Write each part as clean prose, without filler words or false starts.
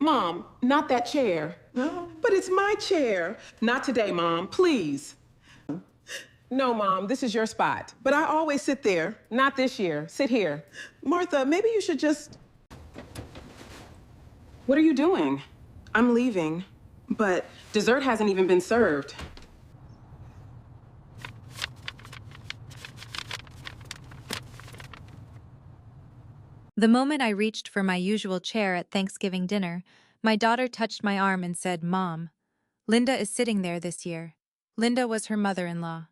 Mom, not that chair. No. But it's my chair. Not today, Mom, please. No, Mom, this is your spot. But I always sit there. Not this year. Sit here. Martha, maybe you should just... What are you doing? I'm leaving, but... Dessert hasn't even been served. The moment I reached for my usual chair at Thanksgiving dinner, my daughter touched my arm and said, "Mom, Linda is sitting there this year." Linda was her mother-in-law.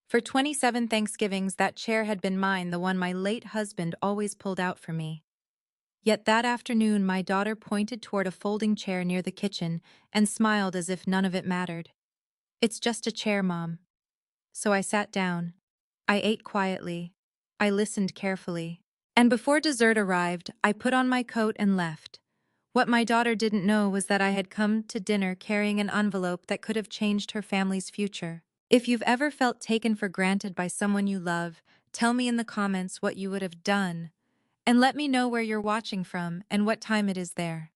For 27 Thanksgivings, that chair had been mine, the one my late husband always pulled out for me. Yet that afternoon, my daughter pointed toward a folding chair near the kitchen and smiled as if none of it mattered. "It's just a chair, Mom." So I sat down. I ate quietly. I listened carefully. And before dessert arrived, I put on my coat and left. What my daughter didn't know was that I had come to dinner carrying an envelope that could have changed her family's future. If you've ever felt taken for granted by someone you love, tell me in the comments what you would have done. And let me know where you're watching from and what time it is there.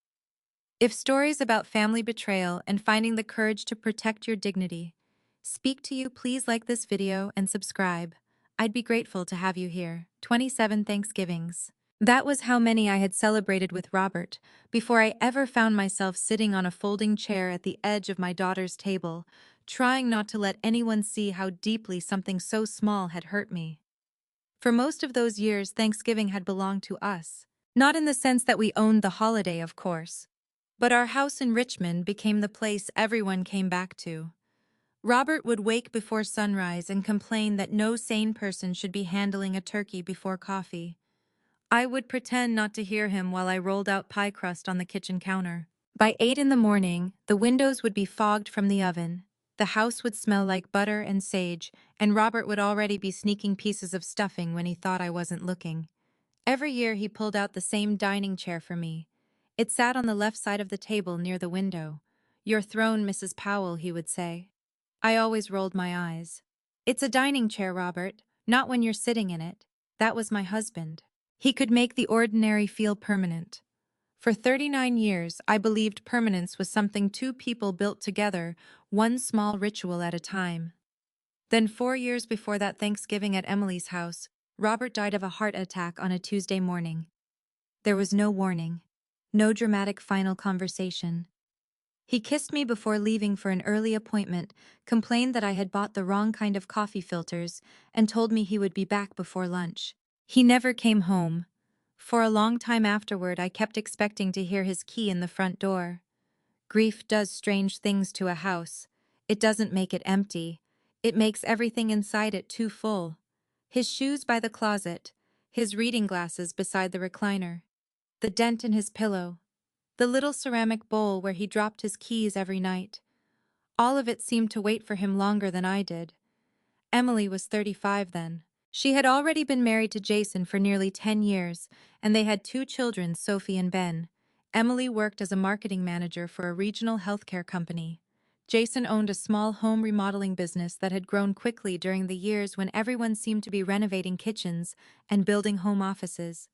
If stories about family betrayal and finding the courage to protect your dignity speak to you, please like this video and subscribe. I'd be grateful to have you here. 27 Thanksgivings. That was how many I had celebrated with Robert before I ever found myself sitting on a folding chair at the edge of my daughter's table, trying not to let anyone see how deeply something so small had hurt me. For most of those years, Thanksgiving had belonged to us. Not in the sense that we owned the holiday, of course. But our house in Richmond became the place everyone came back to. Robert would wake before sunrise and complain that no sane person should be handling a turkey before coffee. I would pretend not to hear him while I rolled out pie crust on the kitchen counter. By 8 in the morning, the windows would be fogged from the oven. The house would smell like butter and sage, and Robert would already be sneaking pieces of stuffing when he thought I wasn't looking. Every year he pulled out the same dining chair for me. It sat on the left side of the table near the window. "Your throne, Mrs. Powell," he would say. I always rolled my eyes. "It's a dining chair, Robert, not when you're sitting in it." That was my husband. He could make the ordinary feel permanent. For 39 years, I believed permanence was something two people built together, one small ritual at a time. Then 4 years before that Thanksgiving at Emily's house, Robert died of a heart attack on a Tuesday morning. There was no warning, no dramatic final conversation. He kissed me before leaving for an early appointment, complained that I had bought the wrong kind of coffee filters, and told me he would be back before lunch. He never came home. For a long time afterward, I kept expecting to hear his key in the front door. Grief does strange things to a house. It doesn't make it empty. It makes everything inside it too full. His shoes by the closet, his reading glasses beside the recliner, the dent in his pillow, the little ceramic bowl where he dropped his keys every night. All of it seemed to wait for him longer than I did. Emily was 35 then. She had already been married to Jason for nearly 10 years, and they had 2 children, Sophie and Ben. Emily worked as a marketing manager for a regional healthcare company. Jason owned a small home remodeling business that had grown quickly during the years when everyone seemed to be renovating kitchens and building home offices.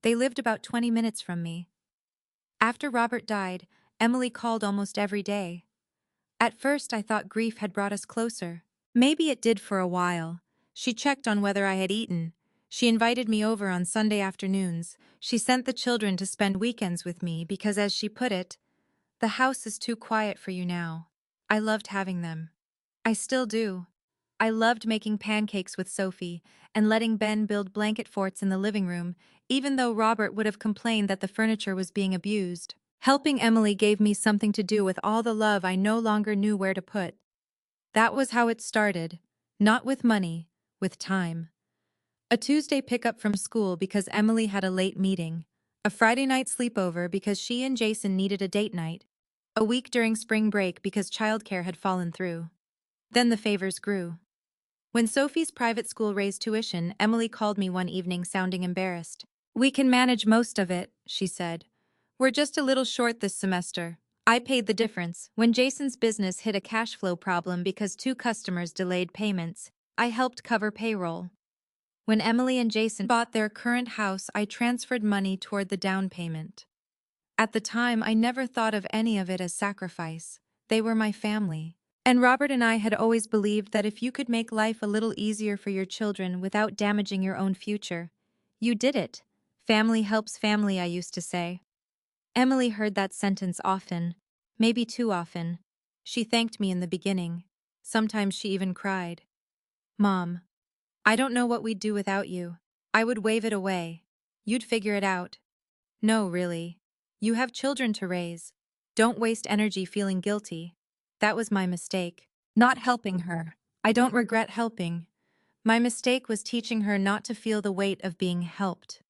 They lived about 20 minutes from me. After Robert died, Emily called almost every day. At first, I thought grief had brought us closer. Maybe it did for a while. She checked on whether I had eaten. She invited me over on Sunday afternoons. She sent the children to spend weekends with me because, as she put it, "The house is too quiet for you now." I loved having them. I still do. I loved making pancakes with Sophie and letting Ben build blanket forts in the living room, even though Robert would have complained that the furniture was being abused. Helping Emily gave me something to do with all the love I no longer knew where to put. That was how it started. Not with money, with time. A Tuesday pickup from school because Emily had a late meeting. A Friday night sleepover because she and Jason needed a date night. A week during spring break because childcare had fallen through. Then the favors grew. When Sophie's private school raised tuition, Emily called me one evening sounding embarrassed. "We can manage most of it," she said. "We're just a little short this semester." I paid the difference. When Jason's business hit a cash flow problem because 2 customers delayed payments, I helped cover payroll. When Emily and Jason bought their current house, I transferred money toward the down payment. At the time, I never thought of any of it as sacrifice. They were my family. And Robert and I had always believed that if you could make life a little easier for your children without damaging your own future, you did it. Family helps family, I used to say. Emily heard that sentence often, maybe too often. She thanked me in the beginning. Sometimes she even cried. Mom, I don't know what we'd do without you. I would wave it away. You'd figure it out. No, really. You have children to raise. Don't waste energy feeling guilty. That was my mistake. Not helping her. I don't regret helping. My mistake was teaching her not to feel the weight of being helped.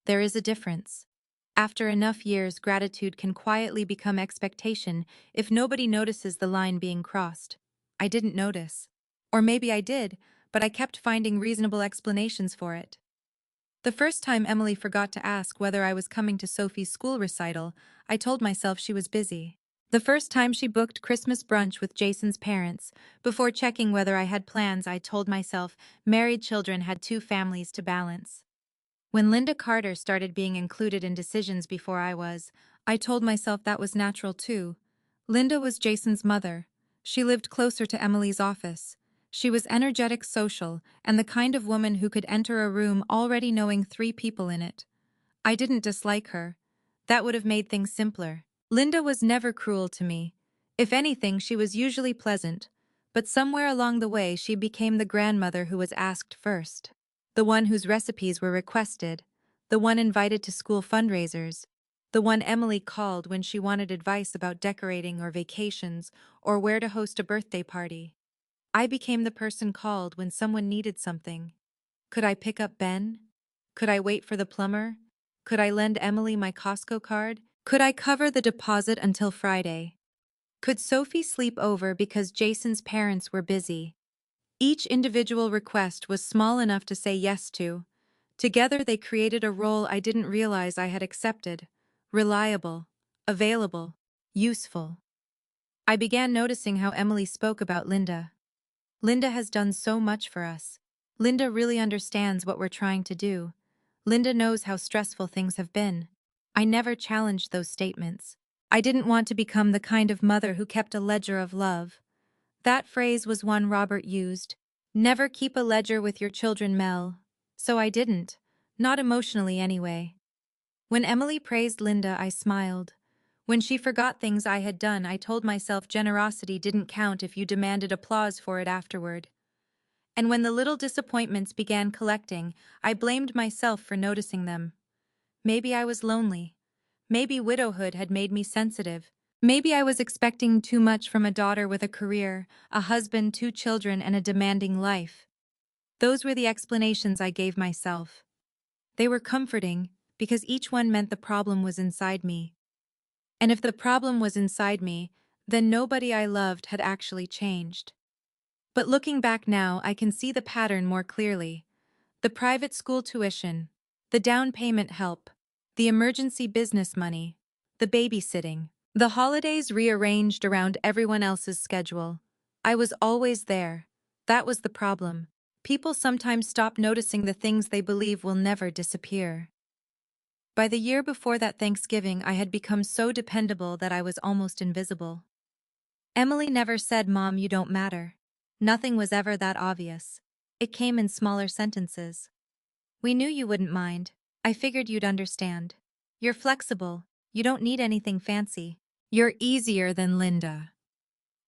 There is a difference. After enough years, gratitude can quietly become expectation if nobody notices the line being crossed. I didn't notice. Or maybe I did, but I kept finding reasonable explanations for it. The first time Emily forgot to ask whether I was coming to Sophie's school recital, I told myself she was busy. The first time she booked Christmas brunch with Jason's parents, before checking whether I had plans, I told myself married children had two families to balance. When Linda Carter started being included in decisions before I told myself that was natural too. Linda was Jason's mother. She lived closer to Emily's office. She was energetic, social, and the kind of woman who could enter a room already knowing 3 people in it. I didn't dislike her. That would have made things simpler. Linda was never cruel to me. If anything, she was usually pleasant. But somewhere along the way, she became the grandmother who was asked first. The one whose recipes were requested. The one invited to school fundraisers. The one Emily called when she wanted advice about decorating or vacations or where to host a birthday party. I became the person called when someone needed something. Could I pick up Ben? Could I wait for the plumber? Could I lend Emily my Costco card? Could I cover the deposit until Friday? Could Sophie sleep over because Jason's parents were busy? Each individual request was small enough to say yes to. Together they created a role I didn't realize I had accepted. Reliable, available, useful. I began noticing how Emily spoke about Linda. Linda has done so much for us. Linda really understands what we're trying to do. Linda knows how stressful things have been. I never challenged those statements. I didn't want to become the kind of mother who kept a ledger of love. That phrase was one Robert used. Never keep a ledger with your children, Mel. So I didn't. Not emotionally, anyway. When Emily praised Linda, I smiled. When she forgot things I had done, I told myself generosity didn't count if you demanded applause for it afterward. And when the little disappointments began collecting, I blamed myself for noticing them. Maybe I was lonely. Maybe widowhood had made me sensitive. Maybe I was expecting too much from a daughter with a career, a husband, 2 children, and a demanding life. Those were the explanations I gave myself. They were comforting, because each one meant the problem was inside me. And if the problem was inside me, then nobody I loved had actually changed. But looking back now, I can see the pattern more clearly. The private school tuition, the down payment help, the emergency business money, the babysitting, the holidays rearranged around everyone else's schedule. I was always there. That was the problem. People sometimes stop noticing the things they believe will never disappear. By the year before that Thanksgiving, I had become so dependable that I was almost invisible. Emily never said, "Mom, you don't matter." Nothing was ever that obvious. It came in smaller sentences. "We knew you wouldn't mind. I figured you'd understand. You're flexible. You don't need anything fancy. You're easier than Linda."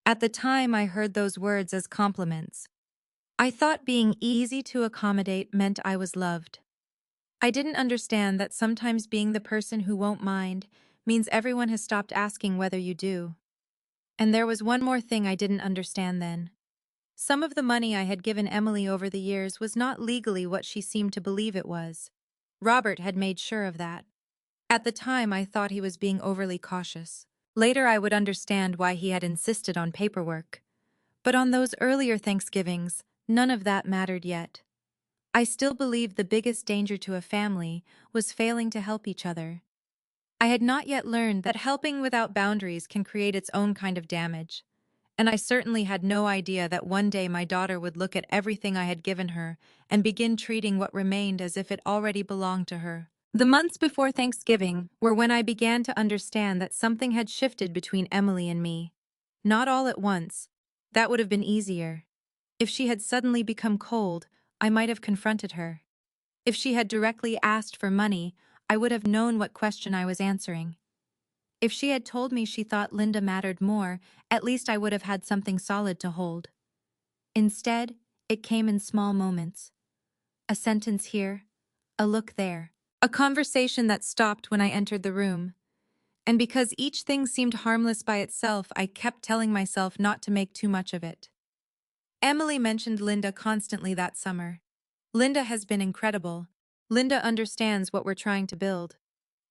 At the time, I heard those words as compliments. I thought being easy to accommodate meant I was loved. I didn't understand that sometimes being the person who won't mind means everyone has stopped asking whether you do. And there was one more thing I didn't understand then. Some of the money I had given Emily over the years was not legally what she seemed to believe it was. Robert had made sure of that. At the time, I thought he was being overly cautious. Later, I would understand why he had insisted on paperwork. But on those earlier Thanksgivings, none of that mattered yet. I still believed the biggest danger to a family was failing to help each other. I had not yet learned that helping without boundaries can create its own kind of damage. And I certainly had no idea that one day my daughter would look at everything I had given her and begin treating what remained as if it already belonged to her. The months before Thanksgiving were when I began to understand that something had shifted between Emily and me. Not all at once. That would have been easier. If she had suddenly become cold, I might have confronted her. If she had directly asked for money, I would have known what question I was answering. If she had told me she thought Linda mattered more, at least I would have had something solid to hold. Instead, it came in small moments. A sentence here, a look there, a conversation that stopped when I entered the room. And because each thing seemed harmless by itself, I kept telling myself not to make too much of it. Emily mentioned Linda constantly that summer. Linda has been incredible. Linda understands what we're trying to build.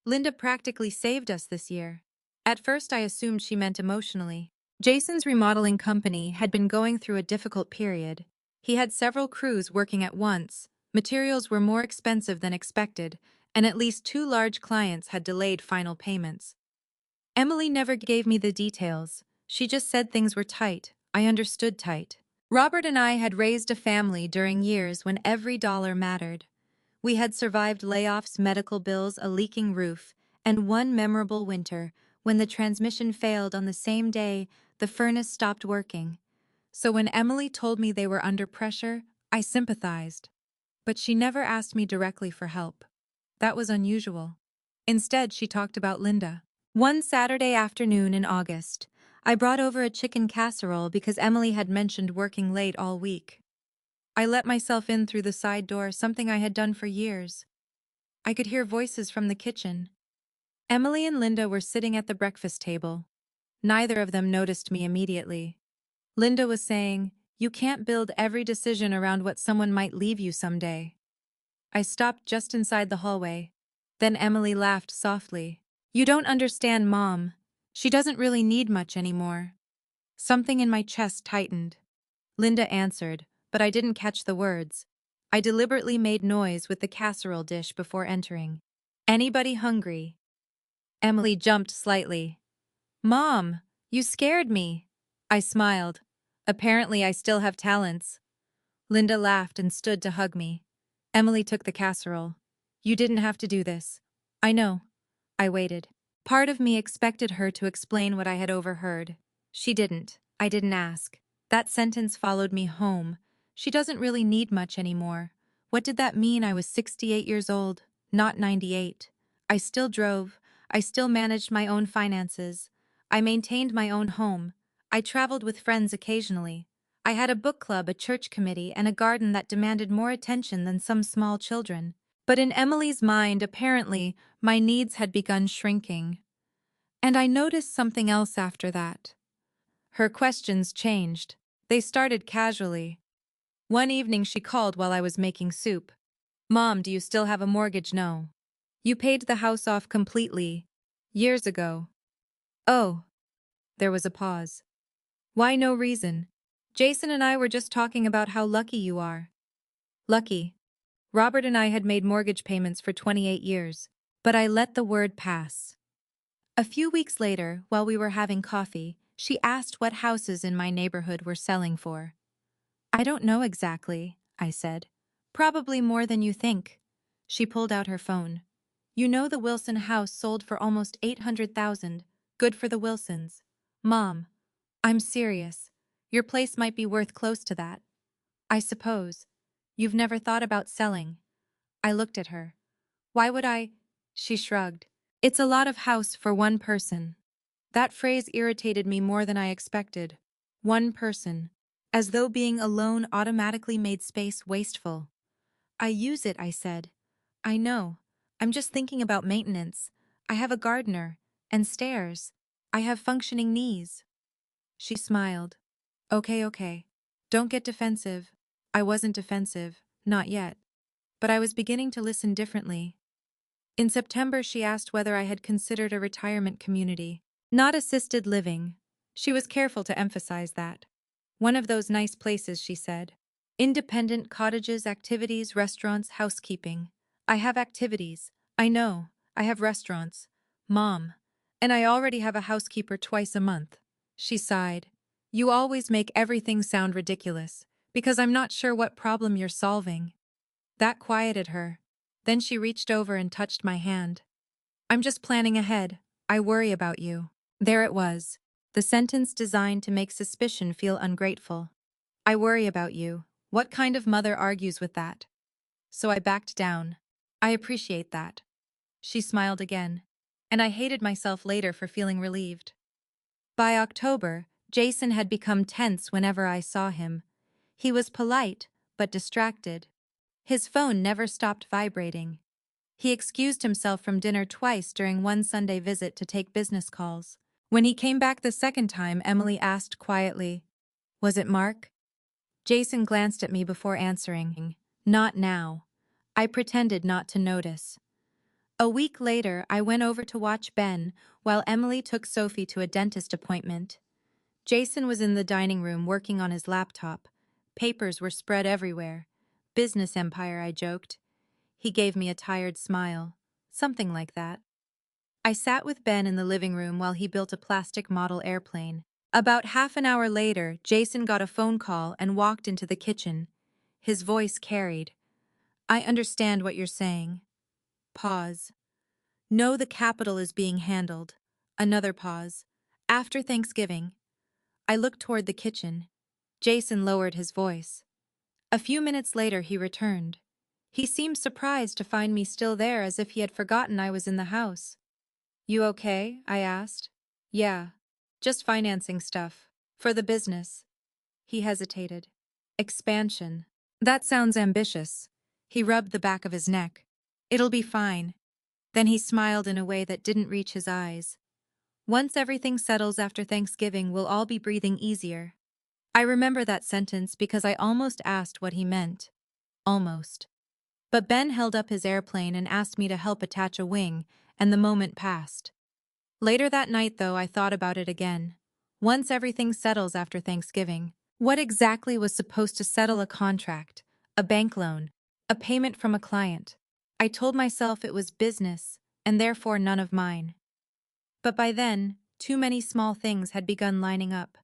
Linda practically saved us this year. At first, I assumed she meant emotionally. Jason's remodeling company had been going through a difficult period. He had several crews working at once, materials were more expensive than expected, and at least 2 large clients had delayed final payments. Emily never gave me the details. She just said things were tight. I understood tight. Robert and I had raised a family during years when every dollar mattered. We had survived layoffs, medical bills, a leaking roof, and one memorable winter when the transmission failed on the same day the furnace stopped working. So when Emily told me they were under pressure, I sympathized. But she never asked me directly for help. That was unusual. Instead, she talked about Linda. One Saturday afternoon in August, I brought over a chicken casserole because Emily had mentioned working late all week. I let myself in through the side door, something I had done for years. I could hear voices from the kitchen. Emily and Linda were sitting at the breakfast table. Neither of them noticed me immediately. Linda was saying, "You can't build every decision around what someone might leave you someday." I stopped just inside the hallway. Then Emily laughed softly. "You don't understand, Mom. She doesn't really need much anymore." Something in my chest tightened. Linda answered, but I didn't catch the words. I deliberately made noise with the casserole dish before entering. "Anybody hungry?" Emily jumped slightly. "Mom, you scared me." I smiled. Apparently I still have talents. Linda laughed and stood to hug me. Emily took the casserole. "You didn't have to do this." "I know." I waited. Part of me expected her to explain what I had overheard. She didn't. I didn't ask. That sentence followed me home. She doesn't really need much anymore. What did that mean? I was 68 years old, not 98. I still drove. I still managed my own finances. I maintained my own home. I traveled with friends occasionally. I had a book club, a church committee, and a garden that demanded more attention than some small children. But in Emily's mind, apparently, my needs had begun shrinking. And I noticed something else after that. Her questions changed. They started casually. One evening she called while I was making soup. "Mom, do you still have a mortgage?" "No." "You paid the house off completely. Years ago." "Oh." There was a pause. "Why no reason?" "Jason and I were just talking about how lucky you are." Lucky. Robert and I had made mortgage payments for 28 years. But I let the word pass. A few weeks later, while we were having coffee, she asked what houses in my neighborhood were selling for. "I don't know exactly," I said. "Probably more than you think." She pulled out her phone. "You know the Wilson house sold for almost 800,000. Good for the Wilsons." "Mom, I'm serious. Your place might be worth close to that." "I suppose. You've never thought about selling." I looked at her. "Why would I?" She shrugged. "It's a lot of house for one person." That phrase irritated me more than I expected. One person. As though being alone automatically made space wasteful. "I use it," I said. "I know. I'm just thinking about maintenance. I have a gardener. And stairs. I have functioning knees." She smiled. Okay. Don't get defensive." I wasn't defensive. Not yet. But I was beginning to listen differently. In September, she asked whether I had considered a retirement community. Not assisted living. She was careful to emphasize that. One of those nice places, she said. Independent cottages, activities, restaurants, housekeeping. I have activities. I know. I have restaurants. Mom. And I already have a housekeeper twice a month. She sighed. You always make everything sound ridiculous, because I'm not sure what problem you're solving. That quieted her. Then she reached over and touched my hand. I'm just planning ahead. I worry about you. There it was. The sentence designed to make suspicion feel ungrateful. I worry about you. What kind of mother argues with that? So I backed down. I appreciate that. She smiled again. And I hated myself later for feeling relieved. By October, Jason had become tense whenever I saw him. He was polite, but distracted. His phone never stopped vibrating. He excused himself from dinner twice during one Sunday visit to take business calls. When he came back the second time, Emily asked quietly, "Was it Mark?" Jason glanced at me before answering, "Not now." I pretended not to notice. A week later, I went over to watch Ben while Emily took Sophie to a dentist appointment. Jason was in the dining room working on his laptop. Papers were spread everywhere. Business empire, I joked. He gave me a tired smile. Something like that. I sat with Ben in the living room while he built a plastic model airplane. About half an hour later, Jason got a phone call and walked into the kitchen. His voice carried. "I understand what you're saying." Pause. "No, the capital is being handled." Another pause. "After Thanksgiving." I looked toward the kitchen. Jason lowered his voice. A few minutes later, he returned. He seemed surprised to find me still there, as if he had forgotten I was in the house. "You okay?" I asked. "Yeah. Just financing stuff. For the business." He hesitated. "Expansion. That sounds ambitious." He rubbed the back of his neck. "It'll be fine." Then he smiled in a way that didn't reach his eyes. "Once everything settles after Thanksgiving, we'll all be breathing easier." I remember that sentence because I almost asked what he meant. Almost. But Ben held up his airplane and asked me to help attach a wing, and the moment passed. Later that night, though, I thought about it again. Once everything settles after Thanksgiving, what exactly was supposed to settle a contract, a bank loan, a payment from a client? I told myself it was business, and therefore none of mine. But by then, too many small things had begun lining up.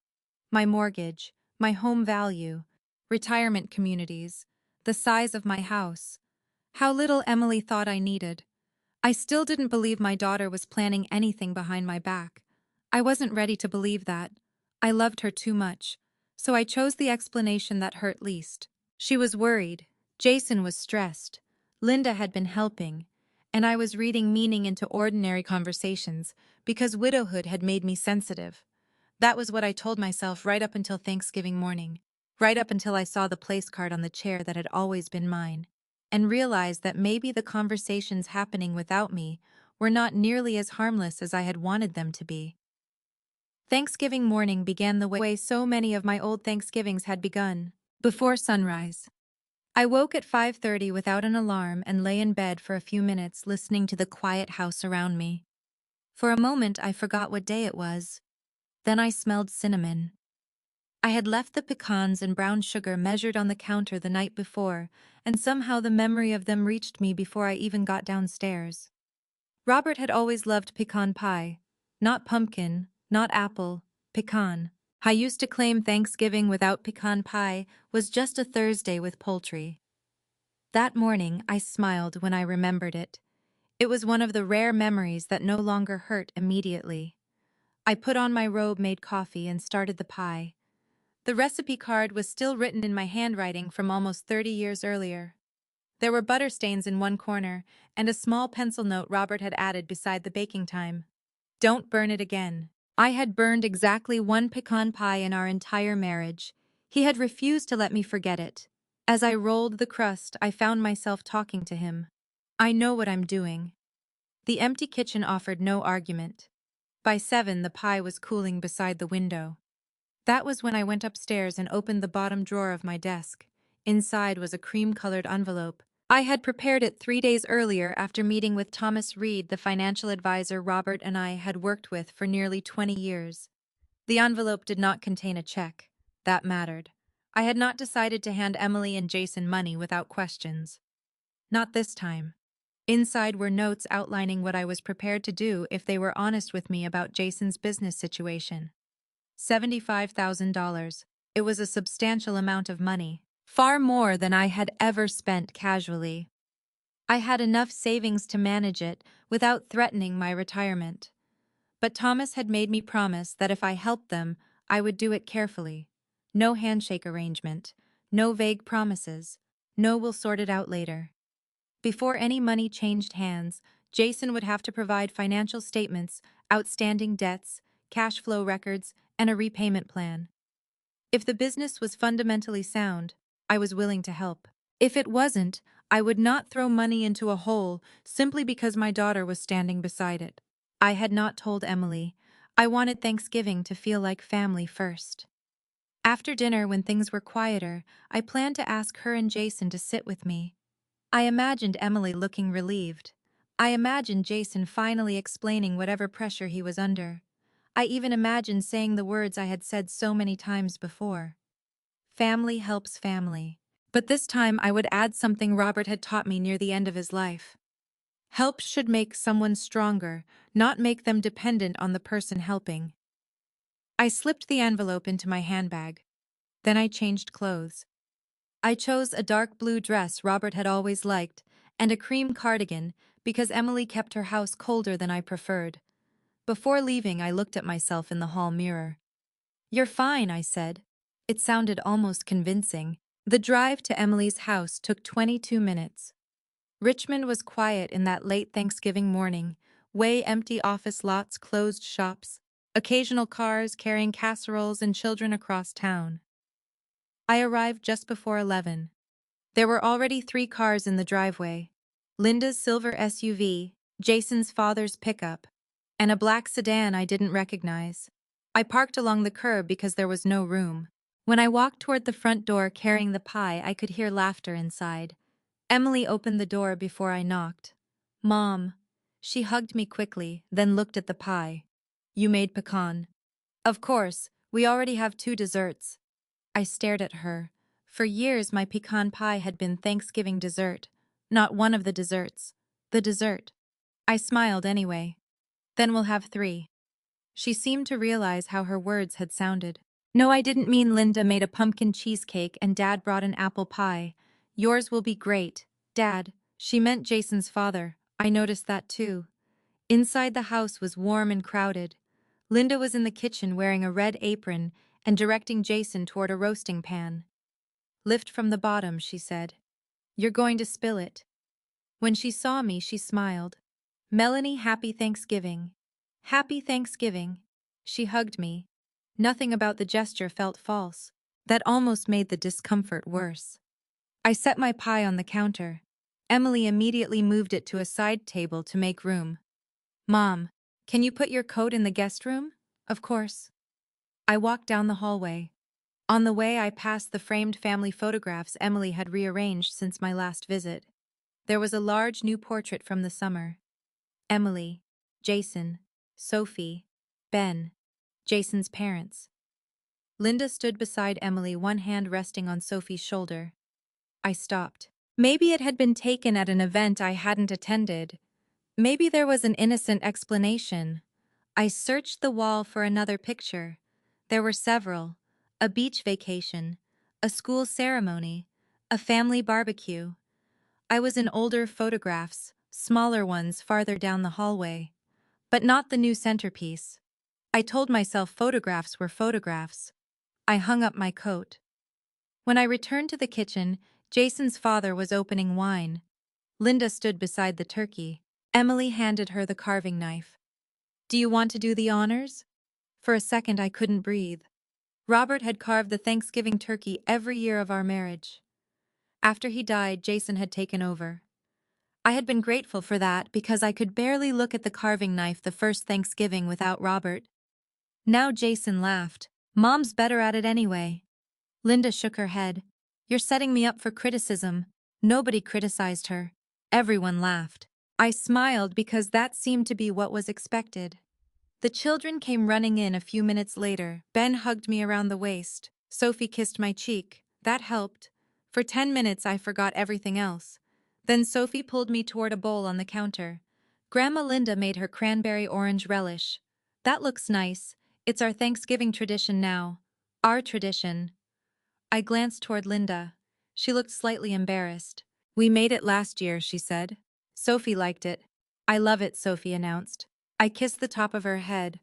My mortgage, my home value, retirement communities, the size of my house. How little Emily thought I needed. I still didn't believe my daughter was planning anything behind my back. I wasn't ready to believe that. I loved her too much, so I chose the explanation that hurt least. She was worried, Jason was stressed, Linda had been helping, and I was reading meaning into ordinary conversations because widowhood had made me sensitive. That was what I told myself right up until Thanksgiving morning, right up until I saw the place card on the chair that had always been mine, and realized that maybe the conversations happening without me were not nearly as harmless as I had wanted them to be. Thanksgiving morning began the way so many of my old Thanksgivings had begun, before sunrise. I woke at 5:30 without an alarm and lay in bed for a few minutes listening to the quiet house around me. For a moment I forgot what day it was. Then I smelled cinnamon. I had left the pecans and brown sugar measured on the counter the night before, and somehow the memory of them reached me before I even got downstairs. Robert had always loved pecan pie. Not pumpkin, not apple, pecan. I used to claim Thanksgiving without pecan pie was just a Thursday with poultry. That morning I smiled when I remembered it. It was one of the rare memories that no longer hurt immediately. I put on my robe-made coffee and started the pie. The recipe card was still written in my handwriting from almost 30 years earlier. There were butter stains in one corner, and a small pencil note Robert had added beside the baking time. "Don't burn it again." I had burned exactly one pecan pie in our entire marriage. He had refused to let me forget it. As I rolled the crust, I found myself talking to him. "I know what I'm doing." The empty kitchen offered no argument. By 7, the pie was cooling beside the window. That was when I went upstairs and opened the bottom drawer of my desk. Inside was a cream-colored envelope. I had prepared it 3 days earlier after meeting with Thomas Reed, the financial advisor Robert and I had worked with for nearly 20 years. The envelope did not contain a check. That mattered. I had not decided to hand Emily and Jason money without questions. Not this time. Inside were notes outlining what I was prepared to do if they were honest with me about Jason's business situation. $75,000. It was a substantial amount of money, far more than I had ever spent casually. I had enough savings to manage it without threatening my retirement. But Thomas had made me promise that if I helped them, I would do it carefully. No handshake arrangement, no vague promises, no we'll sort it out later. Before any money changed hands, Jason would have to provide financial statements, outstanding debts, cash flow records, and a repayment plan. If the business was fundamentally sound, I was willing to help. If it wasn't, I would not throw money into a hole simply because my daughter was standing beside it. I had not told Emily. I wanted Thanksgiving to feel like family first. After dinner, when things were quieter, I planned to ask her and Jason to sit with me. I imagined Emily looking relieved. I imagined Jason finally explaining whatever pressure he was under. I even imagined saying the words I had said so many times before. Family helps family. But this time I would add something Robert had taught me near the end of his life. Help should make someone stronger, not make them dependent on the person helping. I slipped the envelope into my handbag. Then I changed clothes. I chose a dark blue dress Robert had always liked and a cream cardigan because Emily kept her house colder than I preferred. Before leaving, I looked at myself in the hall mirror. "You're fine," I said. It sounded almost convincing. The drive to Emily's house took 22 minutes. Richmond was quiet in that late Thanksgiving morning. Way empty office lots, closed shops, occasional cars carrying casseroles and children across town. I arrived just before 11. There were already 3 cars in the driveway. Linda's silver SUV, Jason's father's pickup, and a black sedan I didn't recognize. I parked along the curb because there was no room. When I walked toward the front door carrying the pie, I could hear laughter inside. Emily opened the door before I knocked. "Mom." She hugged me quickly, then looked at the pie. "You made pecan." "Of course, we already have 2 desserts." I stared at her. For years my pecan pie had been Thanksgiving dessert, not one of the desserts. The dessert. I smiled anyway. "Then we'll have 3. She seemed to realize how her words had sounded. "No, I didn't mean Linda made a pumpkin cheesecake and Dad brought an apple pie. Yours will be great, Dad." She meant Jason's father. I noticed that too. Inside the house was warm and crowded. Linda was in the kitchen wearing a red apron and directing Jason toward a roasting pan. "Lift from the bottom," she said. "You're going to spill it." When she saw me, she smiled. "Melanie, happy Thanksgiving." "Happy Thanksgiving." She hugged me. Nothing about the gesture felt false. That almost made the discomfort worse. I set my pie on the counter. Emily immediately moved it to a side table to make room. "Mom, can you put your coat in the guest room?" "Of course." I walked down the hallway. On the way, I passed the framed family photographs Emily had rearranged since my last visit. There was a large new portrait from the summer. Emily, Jason, Sophie, Ben, Jason's parents. Linda stood beside Emily, one hand resting on Sophie's shoulder. I stopped. Maybe it had been taken at an event I hadn't attended. Maybe there was an innocent explanation. I searched the wall for another picture. There were several. A beach vacation, a school ceremony, a family barbecue. I was in older photographs, smaller ones farther down the hallway. But not the new centerpiece. I told myself photographs were photographs. I hung up my coat. When I returned to the kitchen, Jason's father was opening wine. Linda stood beside the turkey. Emily handed her the carving knife. "Do you want to do the honors?" For a second I couldn't breathe. Robert had carved the Thanksgiving turkey every year of our marriage. After he died, Jason had taken over. I had been grateful for that because I could barely look at the carving knife the first Thanksgiving without Robert. Now Jason laughed. "Mom's better at it anyway." Linda shook her head. "You're setting me up for criticism." Nobody criticized her. Everyone laughed. I smiled because that seemed to be what was expected. The children came running in a few minutes later. Ben hugged me around the waist. Sophie kissed my cheek. That helped. For 10 minutes I forgot everything else. Then Sophie pulled me toward a bowl on the counter. Grandma Linda made her cranberry orange relish. "That looks nice. It's our Thanksgiving tradition now." "Our tradition." I glanced toward Linda. She looked slightly embarrassed. We made it last year, she said. Sophie liked it. I love it, Sophie announced. I kissed the top of her head.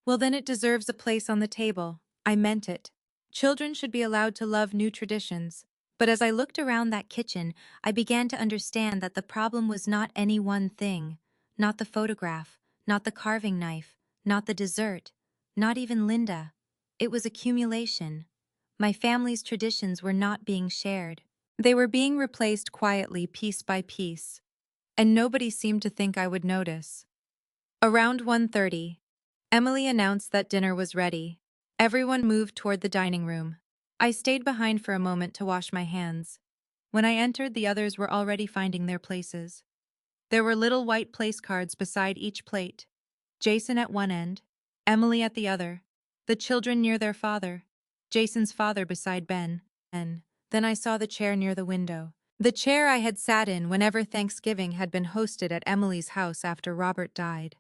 Well, then it deserves a place on the table. I meant it. Children should be allowed to love new traditions. But as I looked around that kitchen, I began to understand that the problem was not any one thing. Not the photograph, not the carving knife, not the dessert, not even Linda. It was accumulation. My family's traditions were not being shared. They were being replaced quietly, piece by piece. And nobody seemed to think I would notice. Around 1:30, Emily announced that dinner was ready. Everyone moved toward the dining room. I stayed behind for a moment to wash my hands. When I entered, the others were already finding their places. There were little white place cards beside each plate. Jason at one end, Emily at the other, the children near their father, Jason's father beside Ben, and then I saw the chair near the window. The chair I had sat in whenever Thanksgiving had been hosted at Emily's house after Robert died.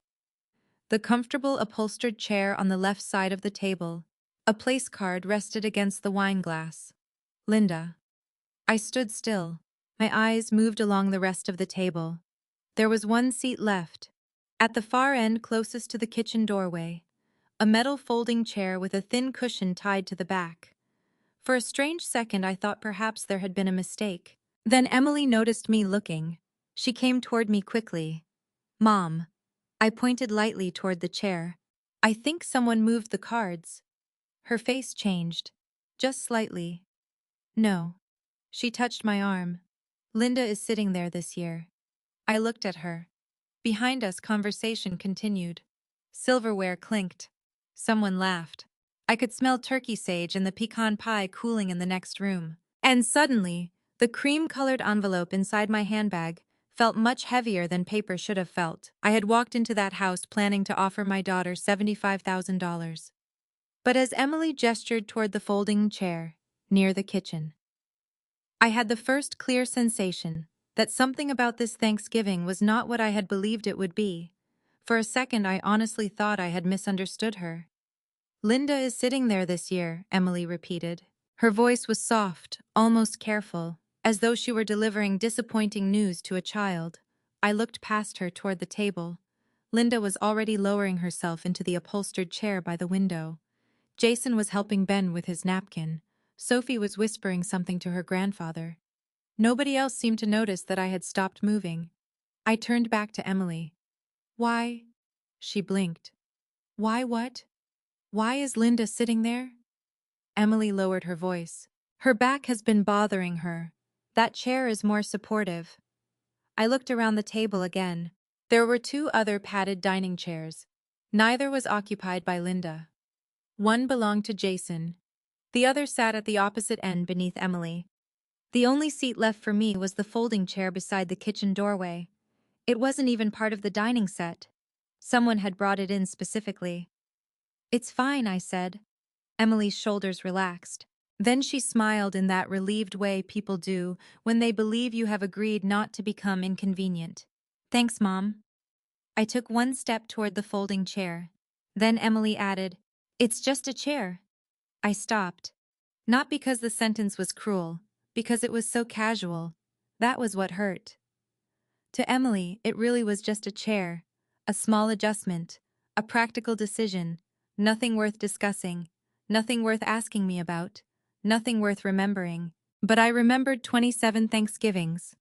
The comfortable upholstered chair on the left side of the table. A place card rested against the wine glass. Linda. I stood still. My eyes moved along the rest of the table. There was one seat left. At the far end closest to the kitchen doorway. A metal folding chair with a thin cushion tied to the back. For a strange second I thought perhaps there had been a mistake. Then Emily noticed me looking. She came toward me quickly. Mom. I pointed lightly toward the chair. I think someone moved the cards. Her face changed. Just slightly. No. She touched my arm. Linda is sitting there this year. I looked at her. Behind us, conversation continued. Silverware clinked. Someone laughed. I could smell turkey sage and the pecan pie cooling in the next room. And suddenly, the cream-colored envelope inside my handbag felt much heavier than paper should have felt. I had walked into that house planning to offer my daughter $75,000. But as Emily gestured toward the folding chair, near the kitchen, I had the first clear sensation that something about this Thanksgiving was not what I had believed it would be. For a second I honestly thought I had misunderstood her. Linda is sitting there this year, Emily repeated. Her voice was soft, almost careful, as though she were delivering disappointing news to a child. I looked past her toward the table. Linda was already lowering herself into the upholstered chair by the window. Jason was helping Ben with his napkin. Sophie was whispering something to her grandfather. Nobody else seemed to notice that I had stopped moving. I turned back to Emily. Why? She blinked. Why what? Why is Linda sitting there? Emily lowered her voice. Her back has been bothering her. That chair is more supportive. I looked around the table again. There were two other padded dining chairs. Neither was occupied by Linda. One belonged to Jason. The other sat at the opposite end beneath Emily. The only seat left for me was the folding chair beside the kitchen doorway. It wasn't even part of the dining set. Someone had brought it in specifically. It's fine, I said. Emily's shoulders relaxed. Then she smiled in that relieved way people do when they believe you have agreed not to become inconvenient. Thanks, Mom. I took one step toward the folding chair. Then Emily added, It's just a chair. I stopped. Not because the sentence was cruel, because it was so casual. That was what hurt. To Emily, it really was just a chair, a small adjustment, a practical decision, nothing worth discussing, nothing worth asking me about, nothing worth remembering. But I remembered 27 Thanksgivings.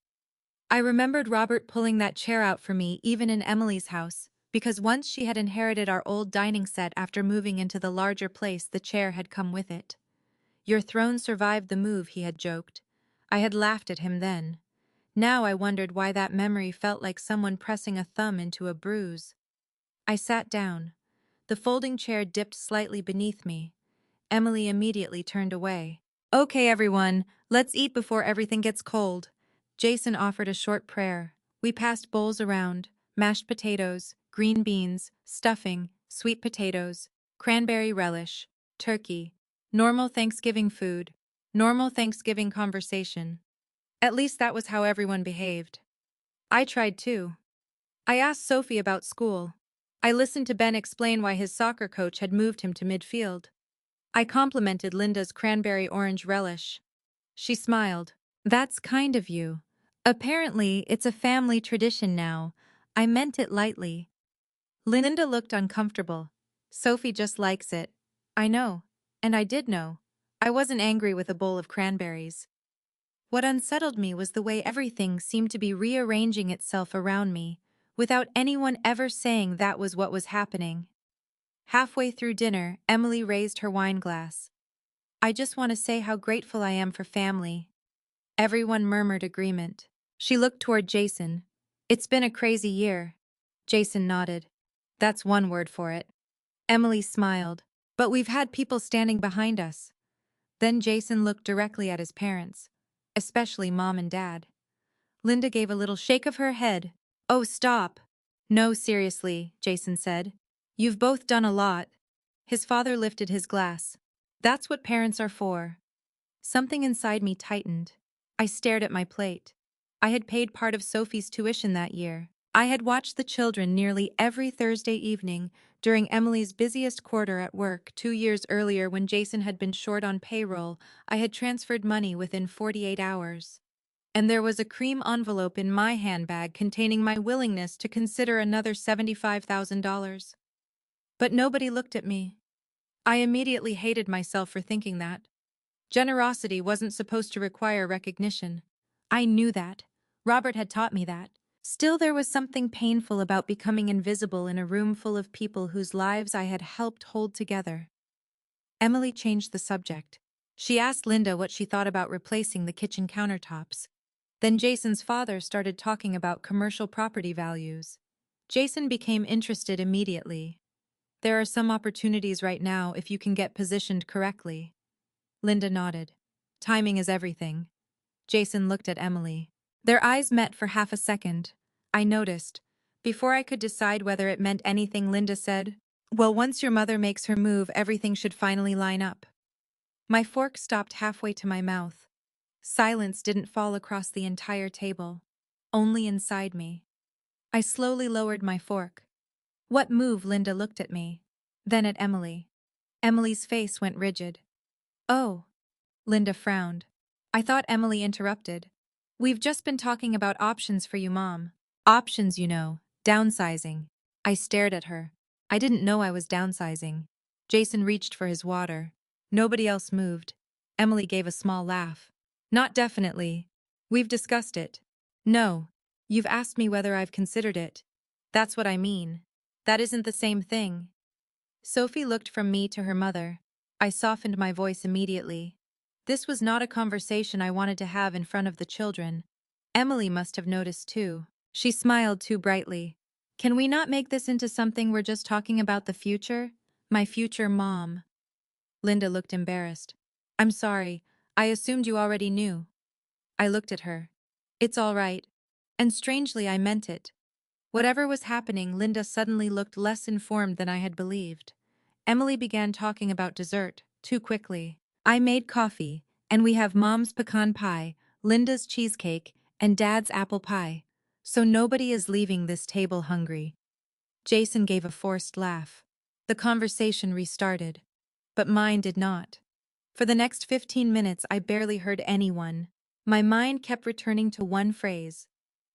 I remembered Robert pulling that chair out for me even in Emily's house, because once she had inherited our old dining set after moving into the larger place the chair had come with it. Your throne survived the move, he had joked. I had laughed at him then. Now I wondered why that memory felt like someone pressing a thumb into a bruise. I sat down. The folding chair dipped slightly beneath me. Emily immediately turned away. Okay, everyone, let's eat before everything gets cold. Jason offered a short prayer. We passed bowls around, mashed potatoes, green beans, stuffing, sweet potatoes, cranberry relish, turkey, normal Thanksgiving food, normal Thanksgiving conversation. At least that was how everyone behaved. I tried too. I asked Sophie about school. I listened to Ben explain why his soccer coach had moved him to midfield. I complimented Linda's cranberry orange relish. She smiled. That's kind of you. Apparently, it's a family tradition now. I meant it lightly. Linda looked uncomfortable. Sophie just likes it. I know. And I did know. I wasn't angry with a bowl of cranberries. What unsettled me was the way everything seemed to be rearranging itself around me, without anyone ever saying that was what was happening. Halfway through dinner, Emily raised her wine glass. I just want to say how grateful I am for family. Everyone murmured agreement. She looked toward Jason. It's been a crazy year. Jason nodded. That's one word for it. Emily smiled. But we've had people standing behind us. Then Jason looked directly at his parents, especially Mom and Dad. Linda gave a little shake of her head. Oh, stop. No, seriously, Jason said. You've both done a lot. His father lifted his glass. That's what parents are for. Something inside me tightened. I stared at my plate. I had paid part of Sophie's tuition that year. I had watched the children nearly every Thursday evening during Emily's busiest quarter at work. 2 years earlier, when Jason had been short on payroll, I had transferred money within 48 hours. And there was a cream envelope in my handbag containing my willingness to consider another $75,000. But nobody looked at me. I immediately hated myself for thinking that. Generosity wasn't supposed to require recognition. I knew that. Robert had taught me that. Still, there was something painful about becoming invisible in a room full of people whose lives I had helped hold together. Emily changed the subject. She asked Linda what she thought about replacing the kitchen countertops. Then Jason's father started talking about commercial property values. Jason became interested immediately. There are some opportunities right now if you can get positioned correctly. Linda nodded. Timing is everything. Jason looked at Emily. Their eyes met for half a second. I noticed. Before I could decide whether it meant anything, Linda said, well, once your mother makes her move, everything should finally line up. My fork stopped halfway to my mouth. Silence didn't fall across the entire table, only inside me. I slowly lowered my fork. What move? Linda looked at me, then at Emily. Emily's face went rigid. Oh. Linda frowned. I thought Emily interrupted. We've just been talking about options for you, Mom. Options, you know, downsizing. I stared at her. I didn't know I was downsizing. Jason reached for his water. Nobody else moved. Emily gave a small laugh. Not definitely. We've discussed it. No. You've asked me whether I've considered it. That's what I mean. That isn't the same thing. Sophie looked from me to her mother. I softened my voice immediately. This was not a conversation I wanted to have in front of the children. Emily must have noticed too. She smiled too brightly. Can we not make this into something we're just talking about the future? My future mom. Linda looked embarrassed. I'm sorry. I assumed you already knew. I looked at her. It's all right. And strangely, I meant it. Whatever was happening, Linda suddenly looked less informed than I had believed. Emily began talking about dessert, too quickly. I made coffee, and we have Mom's pecan pie, Linda's cheesecake, and Dad's apple pie. So nobody is leaving this table hungry. Jason gave a forced laugh. The conversation restarted. But mine did not. For the next 15 minutes, I barely heard anyone. My mind kept returning to one phrase.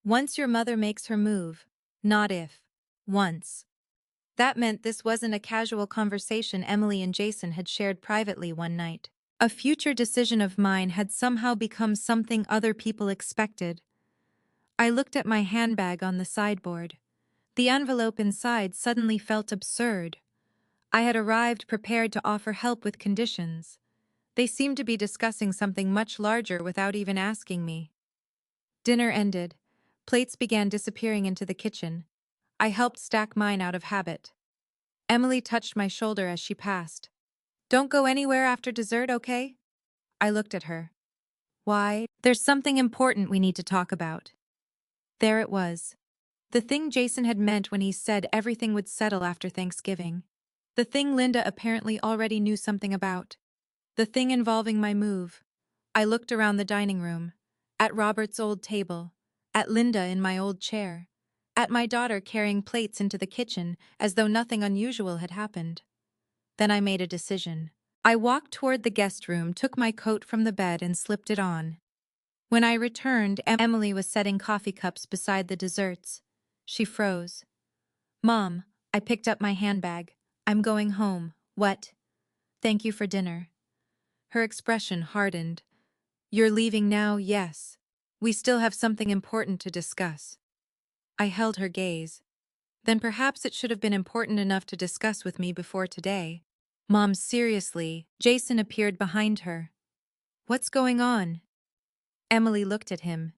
Once your mother makes her move. Not if. Once. That meant this wasn't a casual conversation Emily and Jason had shared privately one night. A future decision of mine had somehow become something other people expected. I looked at my handbag on the sideboard. The envelope inside suddenly felt absurd. I had arrived prepared to offer help with conditions. They seemed to be discussing something much larger without even asking me. Dinner ended. Plates began disappearing into the kitchen. I helped stack mine out of habit. Emily touched my shoulder as she passed. Don't go anywhere after dessert, okay? I looked at her. Why? There's something important we need to talk about. There it was. The thing Jason had meant when he said everything would settle after Thanksgiving. The thing Linda apparently already knew something about. The thing involving my move. I looked around the dining room. At Robert's old table. At Linda in my old chair. At my daughter carrying plates into the kitchen as though nothing unusual had happened. Then I made a decision. I walked toward the guest room, took my coat from the bed and slipped it on. When I returned, Emily was setting coffee cups beside the desserts. She froze. Mom, I picked up my handbag. I'm going home. What? Thank you for dinner. Her expression hardened. You're leaving now, yes. We still have something important to discuss. I held her gaze. Then perhaps it should have been important enough to discuss with me before today. Mom, seriously. Jason appeared behind her. What's going on? Emily looked at him.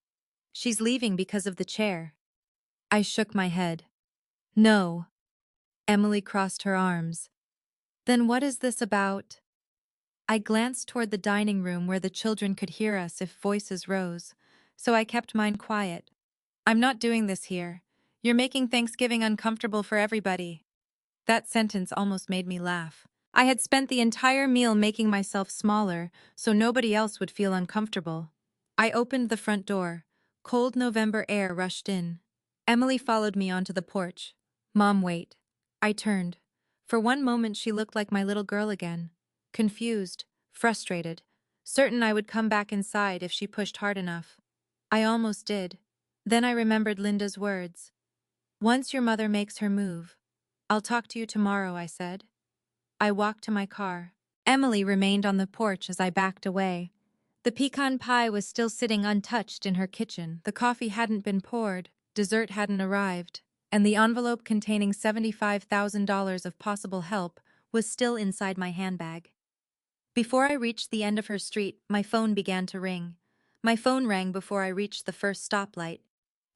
She's leaving because of the chair. I shook my head. No. Emily crossed her arms. Then what is this about? I glanced toward the dining room where the children could hear us if voices rose, so I kept mine quiet. I'm not doing this here. You're making Thanksgiving uncomfortable for everybody. That sentence almost made me laugh. I had spent the entire meal making myself smaller so nobody else would feel uncomfortable. I opened the front door. Cold November air rushed in. Emily followed me onto the porch. Mom, wait. I turned. For one moment she looked like my little girl again. Confused, frustrated, certain I would come back inside if she pushed hard enough. I almost did. Then I remembered Linda's words. Once your mother makes her move. I'll talk to you tomorrow, I said. I walked to my car. Emily remained on the porch as I backed away. The pecan pie was still sitting untouched in her kitchen. The coffee hadn't been poured, dessert hadn't arrived, and the envelope containing $75,000 of possible help was still inside my handbag. Before I reached the end of her street, my phone began to ring. My phone rang before I reached the first stoplight.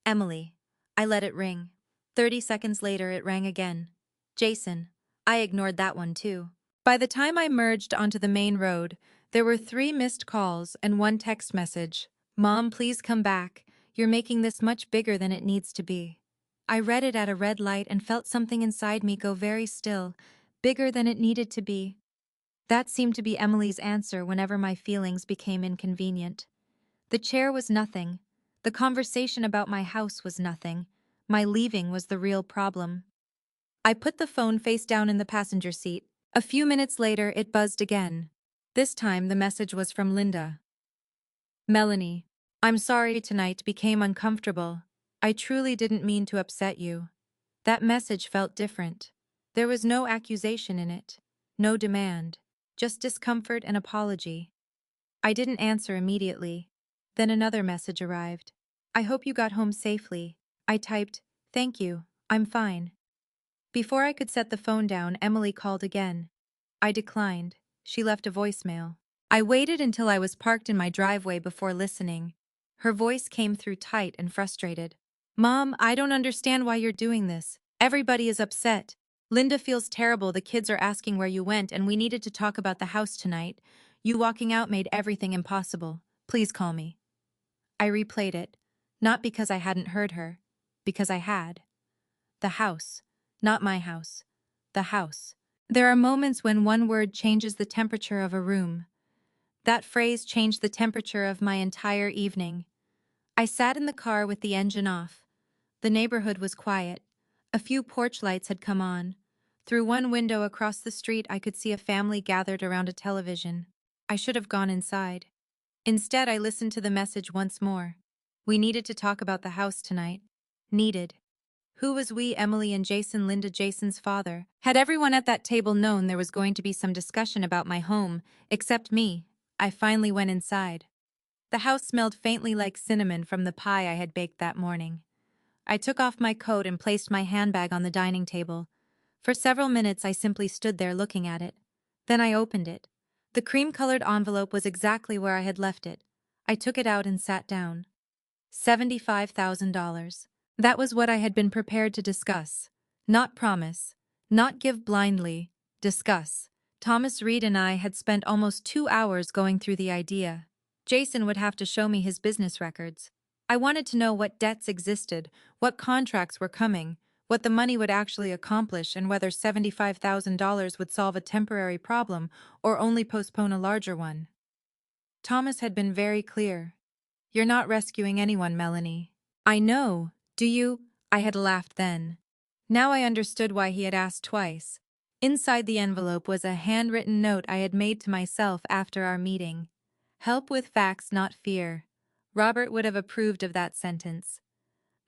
Emily. I let it ring. 30 seconds later, it rang again. Jason. I ignored that one too. By the time I merged onto the main road, there were 3 missed calls and 1 text message. Mom, please come back. You're making this much bigger than it needs to be. I read it at a red light and felt something inside me go very still, bigger than it needed to be. That seemed to be Emily's answer whenever my feelings became inconvenient. The chair was nothing. The conversation about my house was nothing. My leaving was the real problem. I put the phone face down in the passenger seat. A few minutes later, it buzzed again. This time, the message was from Linda. Melanie, I'm sorry tonight became uncomfortable. I truly didn't mean to upset you. That message felt different. There was no accusation in it, no demand, just discomfort and apology. I didn't answer immediately. Then another message arrived. I hope you got home safely. I typed, thank you, I'm fine. Before I could set the phone down, Emily called again. I declined. She left a voicemail. I waited until I was parked in my driveway before listening. Her voice came through tight and frustrated. Mom, I don't understand why you're doing this. Everybody is upset. Linda feels terrible. The kids are asking where you went, and we needed to talk about the house tonight. You walking out made everything impossible. Please call me. I replayed it, not because I hadn't heard her, because I had. The house. Not my house. The house. There are moments when one word changes the temperature of a room. That phrase changed the temperature of my entire evening. I sat in the car with the engine off. The neighborhood was quiet. A few porch lights had come on. Through one window across the street, I could see a family gathered around a television. I should have gone inside. Instead, I listened to the message once more. We needed to talk about the house tonight. Needed. Who was we? Emily and Jason, Linda, Jason's father. Had everyone at that table known there was going to be some discussion about my home, except me? I finally went inside. The house smelled faintly like cinnamon from the pie I had baked that morning. I took off my coat and placed my handbag on the dining table. For several minutes I simply stood there looking at it. Then I opened it. The cream-colored envelope was exactly where I had left it. I took it out and sat down. $75,000. That was what I had been prepared to discuss. Not promise. Not give blindly. Discuss. Thomas Reed and I had spent almost 2 hours going through the idea. Jason would have to show me his business records. I wanted to know what debts existed, what contracts were coming, what the money would actually accomplish, and whether $75,000 would solve a temporary problem or only postpone a larger one. Thomas had been very clear. You're not rescuing anyone, Melanie. I know. Do you? I had laughed then. Now I understood why he had asked twice. Inside the envelope was a handwritten note I had made to myself after our meeting. Help with facts, not fear. Robert would have approved of that sentence.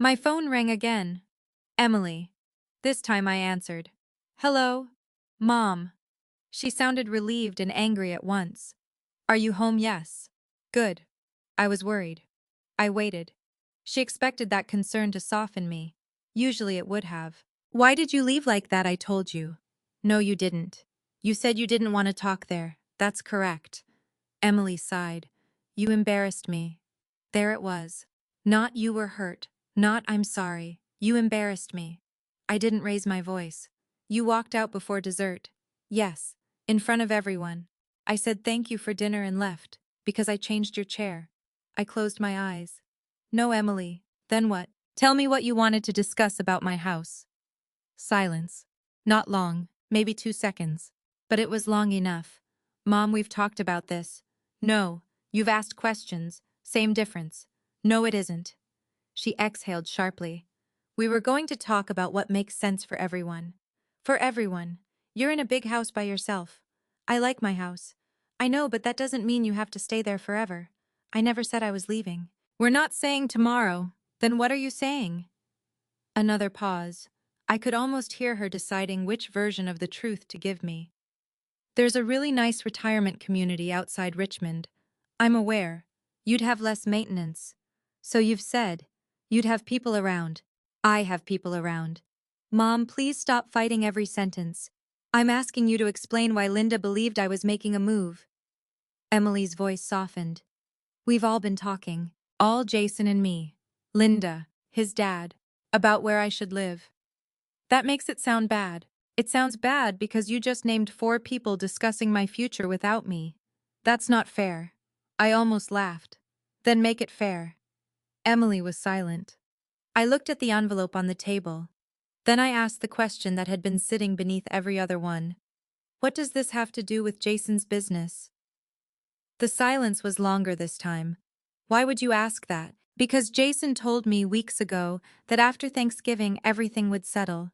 My phone rang again. Emily. This time I answered. Hello? Mom. She sounded relieved and angry at once. Are you home? Yes. Good. I was worried. I waited. She expected that concern to soften me. Usually it would have. Why did you leave like that? I told you. No, you didn't. You said you didn't want to talk there. That's correct. Emily sighed. You embarrassed me. There it was. Not you were hurt. Not I'm sorry. You embarrassed me. I didn't raise my voice. You walked out before dessert. Yes, in front of everyone. I said thank you for dinner and left, because I changed your chair. I closed my eyes. No, Emily. Then what? Tell me what you wanted to discuss about my house. Silence. Not long, maybe 2 seconds. But it was long enough. Mom, we've talked about this. No, you've asked questions. Same difference. No, it isn't. She exhaled sharply. We were going to talk about what makes sense for everyone. For everyone. You're in a big house by yourself. I like my house. I know, but that doesn't mean you have to stay there forever. I never said I was leaving. We're not saying tomorrow. Then what are you saying? Another pause. I could almost hear her deciding which version of the truth to give me. There's a really nice retirement community outside Richmond. I'm aware. You'd have less maintenance. So you've said. You'd have people around. I have people around. Mom, please stop fighting every sentence. I'm asking you to explain why Linda believed I was making a move. Emily's voice softened. We've all been talking. All Jason and me. Linda, his dad. About where I should live. That makes it sound bad. It sounds bad because you just named 4 people discussing my future without me. That's not fair. I almost laughed. Then make it fair. Emily was silent. I looked at the envelope on the table. Then I asked the question that had been sitting beneath every other one. What does this have to do with Jason's business? The silence was longer this time. Why would you ask that? Because Jason told me weeks ago that after Thanksgiving everything would settle.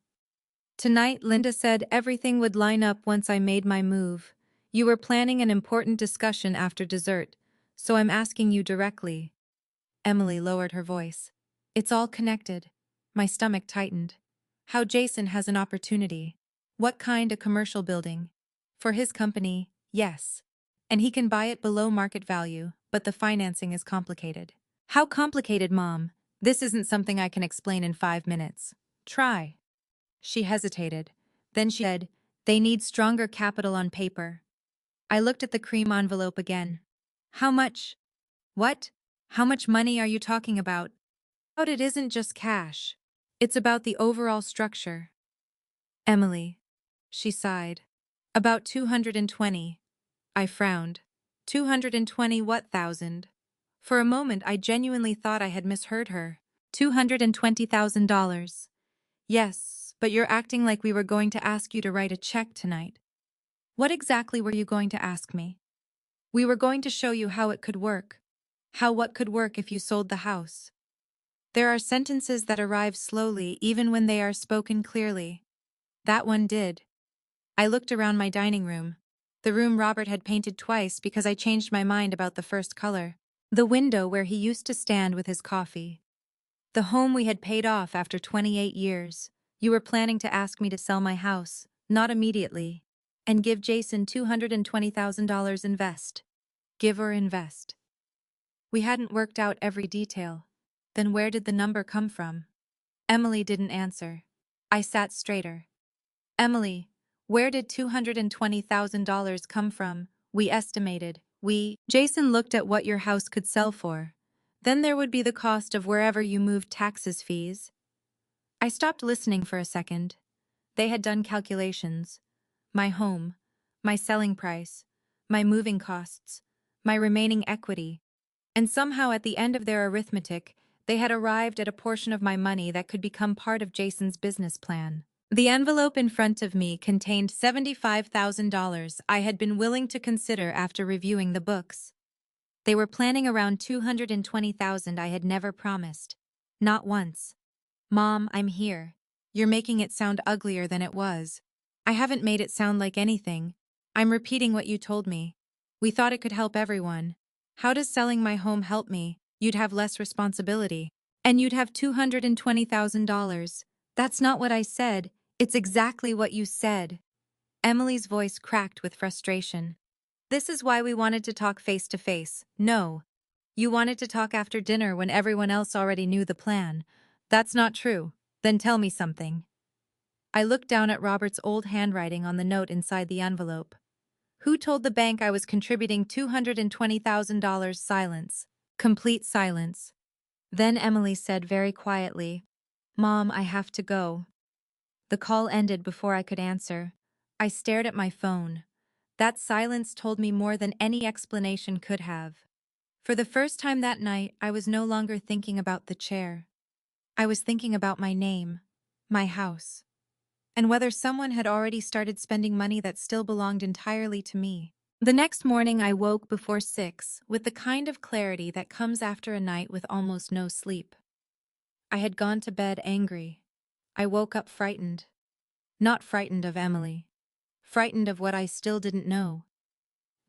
Tonight, Linda said everything would line up once I made my move. You were planning an important discussion after dessert, so I'm asking you directly. Emily lowered her voice. It's all connected. My stomach tightened. How Jason has an opportunity. What kind? A commercial building? For his company, yes. And he can buy it below market value, but the financing is complicated. How complicated, Mom? This isn't something I can explain in 5 minutes. Try. She hesitated. Then she said, they need stronger capital on paper. I looked at the cream envelope again. How much? What? How much money are you talking about? It isn't just cash. It's about the overall structure. Emily. She sighed. About 220. I frowned. 220 what thousand? For a moment I genuinely thought I had misheard her. $220,000. Yes, but you're acting like we were going to ask you to write a check tonight. What exactly were you going to ask me? We were going to show you how it could work. How what could work if you sold the house. There are sentences that arrive slowly even when they are spoken clearly. That one did. I looked around my dining room. The room Robert had painted twice because I changed my mind about the first color. The window where he used to stand with his coffee. The home we had paid off after 28 years. You were planning to ask me to sell my house, not immediately, and give Jason $220,000 invest. Give or invest. We hadn't worked out every detail. Then where did the number come from? Emily didn't answer. I sat straighter. Emily, where did $220,000 come from? We estimated. Jason looked at what your house could sell for. Then there would be the cost of wherever you moved, taxes, fees. I stopped listening for a second. They had done calculations. My home, my selling price, my moving costs, my remaining equity. And somehow at the end of their arithmetic, they had arrived at a portion of my money that could become part of Jason's business plan. The envelope in front of me contained $75,000 I had been willing to consider after reviewing the books. They were planning around $220,000 I had never promised. Not once. Mom, I'm here. You're making it sound uglier than it was. I haven't made it sound like anything. I'm repeating what you told me. We thought it could help everyone. How does selling my home help me? You'd have less responsibility. And you'd have $220,000. That's not what I said. It's exactly what you said. Emily's voice cracked with frustration. This is why we wanted to talk face to face. No. You wanted to talk after dinner when everyone else already knew the plan. That's not true. Then tell me something. I looked down at Robert's old handwriting on the note inside the envelope. Who told the bank I was contributing $220,000? Silence. Complete silence. Then Emily said very quietly, Mom, I have to go. The call ended before I could answer. I stared at my phone. That silence told me more than any explanation could have. For the first time that night, I was no longer thinking about the chair. I was thinking about my name, my house, and whether someone had already started spending money that still belonged entirely to me. The next morning I woke before 6 with the kind of clarity that comes after a night with almost no sleep. I had gone to bed angry. I woke up frightened. Not frightened of Emily. Frightened of what I still didn't know.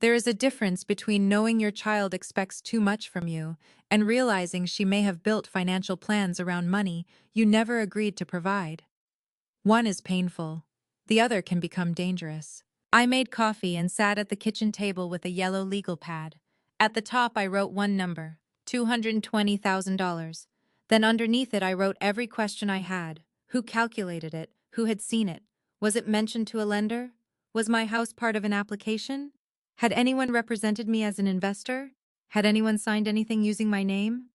There is a difference between knowing your child expects too much from you and realizing she may have built financial plans around money you never agreed to provide. One is painful. The other can become dangerous. I made coffee and sat at the kitchen table with a yellow legal pad. At the top I wrote one number, $220,000. Then underneath it I wrote every question I had. Who calculated it? Who had seen it? Was it mentioned to a lender? Was my house part of an application? Had anyone represented me as an investor? Had anyone signed anything using my name?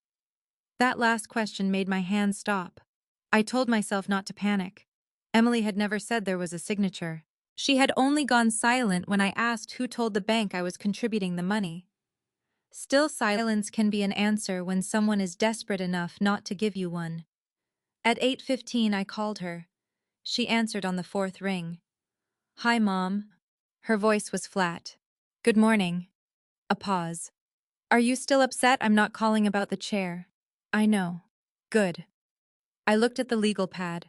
That last question made my hands stop. I told myself not to panic. Emily had never said there was a signature. She had only gone silent when I asked who told the bank I was contributing the money. Still, silence can be an answer when someone is desperate enough not to give you one. At 8:15 I called her. She answered on the fourth ring. Hi, Mom. Her voice was flat. Good morning. A pause. Are you still upset I'm not calling about the chair? I know. Good. I looked at the legal pad.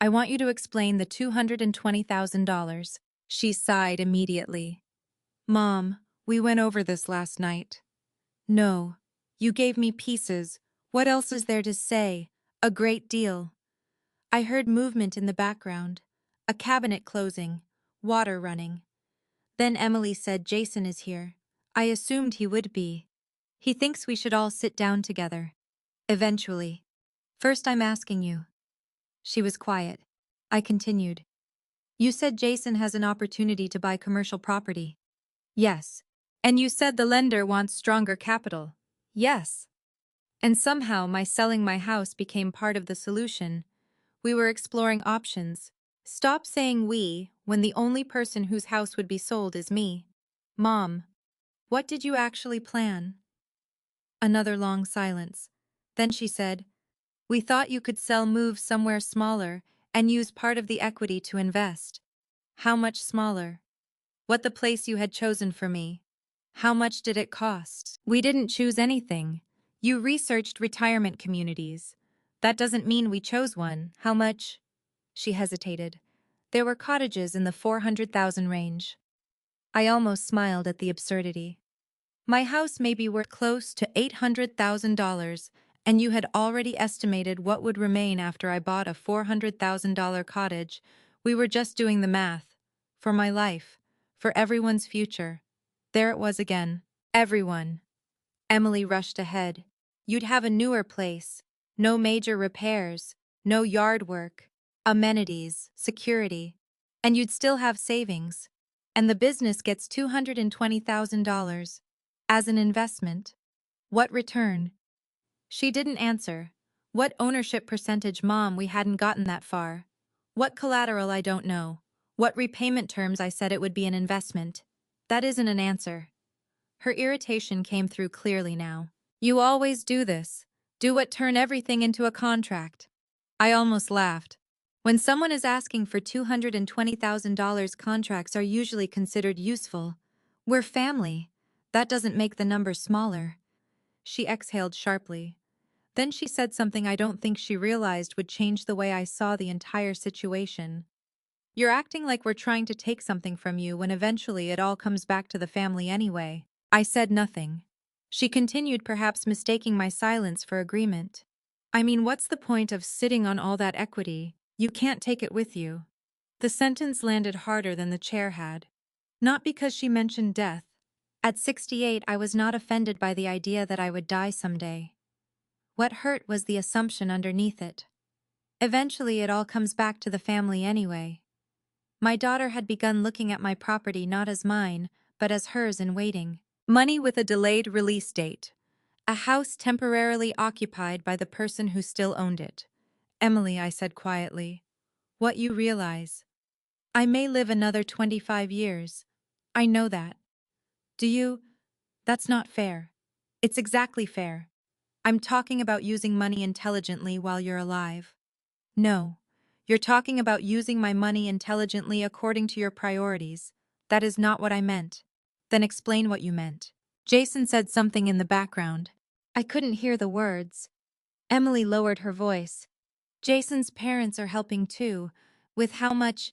I want you to explain the $220,000. She sighed immediately. Mom, we went over this last night. No. You gave me pieces. What else is there to say? A great deal. I heard movement in the background. A cabinet closing. Water running. Then Emily said Jason is here. I assumed he would be. He thinks we should all sit down together. Eventually. First I'm asking you. She was quiet. I continued. You said Jason has an opportunity to buy commercial property. Yes. And you said the lender wants stronger capital. Yes. And somehow my selling my house became part of the solution. We were exploring options. Stop saying we when the only person whose house would be sold is me. Mom, what did you actually plan? Another long silence. Then she said, we thought you could move somewhere smaller and use part of the equity to invest. How much smaller? What the place you had chosen for me? How much did it cost? We didn't choose anything. You researched retirement communities. That doesn't mean we chose one. How much? She hesitated. There were cottages in the 400,000 range. I almost smiled at the absurdity. My house may be worth close to $800,000, and you had already estimated what would remain after I bought a $400,000 cottage. We were just doing the math. For my life. For everyone's future. There it was again. Everyone. Emily rushed ahead. You'd have a newer place. No major repairs. No yard work. Amenities. Security. And you'd still have savings. And the business gets $220,000. As an investment. What return? She didn't answer. What ownership percentage, Mom? We hadn't gotten that far. What collateral? I don't know. What repayment terms? I said it would be an investment. That isn't an answer. Her irritation came through clearly now. You always do this. Do what? Turn everything into a contract. I almost laughed. When someone is asking for $220,000, contracts are usually considered useful. We're family. That doesn't make the number smaller. She exhaled sharply. Then she said something I don't think she realized would change the way I saw the entire situation. You're acting like we're trying to take something from you when eventually it all comes back to the family anyway. I said nothing. She continued, perhaps mistaking my silence for agreement. I mean, what's the point of sitting on all that equity? You can't take it with you. The sentence landed harder than the chair had. Not because she mentioned death. At 68, I was not offended by the idea that I would die someday. What hurt was the assumption underneath it. Eventually, it all comes back to the family anyway. My daughter had begun looking at my property not as mine, but as hers in waiting. Money with a delayed release date. A house temporarily occupied by the person who still owned it. Emily, I said quietly. What you realize. I may live another 25 years. I know that. Do you? That's not fair. It's exactly fair. I'm talking about using money intelligently while you're alive. No. You're talking about using my money intelligently according to your priorities. That is not what I meant. Then explain what you meant. Jason said something in the background. I couldn't hear the words. Emily lowered her voice. Jason's parents are helping too. With how much?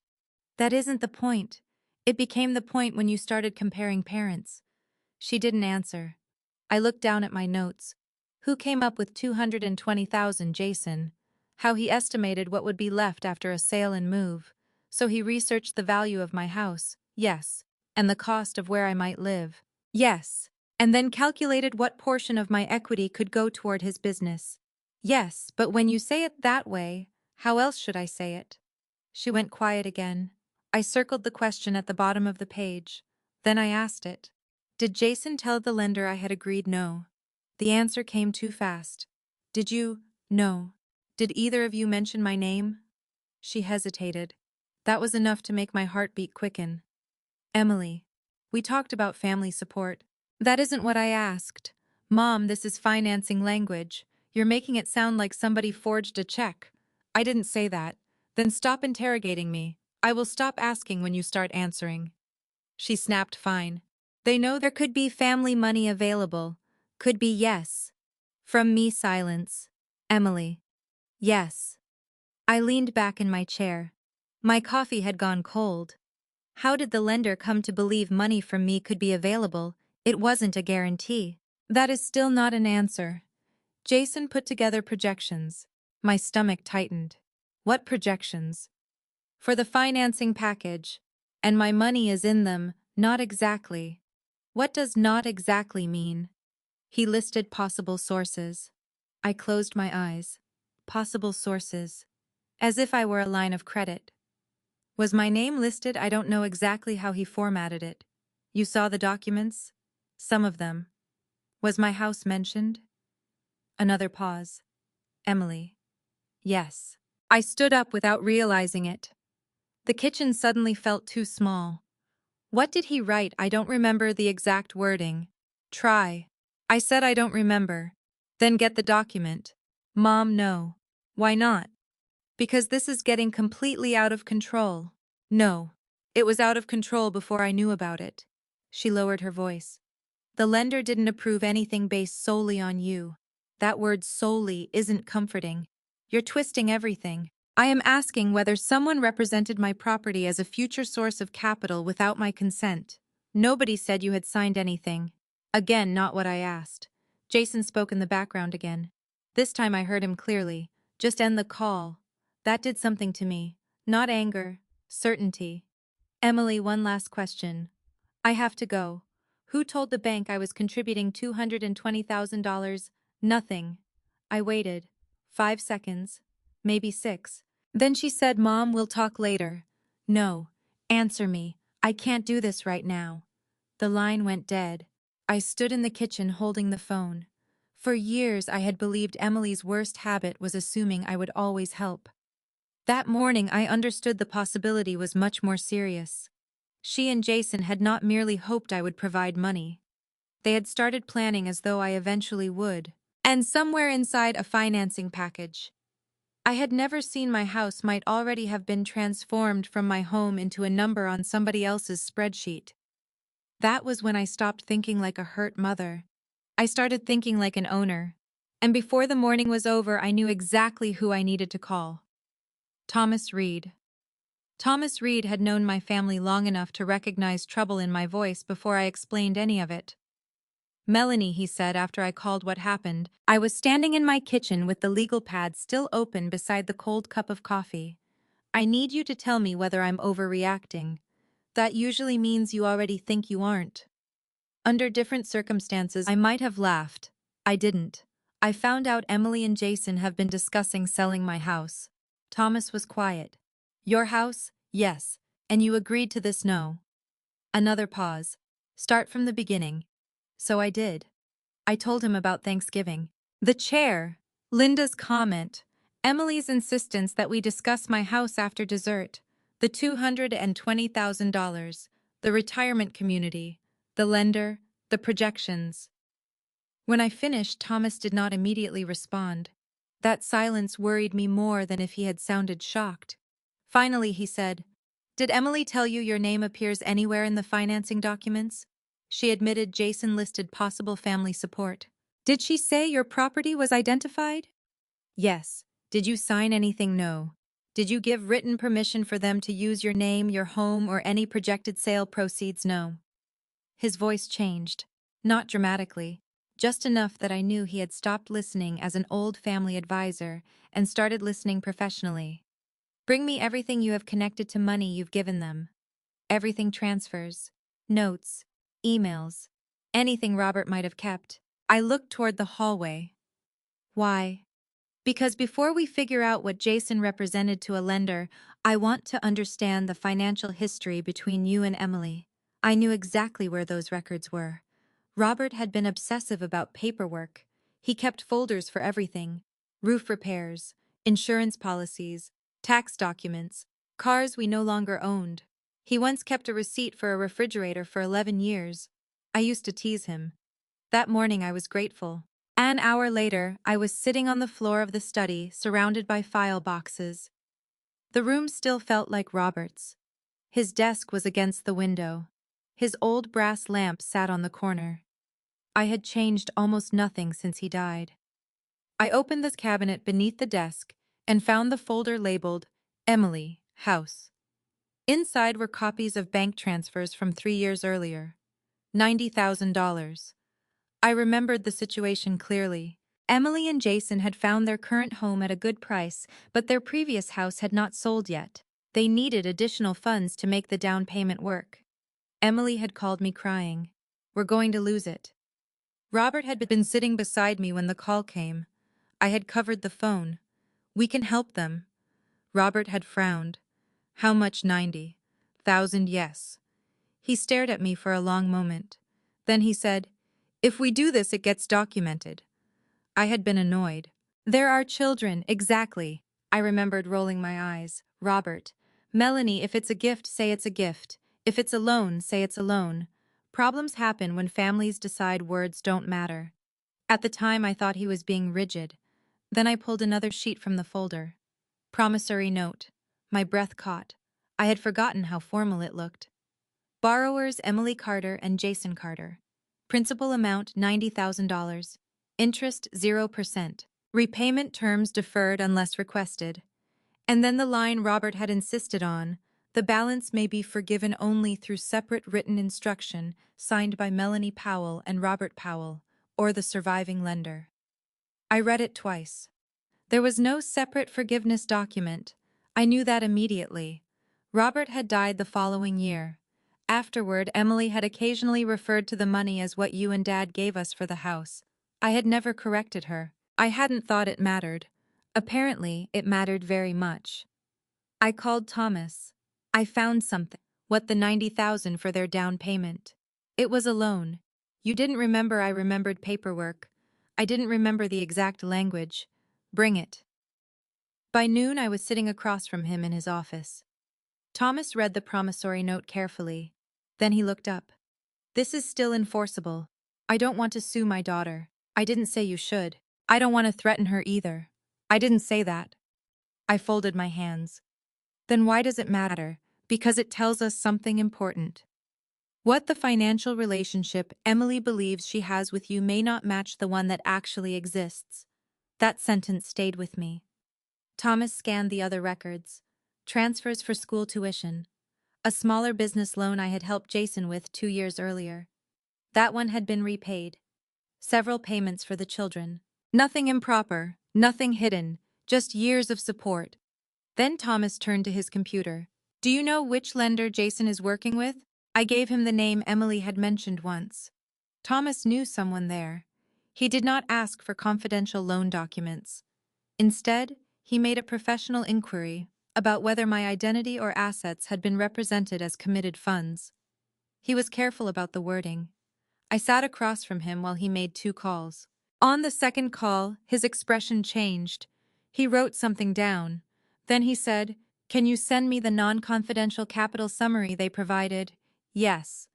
That isn't the point. It became the point when you started comparing parents. She didn't answer. I looked down at my notes. Who came up with 220,000, Jason? How he estimated what would be left after a sale and move. So he researched the value of my house, yes, and the cost of where I might live, yes, and then calculated what portion of my equity could go toward his business. Yes, but when you say it that way, how else should I say it? She went quiet again. I circled the question at the bottom of the page. Then I asked it. Did Jason tell the lender I had agreed no? The answer came too fast. Did you? No. Did either of you mention my name? She hesitated. That was enough to make my heartbeat quicken. Emily. We talked about family support. That isn't what I asked. Mom, this is financing language. You're making it sound like somebody forged a check. I didn't say that. Then stop interrogating me. I will stop asking when you start answering. She snapped, fine. They know there could be family money available. Could be, yes. From me, silence. Emily. Yes. I leaned back in my chair. My coffee had gone cold. How did the lender come to believe money from me could be available? It wasn't a guarantee. That is still not an answer. Jason put together projections. My stomach tightened. What projections? For the financing package. And my money is in them, not exactly. What does not exactly mean? He listed possible sources. I closed my eyes. Possible sources. As if I were a line of credit. Was my name listed? I don't know exactly how he formatted it. You saw the documents? Some of them. Was my house mentioned? Another pause. Emily. Yes. I stood up without realizing it. The kitchen suddenly felt too small. What did he write? I don't remember the exact wording. Try. I said I don't remember. Then get the document. Mom, no. Why not? Because this is getting completely out of control. No. It was out of control before I knew about it. She lowered her voice. The lender didn't approve anything based solely on you. That word solely isn't comforting. You're twisting everything. I am asking whether someone represented my property as a future source of capital without my consent. Nobody said you had signed anything. Again, not what I asked. Jason spoke in the background again. This time I heard him clearly. Just end the call. That did something to me. Not anger. Certainty. Emily, one last question. I have to go. Who told the bank I was contributing $220,000? Nothing. I waited. 5 seconds. Maybe 6. Then she said, Mom, we'll talk later. No. Answer me. I can't do this right now. The line went dead. I stood in the kitchen holding the phone. For years I had believed Emily's worst habit was assuming I would always help. That morning I understood the possibility was much more serious. She and Jason had not merely hoped I would provide money. They had started planning as though I eventually would. And somewhere inside a financing package. I had never seen my house might already have been transformed from my home into a number on somebody else's spreadsheet. That was when I stopped thinking like a hurt mother. I started thinking like an owner. And before the morning was over, I knew exactly who I needed to call. Thomas Reed. Thomas Reed had known my family long enough to recognize trouble in my voice before I explained any of it. Melanie, he said after I called what happened. I was standing in my kitchen with the legal pad still open beside the cold cup of coffee. I need you to tell me whether I'm overreacting. That usually means you already think you aren't. Under different circumstances, I might have laughed. I didn't. I found out Emily and Jason have been discussing selling my house. Thomas was quiet. Your house? Yes. And you agreed to this? No. Another pause. Start from the beginning. So I did. I told him about Thanksgiving. The chair. Linda's comment. Emily's insistence that we discuss my house after dessert. The $220,000. The retirement community. The lender. The projections. When I finished, Thomas did not immediately respond. That silence worried me more than if he had sounded shocked. Finally, he said, "Did Emily tell you your name appears anywhere in the financing documents?" She admitted Jason listed possible family support. "Did she say your property was identified?" "Yes." "Did you sign anything?" "No." "Did you give written permission for them to use your name, your home, or any projected sale proceeds?" "No." His voice changed. Not dramatically, just enough that I knew he had stopped listening as an old family advisor and started listening professionally. "Bring me everything you have connected to money you've given them. Everything: transfers, notes, emails, anything Robert might have kept." I looked toward the hallway. Why? Because before we figure out what Jason represented to a lender, I want to understand the financial history between you and Emily. I knew exactly where those records were. Robert had been obsessive about paperwork. He kept folders for everything: roof repairs, insurance policies, tax documents, cars we no longer owned. He once kept a receipt for a refrigerator for 11 years. I used to tease him. That morning I was grateful. An hour later, I was sitting on the floor of the study, surrounded by file boxes. The room still felt like Robert's. His desk was against the window. His old brass lamp sat on the corner. I had changed almost nothing since he died. I opened the cabinet beneath the desk and found the folder labeled Emily, House. Inside were copies of bank transfers from 3 years earlier. $90,000. I remembered the situation clearly. Emily and Jason had found their current home at a good price, but their previous house had not sold yet. They needed additional funds to make the down payment work. Emily had called me crying. "We're going to lose it." Robert had been sitting beside me when the call came. I had covered the phone. "We can help them." Robert had frowned. "How much?" "90,000, yes." He stared at me for a long moment. Then he said, "If we do this, it gets documented." I had been annoyed. "There are children." "Exactly." I remembered, rolling my eyes. "Robert. Melanie, if it's a gift, say it's a gift. If it's a loan, say it's a loan. Problems happen when families decide words don't matter." At the time, I thought he was being rigid. Then I pulled another sheet from the folder. Promissory note. My breath caught. I had forgotten how formal it looked. Borrowers: Emily Carter and Jason Carter. Principal amount $90,000. Interest 0%. Repayment terms deferred unless requested. And then the line Robert had insisted on: "The balance may be forgiven only through separate written instruction signed by Melanie Powell and Robert Powell, or the surviving lender." I read it twice. There was no separate forgiveness document. I knew that immediately. Robert had died the following year. Afterward, Emily had occasionally referred to the money as "what you and Dad gave us for the house." I had never corrected her. I hadn't thought it mattered. Apparently, it mattered very much. I called Thomas. I found something. What? The 90,000 for their down payment. It was a loan. You didn't remember. I remembered paperwork. I didn't remember the exact language. Bring it. By noon, I was sitting across from him in his office. Thomas read the promissory note carefully. Then he looked up. "This is still enforceable. I don't want to sue my daughter." "I didn't say you should. I don't want to threaten her either." "I didn't say that." I folded my hands. "Then why does it matter?" "Because it tells us something important. What the financial relationship Emily believes she has with you may not match the one that actually exists." That sentence stayed with me. Thomas scanned the other records. Transfers for school tuition. A smaller business loan I had helped Jason with 2 years earlier. That one had been repaid. several payments for the children. Nothing improper, nothing hidden, just years of support. Then Thomas turned to his computer. Do you know which lender Jason is working with? I gave him the name Emily had mentioned once. Thomas knew someone there. He did not ask for confidential loan documents. Instead, he made a professional inquiry about whether my identity or assets had been represented as committed funds. He was careful about the wording. I sat across from him while he made 2 calls. On the second call, his expression changed. He wrote something down. Then he said, "Can you send me the non-confidential capital summary they provided?" "Yes.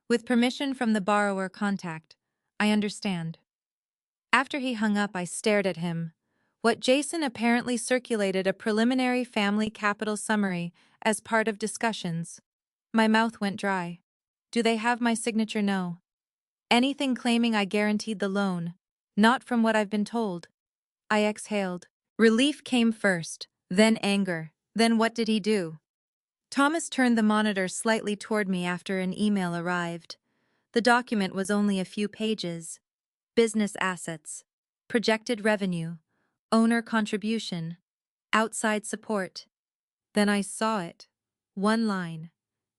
With permission from the borrower contact. I understand." After he hung up, I stared at him. What Jason apparently circulated a preliminary family capital summary as part of discussions. My mouth went dry. Do they have my signature? No. Anything claiming I guaranteed the loan. Not from what I've been told. I exhaled. Relief came first, then anger. Then what did he do? Thomas turned the monitor slightly toward me after an email arrived. The document was only a few pages. Business assets, projected revenue, owner contribution, outside support. Then I saw it. One line.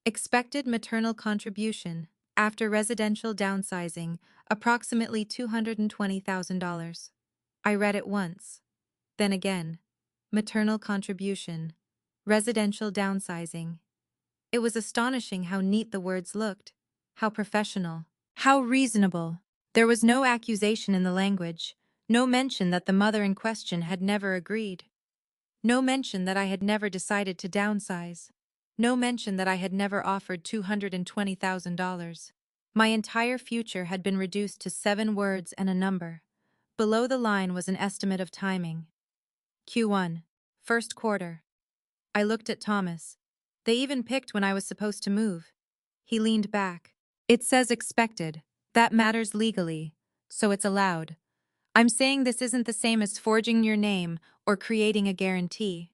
Expected maternal contribution, after residential downsizing, approximately $220,000. I read it once. Then again. Maternal contribution. Residential downsizing. It was astonishing how neat the words looked. How professional. How reasonable. There was no accusation in the language. No mention that the mother in question had never agreed. No mention that I had never decided to downsize. No mention that I had never offered $220,000. My entire future had been reduced to 7 words and a number. Below the line was an estimate of timing. Q1. First quarter. I looked at Thomas. They even picked when I was supposed to move. He leaned back. It says expected. That matters legally. So it's allowed. I'm saying this isn't the same as forging your name or creating a guarantee.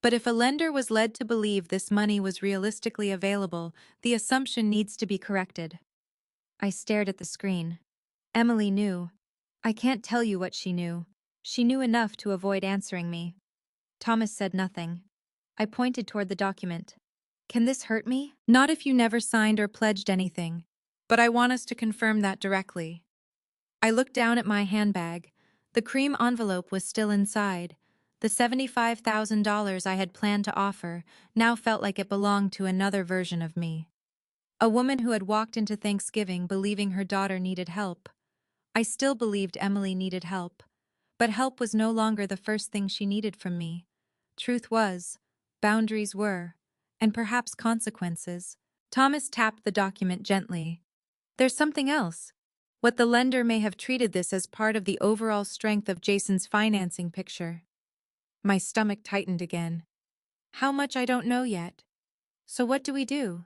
But if a lender was led to believe this money was realistically available, the assumption needs to be corrected. I stared at the screen. Emily knew. I can't tell you what she knew. She knew enough to avoid answering me. Thomas said nothing. I pointed toward the document. Can this hurt me? Not if you never signed or pledged anything. But I want us to confirm that directly. I looked down at my handbag. The cream envelope was still inside. The $75,000 I had planned to offer now felt like it belonged to another version of me. A woman who had walked into Thanksgiving believing her daughter needed help. I still believed Emily needed help. But help was no longer the first thing she needed from me. Truth was, boundaries were, and perhaps consequences. Thomas tapped the document gently. There's something else. What the lender may have treated this as part of the overall strength of Jason's financing picture. My stomach tightened again. How much I don't know yet. So what do?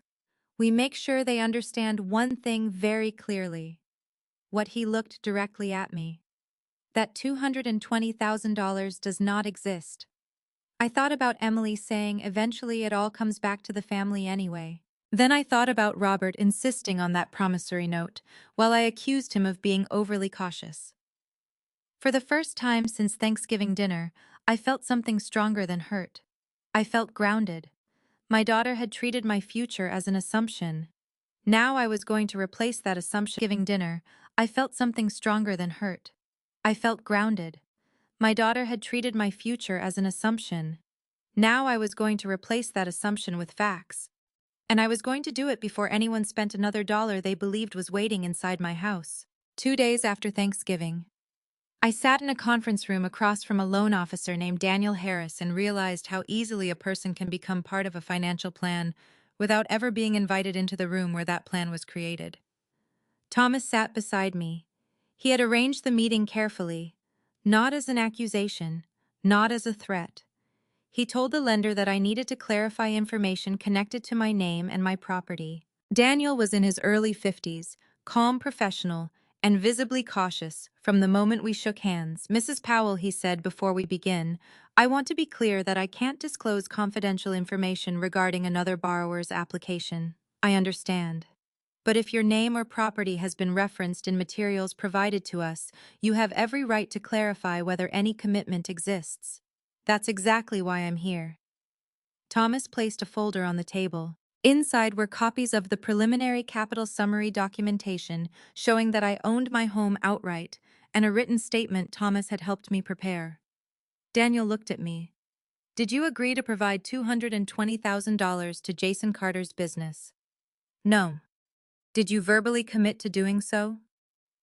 We make sure they understand one thing very clearly. What he looked directly at me. That $220,000 does not exist. I thought about Emily saying eventually it all comes back to the family anyway. Then I thought about Robert insisting on that promissory note, while I accused him of being overly cautious. For the first time since Thanksgiving dinner, I felt something stronger than hurt. I felt grounded. My daughter had treated my future as an assumption. Now I was going to replace that assumption. Giving dinner, I felt something stronger than hurt. I felt grounded. My daughter had treated my future as an assumption. Now I was going to replace that assumption with facts. And I was going to do it before anyone spent another dollar they believed was waiting inside my house. 2 days after Thanksgiving. I sat in a conference room across from a loan officer named Daniel Harris and realized how easily a person can become part of a financial plan without ever being invited into the room where that plan was created. Thomas sat beside me. He had arranged the meeting carefully, not as an accusation, not as a threat. He told the lender that I needed to clarify information connected to my name and my property. Daniel was in his early 50s, calm professional, and visibly cautious from the moment we shook hands. "Mrs. Powell," he said before we begin, "I want to be clear that I can't disclose confidential information regarding another borrower's application." "I understand." But if your name or property has been referenced in materials provided to us, you have every right to clarify whether any commitment exists. That's exactly why I'm here. Thomas placed a folder on the table. Inside were copies of the preliminary capital summary documentation showing that I owned my home outright, and a written statement Thomas had helped me prepare. Daniel looked at me. Did you agree to provide $220,000 to Jason Carter's business? No. Did you verbally commit to doing so?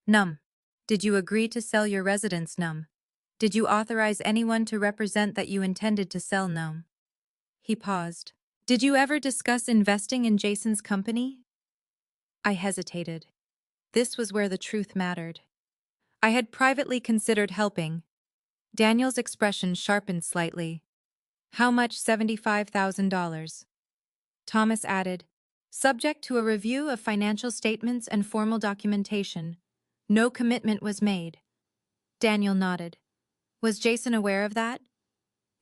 Num. Did you agree to sell your residence? Num. Did you authorize anyone to represent that you intended to sell? Num. He paused. Did you ever discuss investing in Jason's company? I hesitated. This was where the truth mattered. I had privately considered helping. Daniel's expression sharpened slightly. How much? $75,000. Thomas added, subject to a review of financial statements and formal documentation. No commitment was made. Daniel nodded. Was Jason aware of that?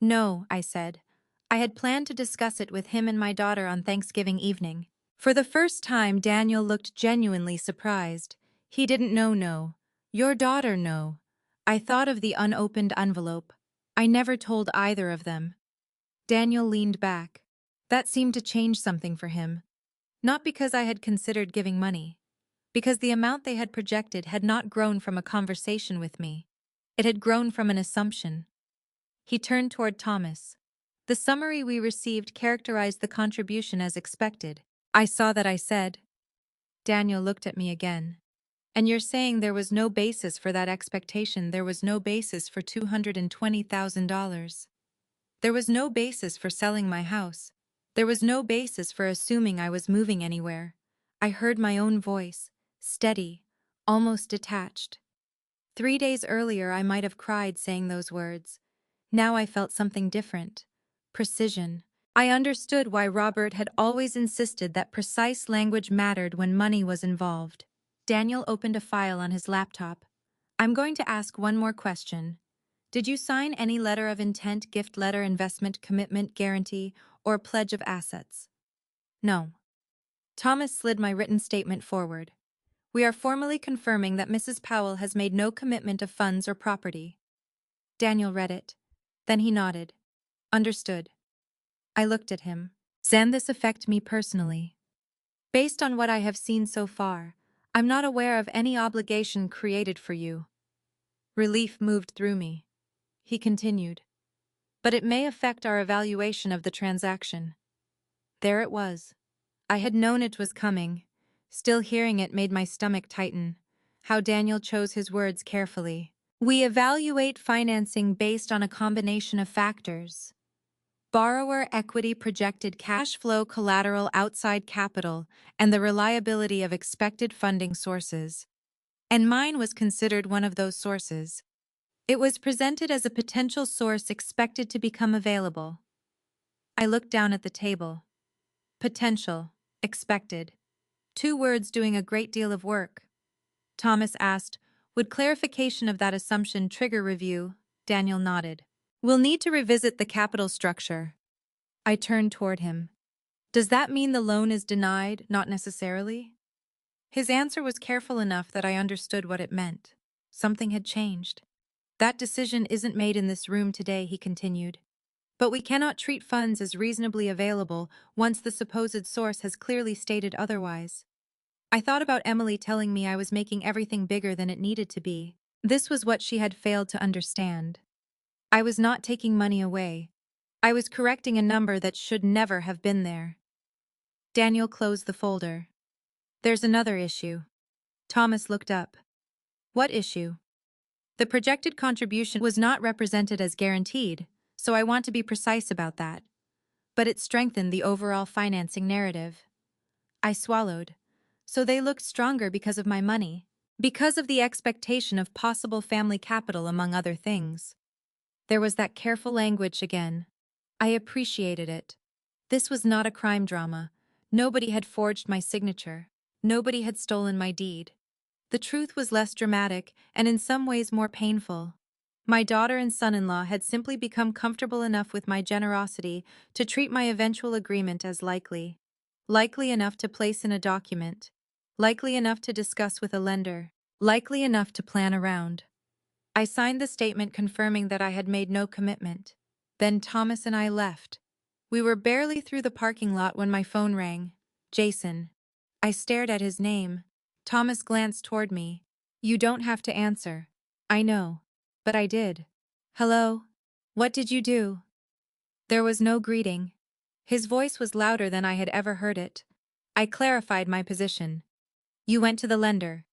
No, I said. I had planned to discuss it with him and my daughter on Thanksgiving evening. For the first time, Daniel looked genuinely surprised. He didn't know. No. Your daughter, no. I thought of the unopened envelope. I never told either of them. Daniel leaned back. That seemed to change something for him. Not because I had considered giving money. Because the amount they had projected had not grown from a conversation with me. It had grown from an assumption. He turned toward Thomas. The summary we received characterized the contribution as expected. I saw that. I said. Daniel looked at me again. And you're saying there was no basis for that expectation? There was no basis for $220,000. There was no basis for selling my house. There was no basis for assuming I was moving anywhere. I heard my own voice, steady, almost detached. 3 days earlier I might have cried saying those words. Now I felt something different. Precision. I understood why Robert had always insisted that precise language mattered when money was involved. Daniel opened a file on his laptop. I'm going to ask one more question. Did you sign any letter of intent, gift letter, investment, commitment, guarantee, or pledge of assets? No. Thomas slid my written statement forward. We are formally confirming that Mrs. Powell has made no commitment of funds or property. Daniel read it. Then he nodded. Understood. I looked at him. Does this affect me personally? Based on what I have seen so far, I'm not aware of any obligation created for you. Relief moved through me. He continued. But it may affect our evaluation of the transaction. There it was. I had known it was coming. Still hearing it made my stomach tighten. How Daniel chose his words carefully. We evaluate financing based on a combination of factors. Borrower equity, projected cash flow, collateral, outside capital, and the reliability of expected funding sources. And mine was considered one of those sources. It was presented as a potential source expected to become available. I looked down at the table. Potential, expected. 2 words doing a great deal of work. Thomas asked, would clarification of that assumption trigger review? Daniel nodded. We'll need to revisit the capital structure. I turned toward him. Does that mean the loan is denied? Not necessarily. His answer was careful enough that I understood what it meant. Something had changed. That decision isn't made in this room today, he continued. But we cannot treat funds as reasonably available once the supposed source has clearly stated otherwise. I thought about Emily telling me I was making everything bigger than it needed to be. This was what she had failed to understand. I was not taking money away. I was correcting a number that should never have been there. Daniel closed the folder. There's another issue. Thomas looked up. What issue? The projected contribution was not represented as guaranteed, so I want to be precise about that. But it strengthened the overall financing narrative. I swallowed. So they looked stronger because of my money, because of the expectation of possible family capital, among other things. There was that careful language again. I appreciated it. This was not a crime drama. Nobody had forged my signature. Nobody had stolen my deed. The truth was less dramatic and in some ways more painful. My daughter and son-in-law had simply become comfortable enough with my generosity to treat my eventual agreement as likely. Likely enough to place in a document. Likely enough to discuss with a lender. Likely enough to plan around. I signed the statement confirming that I had made no commitment. Then Thomas and I left. We were barely through the parking lot when my phone rang. Jason. I stared at his name. Thomas glanced toward me. You don't have to answer. I know. But I did. Hello? What did you do? There was no greeting. His voice was louder than I had ever heard it. I clarified my position. You went to the lender.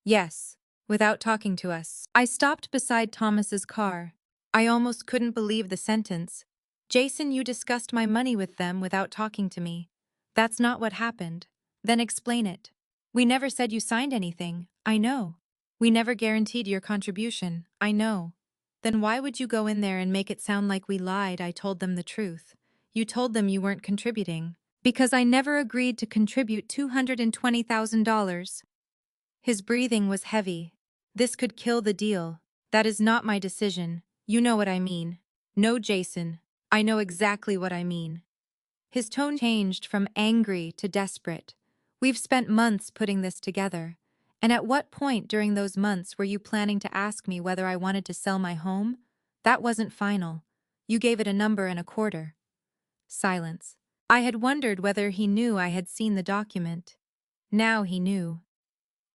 Yes, without talking to us. I stopped beside Thomas's car. I almost couldn't believe the sentence. Jason, you discussed my money with them without talking to me. That's not what happened. Then explain it. We never said you signed anything. I know. We never guaranteed your contribution. I know. Then why would you go in there and make it sound like we lied? I told them the truth. You told them you weren't contributing. Because I never agreed to contribute $220,000. His breathing was heavy. This could kill the deal. That is not my decision. You know what I mean. No, Jason. I know exactly what I mean. His tone changed from angry to desperate. We've spent months putting this together. And at what point during those months were you planning to ask me whether I wanted to sell my home? That wasn't final. You gave it a number and a quarter. Silence. I had wondered whether he knew I had seen the document. Now he knew.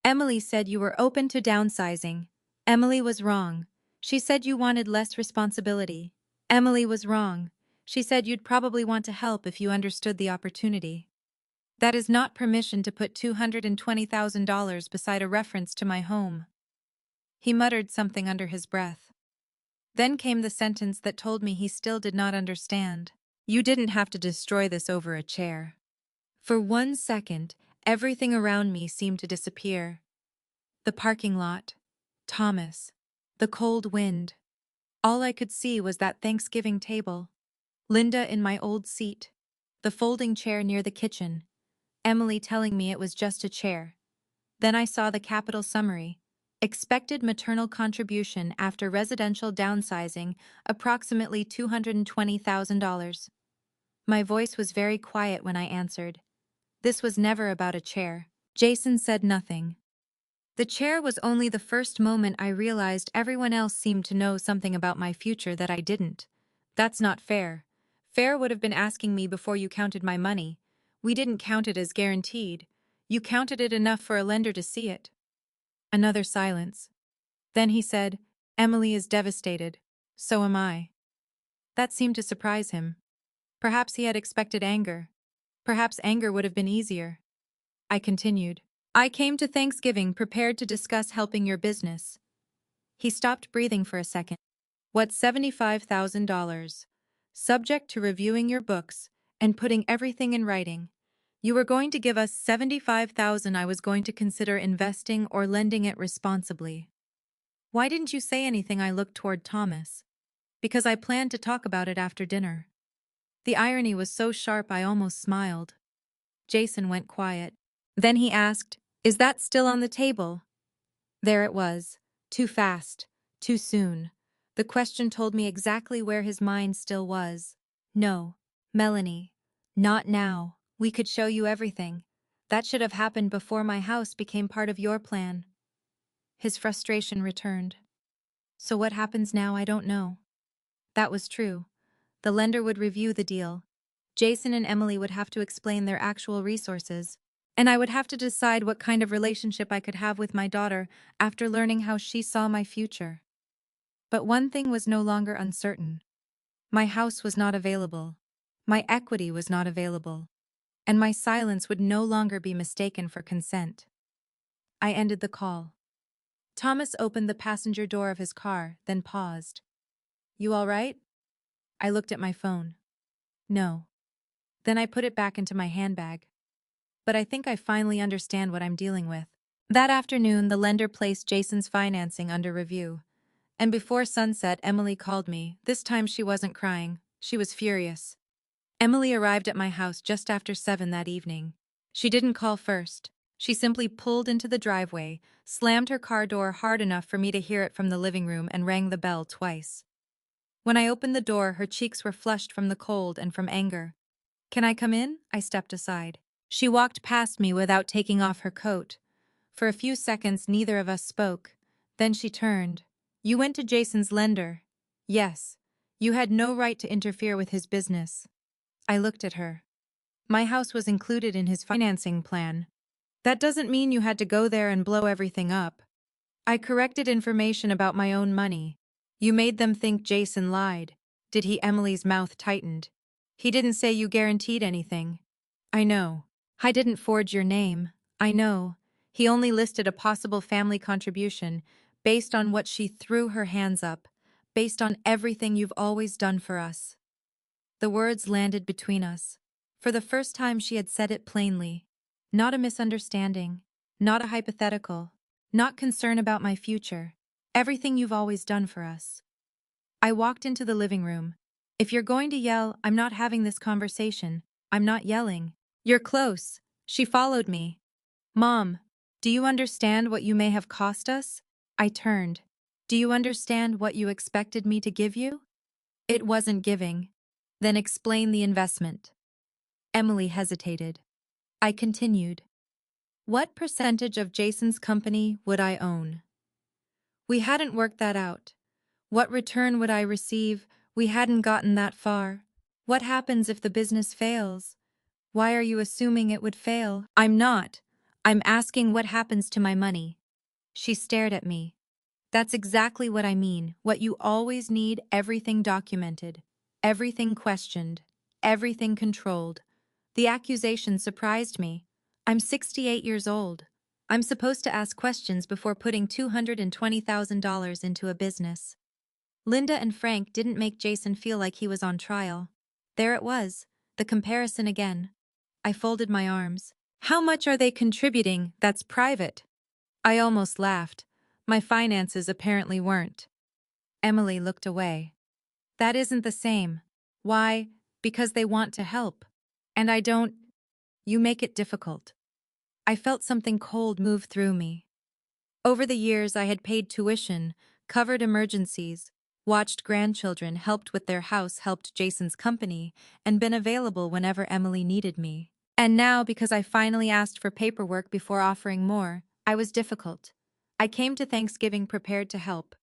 Emily said you were open to downsizing. Emily was wrong. She said you wanted less responsibility. Emily was wrong. She said you'd probably want to help if you understood the opportunity. That is not permission to put $220,000 beside a reference to my home. He muttered something under his breath. Then came the sentence that told me he still did not understand. You didn't have to destroy this over a chair. For 1 second, everything around me seemed to disappear. The parking lot, Thomas, the cold wind. All I could see was that Thanksgiving table, Linda in my old seat, the folding chair near the kitchen, Emily telling me it was just a chair. Then I saw the capital summary. Expected maternal contribution after residential downsizing, approximately $220,000. My voice was very quiet when I answered. This was never about a chair. Jason said nothing. The chair was only the first moment I realized everyone else seemed to know something about my future that I didn't. That's not fair. Fair would have been asking me before you counted my money. We didn't count it as guaranteed. You counted it enough for a lender to see it. Another silence. Then he said, Emily is devastated. So am I. That seemed to surprise him. Perhaps he had expected anger. Perhaps anger would have been easier. I continued. I came to Thanksgiving prepared to discuss helping your business. He stopped breathing for a second. What's $75,000? Subject to reviewing your books and putting everything in writing. You were going to give us $75,000. I was going to consider investing or lending it responsibly. Why didn't you say anything? I looked toward Thomas. Because I planned to talk about it after dinner. The irony was so sharp I almost smiled. Jason went quiet. Then he asked, Is that still on the table? There it was. Too fast. Too soon. The question told me exactly where his mind still was. No, Melanie. Not now. We could show you everything. That should have happened before my house became part of your plan. His frustration returned. So what happens now? I don't know. That was true. The lender would review the deal. Jason and Emily would have to explain their actual resources. And I would have to decide what kind of relationship I could have with my daughter after learning how she saw my future. But one thing was no longer uncertain. My house was not available. My equity was not available. And my silence would no longer be mistaken for consent. I ended the call. Thomas opened the passenger door of his car, then paused. You all right? I looked at my phone. No. Then I put it back into my handbag. But I think I finally understand what I'm dealing with. That afternoon, the lender placed Jason's financing under review. And before sunset, Emily called me. This time she wasn't crying. She was furious. Emily arrived at my house just after 7 that evening. She didn't call first. She simply pulled into the driveway, slammed her car door hard enough for me to hear it from the living room, and rang the bell twice. When I opened the door, her cheeks were flushed from the cold and from anger. Can I come in? I stepped aside. She walked past me without taking off her coat. For a few seconds, neither of us spoke. Then she turned. You went to Jason's lender. Yes. You had no right to interfere with his business. I looked at her. My house was included in his financing plan. That doesn't mean you had to go there and blow everything up. I corrected information about my own money. You made them think Jason lied. Did he? Emily's mouth tightened. He didn't say you guaranteed anything. I know. I didn't forge your name. I know. He only listed a possible family contribution based on what she threw her hands up, based on everything you've always done for us. The words landed between us. For the first time, she had said it plainly. Not a misunderstanding, not a hypothetical, not concern about my future. Everything you've always done for us. I walked into the living room. If you're going to yell, I'm not having this conversation. I'm not yelling. You're close. She followed me. Mom, do you understand what you may have cost us? I turned. Do you understand what you expected me to give you? It wasn't giving. Then explain the investment. Emily hesitated. I continued. What percentage of Jason's company would I own? We hadn't worked that out. What return would I receive? We hadn't gotten that far. What happens if the business fails? Why are you assuming it would fail? I'm not. I'm asking what happens to my money. She stared at me. That's exactly what I mean. What you always need, everything documented, everything questioned, everything controlled. The accusation surprised me. I'm 68 years old. I'm supposed to ask questions before putting $220,000 into a business. Linda and Frank didn't make Jason feel like he was on trial. There it was, the comparison again. I folded my arms. How much are they contributing? That's private. I almost laughed. My finances apparently weren't. Emily looked away. That isn't the same. Why? Because they want to help. And I don't. You make it difficult. I felt something cold move through me. Over the years, I had paid tuition, covered emergencies, watched grandchildren, helped with their house, helped Jason's company, and been available whenever Emily needed me. And now, because I finally asked for paperwork before offering more, I was difficult. I came to Thanksgiving prepared to help.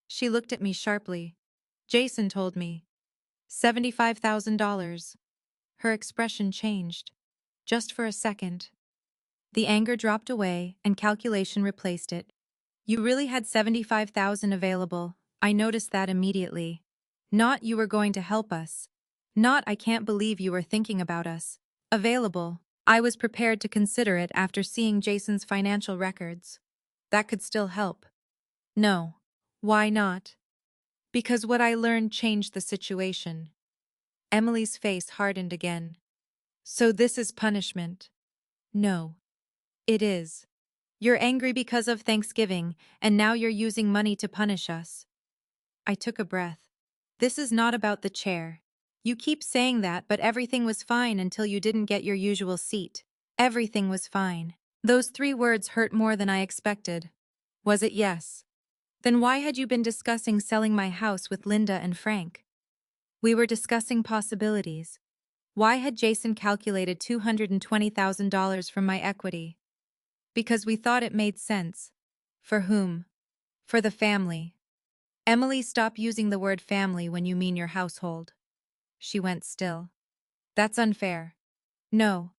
She looked at me sharply. Jason told me. $75,000. Her expression changed. Just for a second. The anger dropped away and calculation replaced it. You really had $75,000 available. I noticed that immediately. Not you were going to help us. Not I can't believe you were thinking about us. Available. I was prepared to consider it after seeing Jason's financial records. That could still help. No. Why not? Because what I learned changed the situation. Emily's face hardened again. So this is punishment? No. It is. You're angry because of Thanksgiving, and now you're using money to punish us. I took a breath. This is not about the chair. You keep saying that, but everything was fine until you didn't get your usual seat. Everything was fine. Those 3 words hurt more than I expected. Was it yes? Then why had you been discussing selling my house with Linda and Frank? We were discussing possibilities. Why had Jason calculated $220,000 from my equity? Because we thought it made sense. For whom? For the family. Emily, stop using the word family when you mean your household. She went still. That's unfair. No.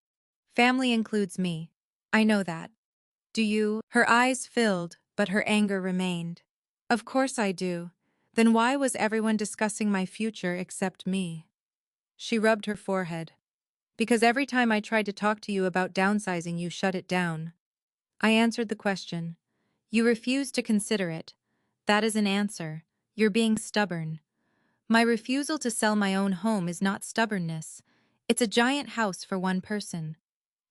Family includes me. I know that. Do you? Her eyes filled, but her anger remained. Of course I do. Then why was everyone discussing my future except me? She rubbed her forehead. Because every time I tried to talk to you about downsizing, you shut it down. I answered the question. You refused to consider it. That is an answer. You're being stubborn. My refusal to sell my own home is not stubbornness. It's a giant house for one person.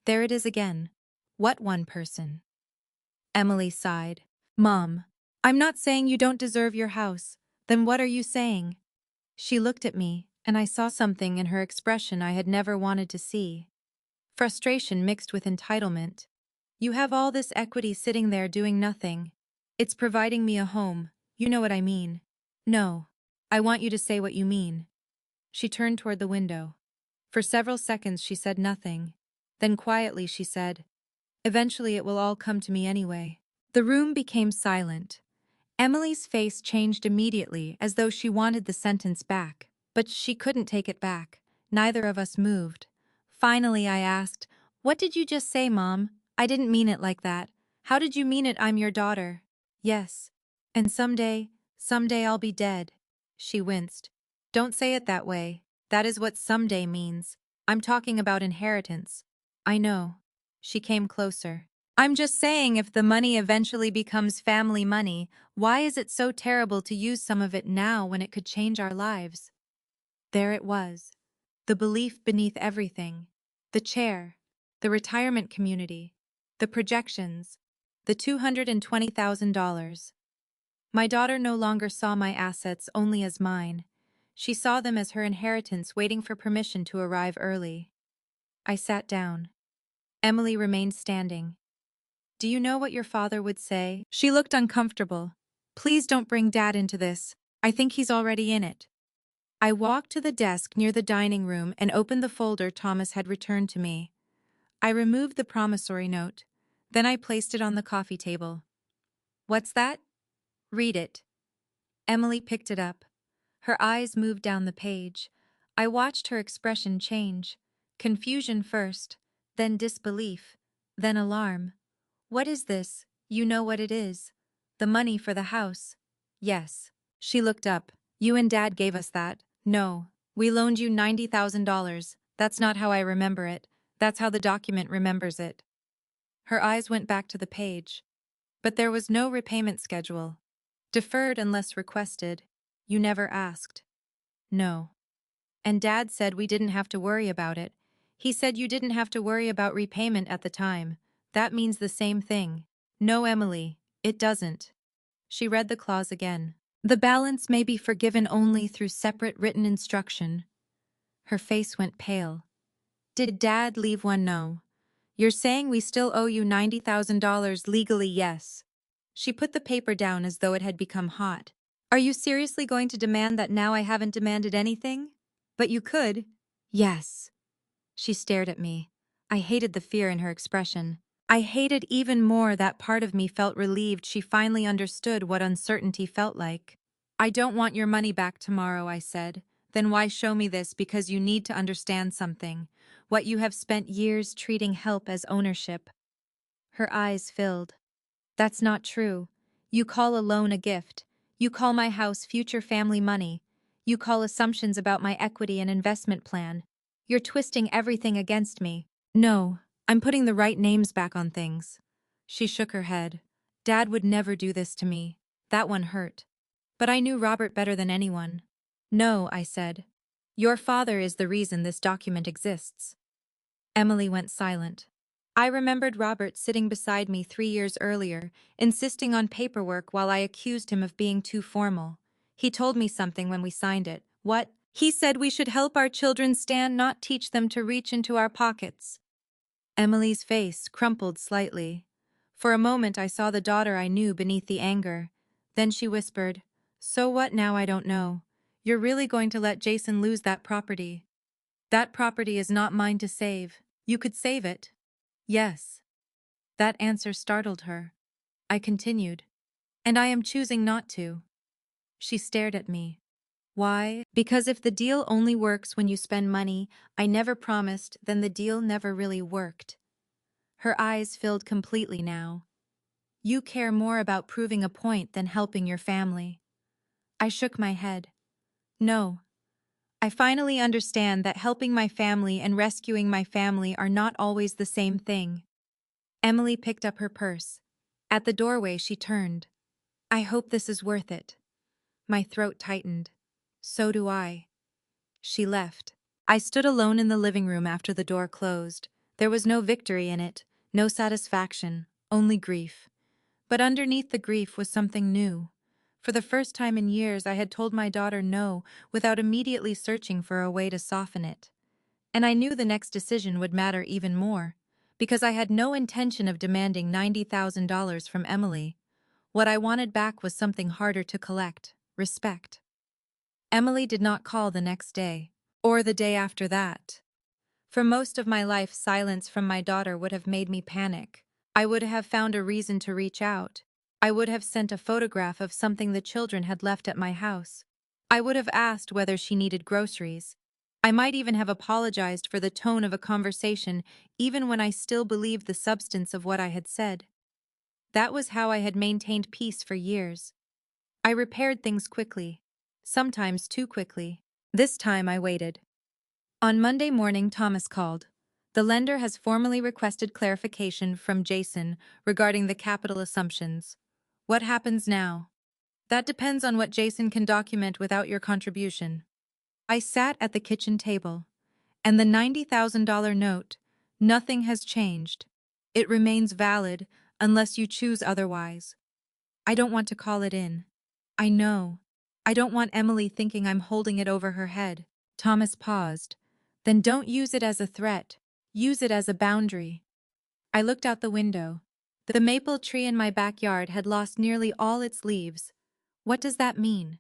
There it is again. What one person? Emily sighed. Mom, I'm not saying you don't deserve your house. Then what are you saying? She looked at me, and I saw something in her expression I had never wanted to see. Frustration mixed with entitlement. You have all this equity sitting there doing nothing. It's providing me a home. You know what I mean. No. I want you to say what you mean. She turned toward the window. For several seconds she said nothing. Then quietly she said, "Eventually it will all come to me anyway." The room became silent. Emily's face changed immediately as though she wanted the sentence back, but she couldn't take it back. Neither of us moved. Finally I asked, "What did you just say, Mom? I didn't mean it like that. How did you mean it? I'm your daughter." "Yes. And someday I'll be dead." She winced. "Don't say it that way. That is what someday means. I'm talking about inheritance." "I know." She came closer. "I'm just saying if the money eventually becomes family money, why is it so terrible to use some of it now when it could change our lives?" There it was. The belief beneath everything. The chair. The retirement community. The projections. The $220,000. My daughter no longer saw my assets only as mine. She saw them as her inheritance waiting for permission to arrive early. I sat down. Emily remained standing. "Do you know what your father would say?" She looked uncomfortable. "Please don't bring Dad into this. I think he's already in it." I walked to the desk near the dining room and opened the folder Thomas had returned to me. I removed the promissory note. Then I placed it on the coffee table. "What's that?" "Read it." Emily picked it up. Her eyes moved down the page. I watched her expression change. Confusion first, then disbelief, then alarm. "What is this? You know what it is." "The money for the house." "Yes." She looked up. "You and Dad gave us that." "No. We loaned you $90,000. That's not how I remember it. That's how the document remembers it." Her eyes went back to the page. "But there was no repayment schedule. Deferred unless requested. You never asked." "No." "And Dad said we didn't have to worry about it. He said you didn't have to worry about repayment at the time. That means the same thing." "No, Emily, it doesn't." She read the clause again. "The balance may be forgiven only through separate written instruction." Her face went pale. "Did Dad leave one? No." "You're saying we still owe you $90,000 legally?" "Yes." She put the paper down as though it had become hot. "Are you seriously going to demand that now? I haven't demanded anything." "But you could." "Yes." She stared at me. I hated the fear in her expression. I hated even more that part of me felt relieved she finally understood what uncertainty felt like. "I don't want your money back tomorrow," I said. "Then why show me this? Because you need to understand something. What you have spent years treating help as ownership." Her eyes filled. "That's not true. You call a loan a gift. You call my house future family money. You call assumptions about my equity and investment plan. You're twisting everything against me." "No, I'm putting the right names back on things." She shook her head. "Dad would never do this to me." That one hurt. But I knew Robert better than anyone. "No," I said. "Your father is the reason this document exists." Emily went silent. I remembered Robert sitting beside me 3 years earlier, insisting on paperwork while I accused him of being too formal. He told me something when we signed it. "What?" "He said we should help our children stand, not teach them to reach into our pockets." Emily's face crumpled slightly. For a moment I saw the daughter I knew beneath the anger. Then she whispered, "So what now? I don't know. You're really going to let Jason lose that property?" "That property is not mine to save. You could save it." "Yes." That answer startled her. I continued, "And I am choosing not to." She stared at me. "Why?" "Because if the deal only works when you spend money I never promised, then the deal never really worked." Her eyes filled completely now. "You care more about proving a point than helping your family." I shook my head. "No. I finally understand that helping my family and rescuing my family are not always the same thing." Emily picked up her purse. At the doorway she turned. "I hope this is worth it." My throat tightened. "So do I." She left. I stood alone in the living room after the door closed. There was no victory in it, no satisfaction, only grief. But underneath the grief was something new. For the first time in years I had told my daughter no without immediately searching for a way to soften it. And I knew the next decision would matter even more, because I had no intention of demanding $90,000 from Emily. What I wanted back was something harder to collect: respect. Emily did not call the next day, or the day after that. For most of my life, silence from my daughter would have made me panic. I would have found a reason to reach out. I would have sent a photograph of something the children had left at my house. I would have asked whether she needed groceries. I might even have apologized for the tone of a conversation, even when I still believed the substance of what I had said. That was how I had maintained peace for years. I repaired things quickly, sometimes too quickly. This time I waited. On Monday morning, Thomas called. The lender has formally requested clarification from Jason regarding the capital assumptions. What happens now? That depends on what Jason can document without your contribution. I sat at the kitchen table. And the $90,000 note, nothing has changed. It remains valid unless you choose otherwise. I don't want to call it in. I know. I don't want Emily thinking I'm holding it over her head. Thomas paused. Then don't use it as a threat. Use it as a boundary. I looked out the window. The maple tree in my backyard had lost nearly all its leaves. What does that mean?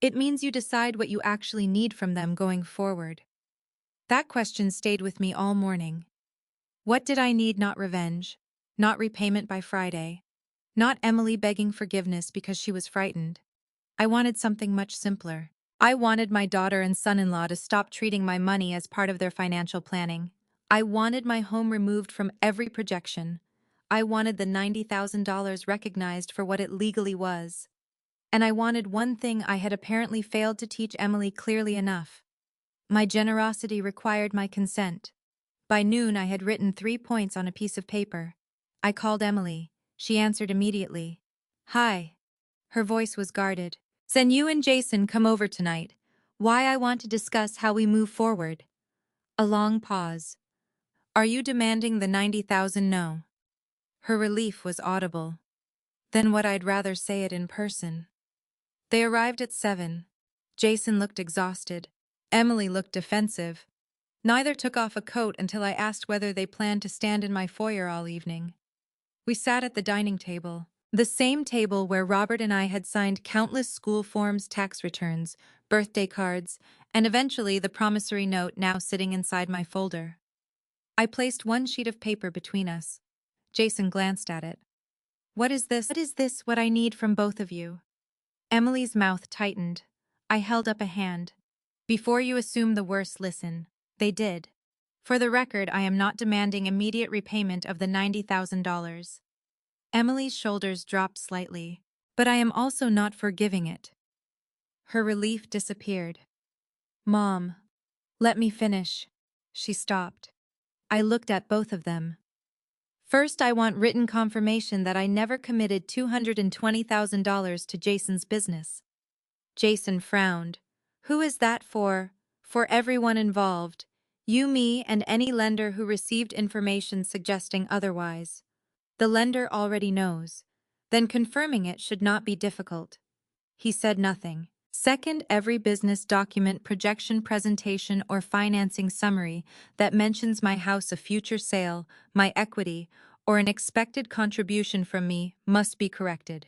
It means you decide what you actually need from them going forward. That question stayed with me all morning. What did I need? Not revenge, not repayment by Friday, not Emily begging forgiveness because she was frightened. I wanted something much simpler. I wanted my daughter and son-in-law to stop treating my money as part of their financial planning. I wanted my home removed from every projection. I wanted the $90,000 recognized for what it legally was. And I wanted one thing I had apparently failed to teach Emily clearly enough. My generosity required my consent. By noon, I had written 3 points on a piece of paper. I called Emily. She answered immediately. Hi. Her voice was guarded. Can you and Jason come over tonight? Why I want to discuss how we move forward. A long pause. Are you demanding the 90,000? No. Her relief was audible. Then what I'd rather say it in person. They arrived at 7. Jason looked exhausted. Emily looked defensive. Neither took off a coat until I asked whether they planned to stand in my foyer all evening. We sat at the dining table, the same table where Robert and I had signed countless school forms, tax returns, birthday cards, and eventually the promissory note now sitting inside my folder. I placed one sheet of paper between us. Jason glanced at it. What is this? What is this? What I need from both of you? Emily's mouth tightened. I held up a hand. Before you assume the worst, listen. They did. For the record, I am not demanding immediate repayment of the $90,000. Emily's shoulders dropped slightly, but I am also not forgiving it. Her relief disappeared. Mom, let me finish. She stopped. I looked at both of them. First, I want written confirmation that I never committed $220,000 to Jason's business. Jason frowned. Who is that for? For everyone involved. You, me, and any lender who received information suggesting otherwise. The lender already knows. Then confirming it should not be difficult. He said nothing. Second, every business document, projection, presentation, or financing summary that mentions my house, a future sale, my equity, or an expected contribution from me must be corrected.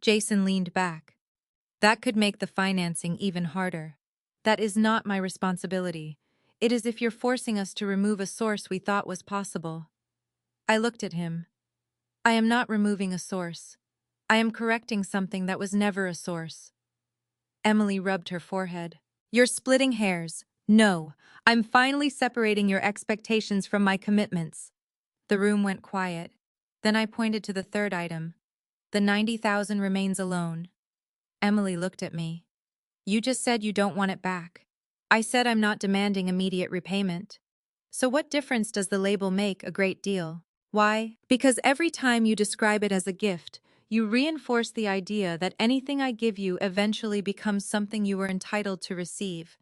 Jason leaned back. That could make the financing even harder. That is not my responsibility. It is if you're forcing us to remove a source we thought was possible. I looked at him. I am not removing a source. I am correcting something that was never a source. Emily rubbed her forehead. You're splitting hairs. No, I'm finally separating your expectations from my commitments. The room went quiet. Then I pointed to the third item. The 90,000 remains alone. Emily looked at me. You just said you don't want it back. I said I'm not demanding immediate repayment. So what difference does the label make? A great deal. Why? Because every time you describe it as a gift, you reinforce the idea that anything I give you eventually becomes something you were entitled to receive.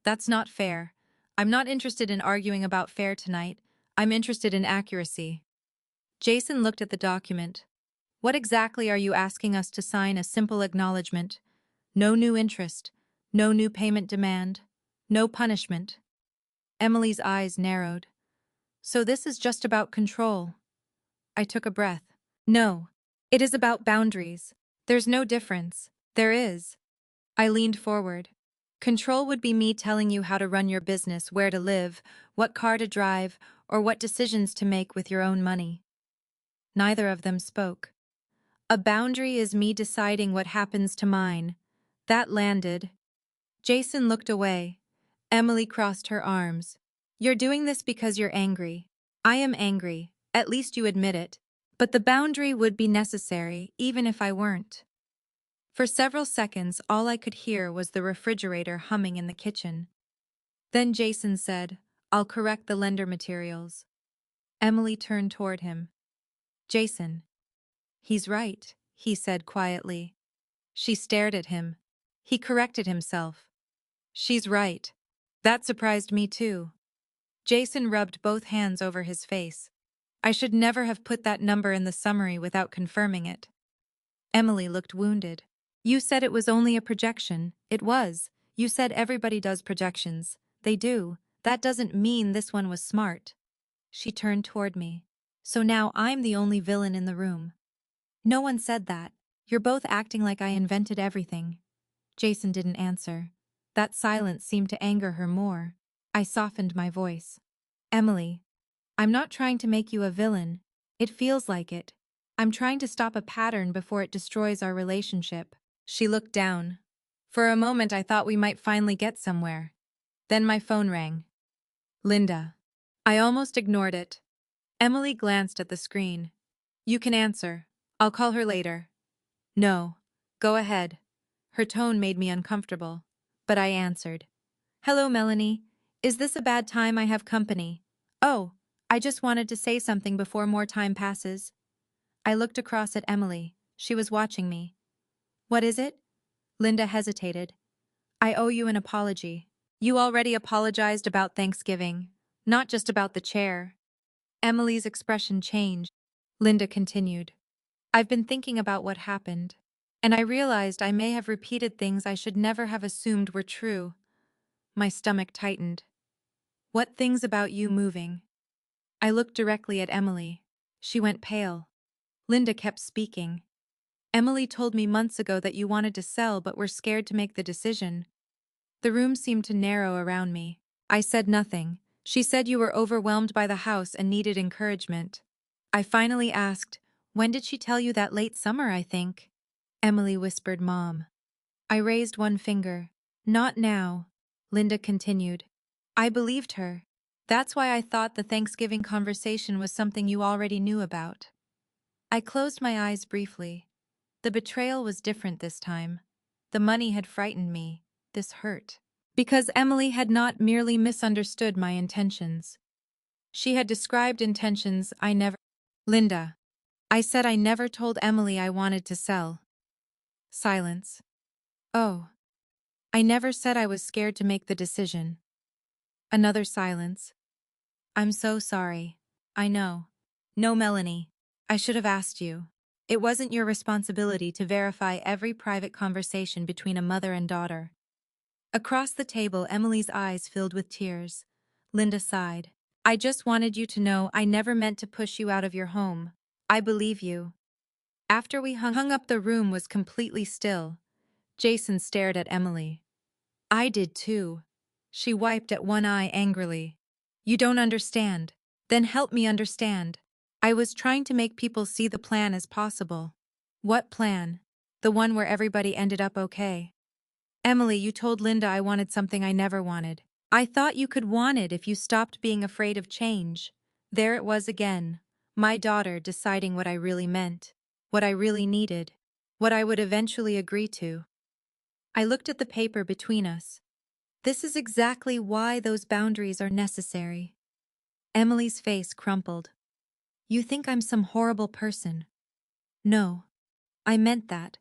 That's not fair. I'm not interested in arguing about fair tonight. I'm interested in accuracy. Jason looked at the document. What exactly are you asking us to sign? A simple acknowledgement. No new interest. No new payment demand. No punishment. Emily's eyes narrowed. So this is just about control. I took a breath. No. It is about boundaries. There's no difference. There is. I leaned forward. Control would be me telling you how to run your business, where to live, what car to drive, or what decisions to make with your own money. Neither of them spoke. A boundary is me deciding what happens to mine. That landed. Jason looked away. Emily crossed her arms. You're doing this because you're angry. I am angry. At least you admit it. But the boundary would be necessary, even if I weren't. For several seconds, all I could hear was the refrigerator humming in the kitchen. Then Jason said, I'll correct the lender materials. Emily turned toward him. Jason. He's right, he said quietly. She stared at him. He corrected himself. She's right. That surprised me too. Jason rubbed both hands over his face. I should never have put that number in the summary without confirming it. Emily looked wounded. You said it was only a projection. It was. You said everybody does projections. They do. That doesn't mean this one was smart. She turned toward me. So now I'm the only villain in the room. No one said that. You're both acting like I invented everything. Jason didn't answer. That silence seemed to anger her more. I softened my voice. Emily, I'm not trying to make you a villain. It feels like it. I'm trying to stop a pattern before it destroys our relationship. She looked down. For a moment I thought we might finally get somewhere. Then my phone rang. Linda. I almost ignored it. Emily glanced at the screen. You can answer. I'll call her later. No. Go ahead. Her tone made me uncomfortable. But I answered. Hello, Melanie. Is this a bad time? I have company. Oh, I just wanted to say something before more time passes. I looked across at Emily. She was watching me. What is it? Linda hesitated. I owe you an apology. You already apologized about Thanksgiving, not just about the chair. Emily's expression changed. Linda continued. I've been thinking about what happened, and I realized I may have repeated things I should never have assumed were true. My stomach tightened. What things about you moving? I looked directly at Emily. She went pale. Linda kept speaking. Emily told me months ago that you wanted to sell but were scared to make the decision. The room seemed to narrow around me. I said nothing. She said you were overwhelmed by the house and needed encouragement. I finally asked, when did she tell you that? Late summer, I think. Emily whispered, Mom. I raised one finger. Not now, Linda continued. I believed her. That's why I thought the Thanksgiving conversation was something you already knew about. I closed my eyes briefly. The betrayal was different this time. The money had frightened me. This hurt. Because Emily had not merely misunderstood my intentions. She had described intentions I never... Linda. I said I never told Emily I wanted to sell. Silence. Oh. I never said I was scared to make the decision. Another silence. I'm so sorry. I know. No, Melanie. I should have asked you. It wasn't your responsibility to verify every private conversation between a mother and daughter. Across the table, Emily's eyes filled with tears. Linda sighed. I just wanted you to know I never meant to push you out of your home. I believe you. After we hung up, the room was completely still. Jason stared at Emily. I did too. She wiped at one eye angrily. You don't understand. Then help me understand. I was trying to make people see the plan as possible. What plan? The one where everybody ended up okay. Emily, you told Linda I wanted something I never wanted. I thought you could want it if you stopped being afraid of change. There it was again. My daughter deciding what I really meant, what I really needed, what I would eventually agree to. I looked at the paper between us. This is exactly why those boundaries are necessary. Emily's face crumpled. You think I'm some horrible person. No. I meant that.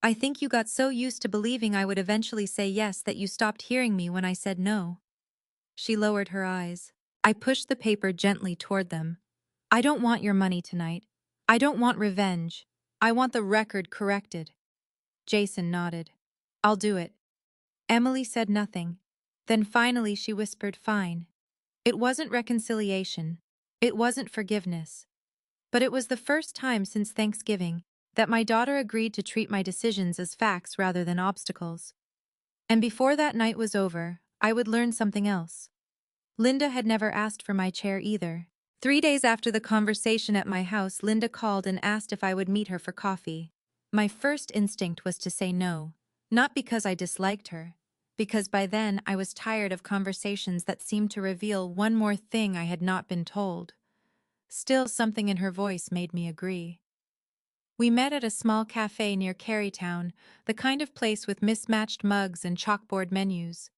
I think you got so used to believing I would eventually say yes that you stopped hearing me when I said no. She lowered her eyes. I pushed the paper gently toward them. I don't want your money tonight. I don't want revenge. I want the record corrected. Jason nodded. I'll do it. Emily said nothing. Then finally she whispered, fine. It wasn't reconciliation. It wasn't forgiveness. But it was the first time since Thanksgiving that my daughter agreed to treat my decisions as facts rather than obstacles. And before that night was over, I would learn something else. Linda had never asked for my chair either. 3 days after the conversation at my house, Linda called and asked if I would meet her for coffee. My first instinct was to say no, not because I disliked her, because by then I was tired of conversations that seemed to reveal one more thing I had not been told. Still, something in her voice made me agree. We met at a small cafe near Carytown, the kind of place with mismatched mugs and chalkboard menus.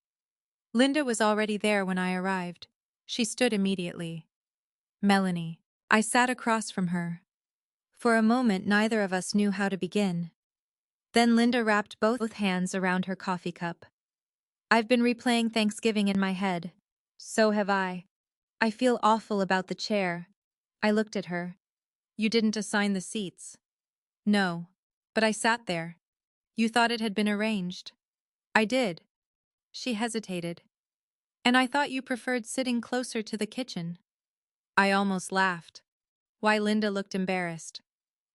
Linda was already there when I arrived. She stood immediately. Melanie. I sat across from her. For a moment, neither of us knew how to begin. Then Linda wrapped both hands around her coffee cup. I've been replaying Thanksgiving in my head. So have I. I feel awful about the chair. I looked at her. You didn't assign the seats. No. But I sat there. You thought it had been arranged. I did. She hesitated. And I thought you preferred sitting closer to the kitchen. I almost laughed. Why? Linda looked embarrassed.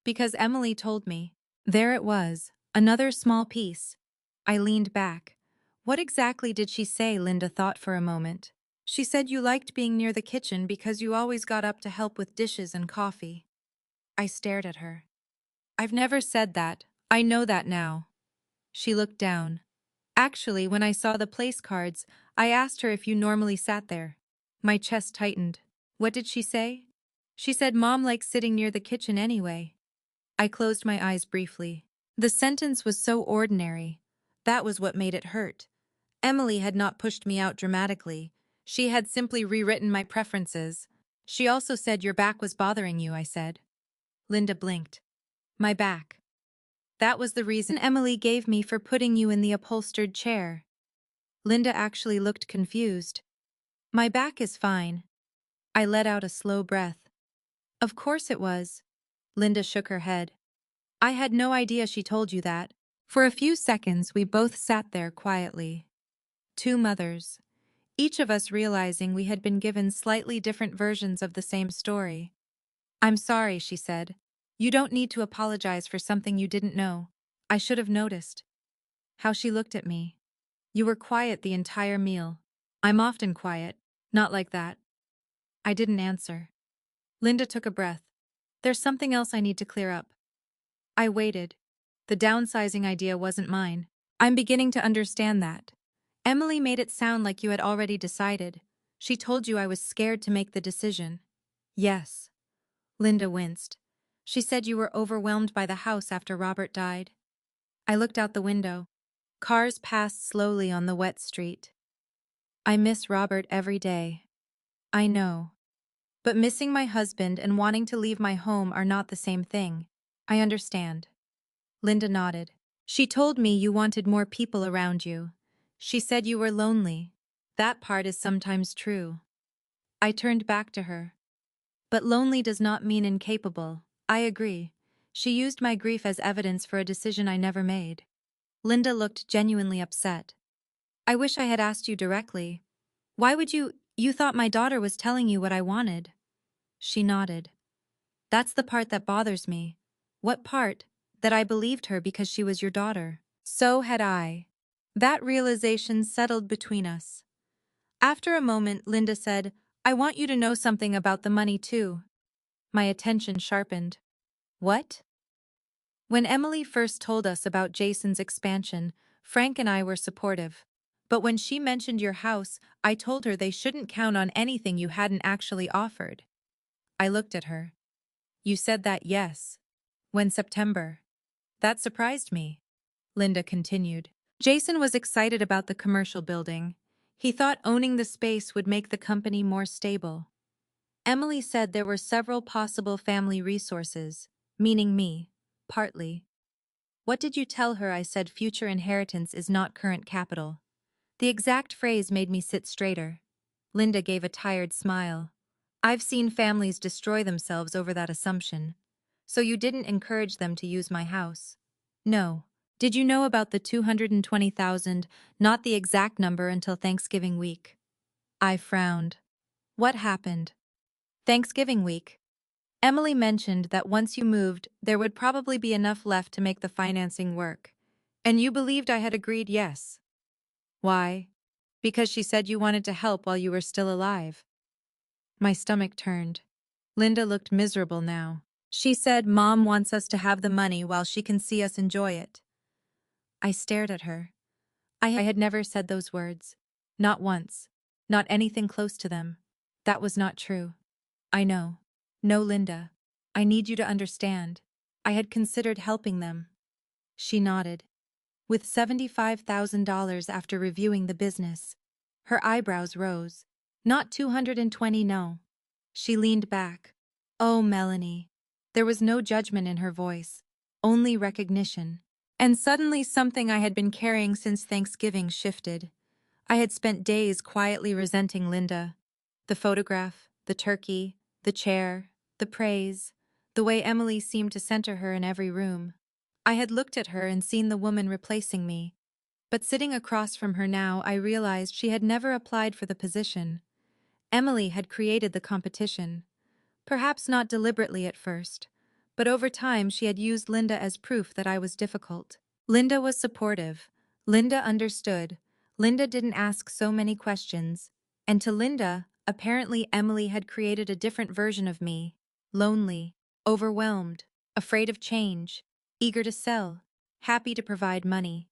Because Emily told me. There it was, another small piece. I leaned back. What exactly did she say? Linda thought for a moment. She said you liked being near the kitchen because you always got up to help with dishes and coffee. I stared at her. I've never said that. I know that now. She looked down. Actually, when I saw the place cards, I asked her if you normally sat there. My chest tightened. What did she say? She said Mom likes sitting near the kitchen anyway. I closed my eyes briefly. The sentence was so ordinary. That was what made it hurt. Emily had not pushed me out dramatically. She had simply rewritten my preferences. She also said your back was bothering you, I said. Linda blinked. My back. That was the reason Emily gave me for putting you in the upholstered chair. Linda actually looked confused. My back is fine. I let out a slow breath. Of course it was. Linda shook her head. I had no idea she told you that. For a few seconds, we both sat there quietly. Two mothers, each of us realizing we had been given slightly different versions of the same story. I'm sorry, she said. You don't need to apologize for something you didn't know. I should have noticed. How she looked at me. You were quiet the entire meal. I'm often quiet. Not like that. I didn't answer. Linda took a breath. There's something else I need to clear up. I waited. The downsizing idea wasn't mine. I'm beginning to understand that. Emily made it sound like you had already decided. She told you I was scared to make the decision. Yes. Linda winced. She said you were overwhelmed by the house after Robert died. I looked out the window. Cars passed slowly on the wet street. I miss Robert every day. I know. But missing my husband and wanting to leave my home are not the same thing. I understand. Linda nodded. She told me you wanted more people around you. She said you were lonely. That part is sometimes true. I turned back to her. But lonely does not mean incapable. I agree. She used my grief as evidence for a decision I never made. Linda looked genuinely upset. I wish I had asked you directly. Why would you thought my daughter was telling you what I wanted? She nodded. That's the part that bothers me. What part? That I believed her because she was your daughter. So had I. That realization settled between us. After a moment, Linda said, I want you to know something about the money too. My attention sharpened. What? When Emily first told us about Jason's expansion, Frank and I were supportive. But when she mentioned your house, I told her they shouldn't count on anything you hadn't actually offered. I looked at her. You said that, yes. When September. That surprised me. Linda continued. Jason was excited about the commercial building. He thought owning the space would make the company more stable. Emily said there were several possible family resources, meaning me, partly. What did you tell her? I said future inheritance is not current capital. The exact phrase made me sit straighter. Linda gave a tired smile. I've seen families destroy themselves over that assumption. So you didn't encourage them to use my house? No. Did you know about the 220,000, not the exact number until Thanksgiving week? I frowned. What happened? Thanksgiving week. Emily mentioned that once you moved, there would probably be enough left to make the financing work. And you believed I had agreed yes. Why? Because she said you wanted to help while you were still alive. My stomach turned. Linda looked miserable now. She said Mom wants us to have the money while she can see us enjoy it. I stared at her. I had never said those words. Not once. Not anything close to them. That was not true. I know. No, Linda. I need you to understand. I had considered helping them. She nodded. With $75,000 after reviewing the business. Her eyebrows rose. Not 220, no. She leaned back. Oh, Melanie. There was no judgment in her voice. Only recognition. And suddenly something I had been carrying since Thanksgiving shifted. I had spent days quietly resenting Linda. The photograph, the turkey, the chair, the praise, the way Emily seemed to center her in every room. I had looked at her and seen the woman replacing me. But sitting across from her now, I realized she had never applied for the position. Emily had created the competition. Perhaps not deliberately at first, but over time she had used Linda as proof that I was difficult. Linda was supportive. Linda understood. Linda didn't ask so many questions. And to Linda, apparently Emily had created a different version of me. Lonely, overwhelmed, afraid of change, eager to sell, happy to provide money.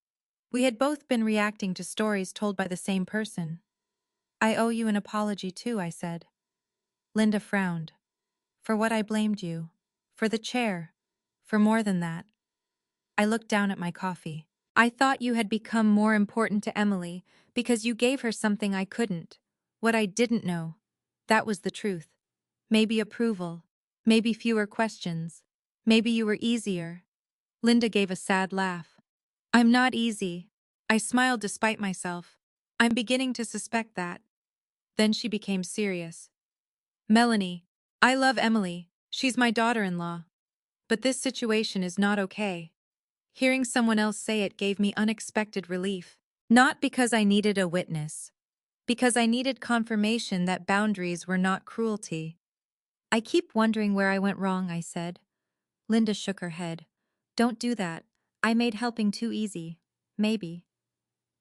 We had both been reacting to stories told by the same person. I owe you an apology too, I said. Linda frowned. For what I blamed you. For the chair. For more than that. I looked down at my coffee. I thought you had become more important to Emily because you gave her something I couldn't. What I didn't know. That was the truth. Maybe approval. Maybe fewer questions. Maybe you were easier. Linda gave a sad laugh. I'm not easy. I smiled despite myself. I'm beginning to suspect that. Then she became serious. Melanie, I love Emily. She's my daughter-in-law. But this situation is not okay. Hearing someone else say it gave me unexpected relief. Not because I needed a witness. Because I needed confirmation that boundaries were not cruelty. I keep wondering where I went wrong, I said. Linda shook her head. Don't do that. I made helping too easy. Maybe.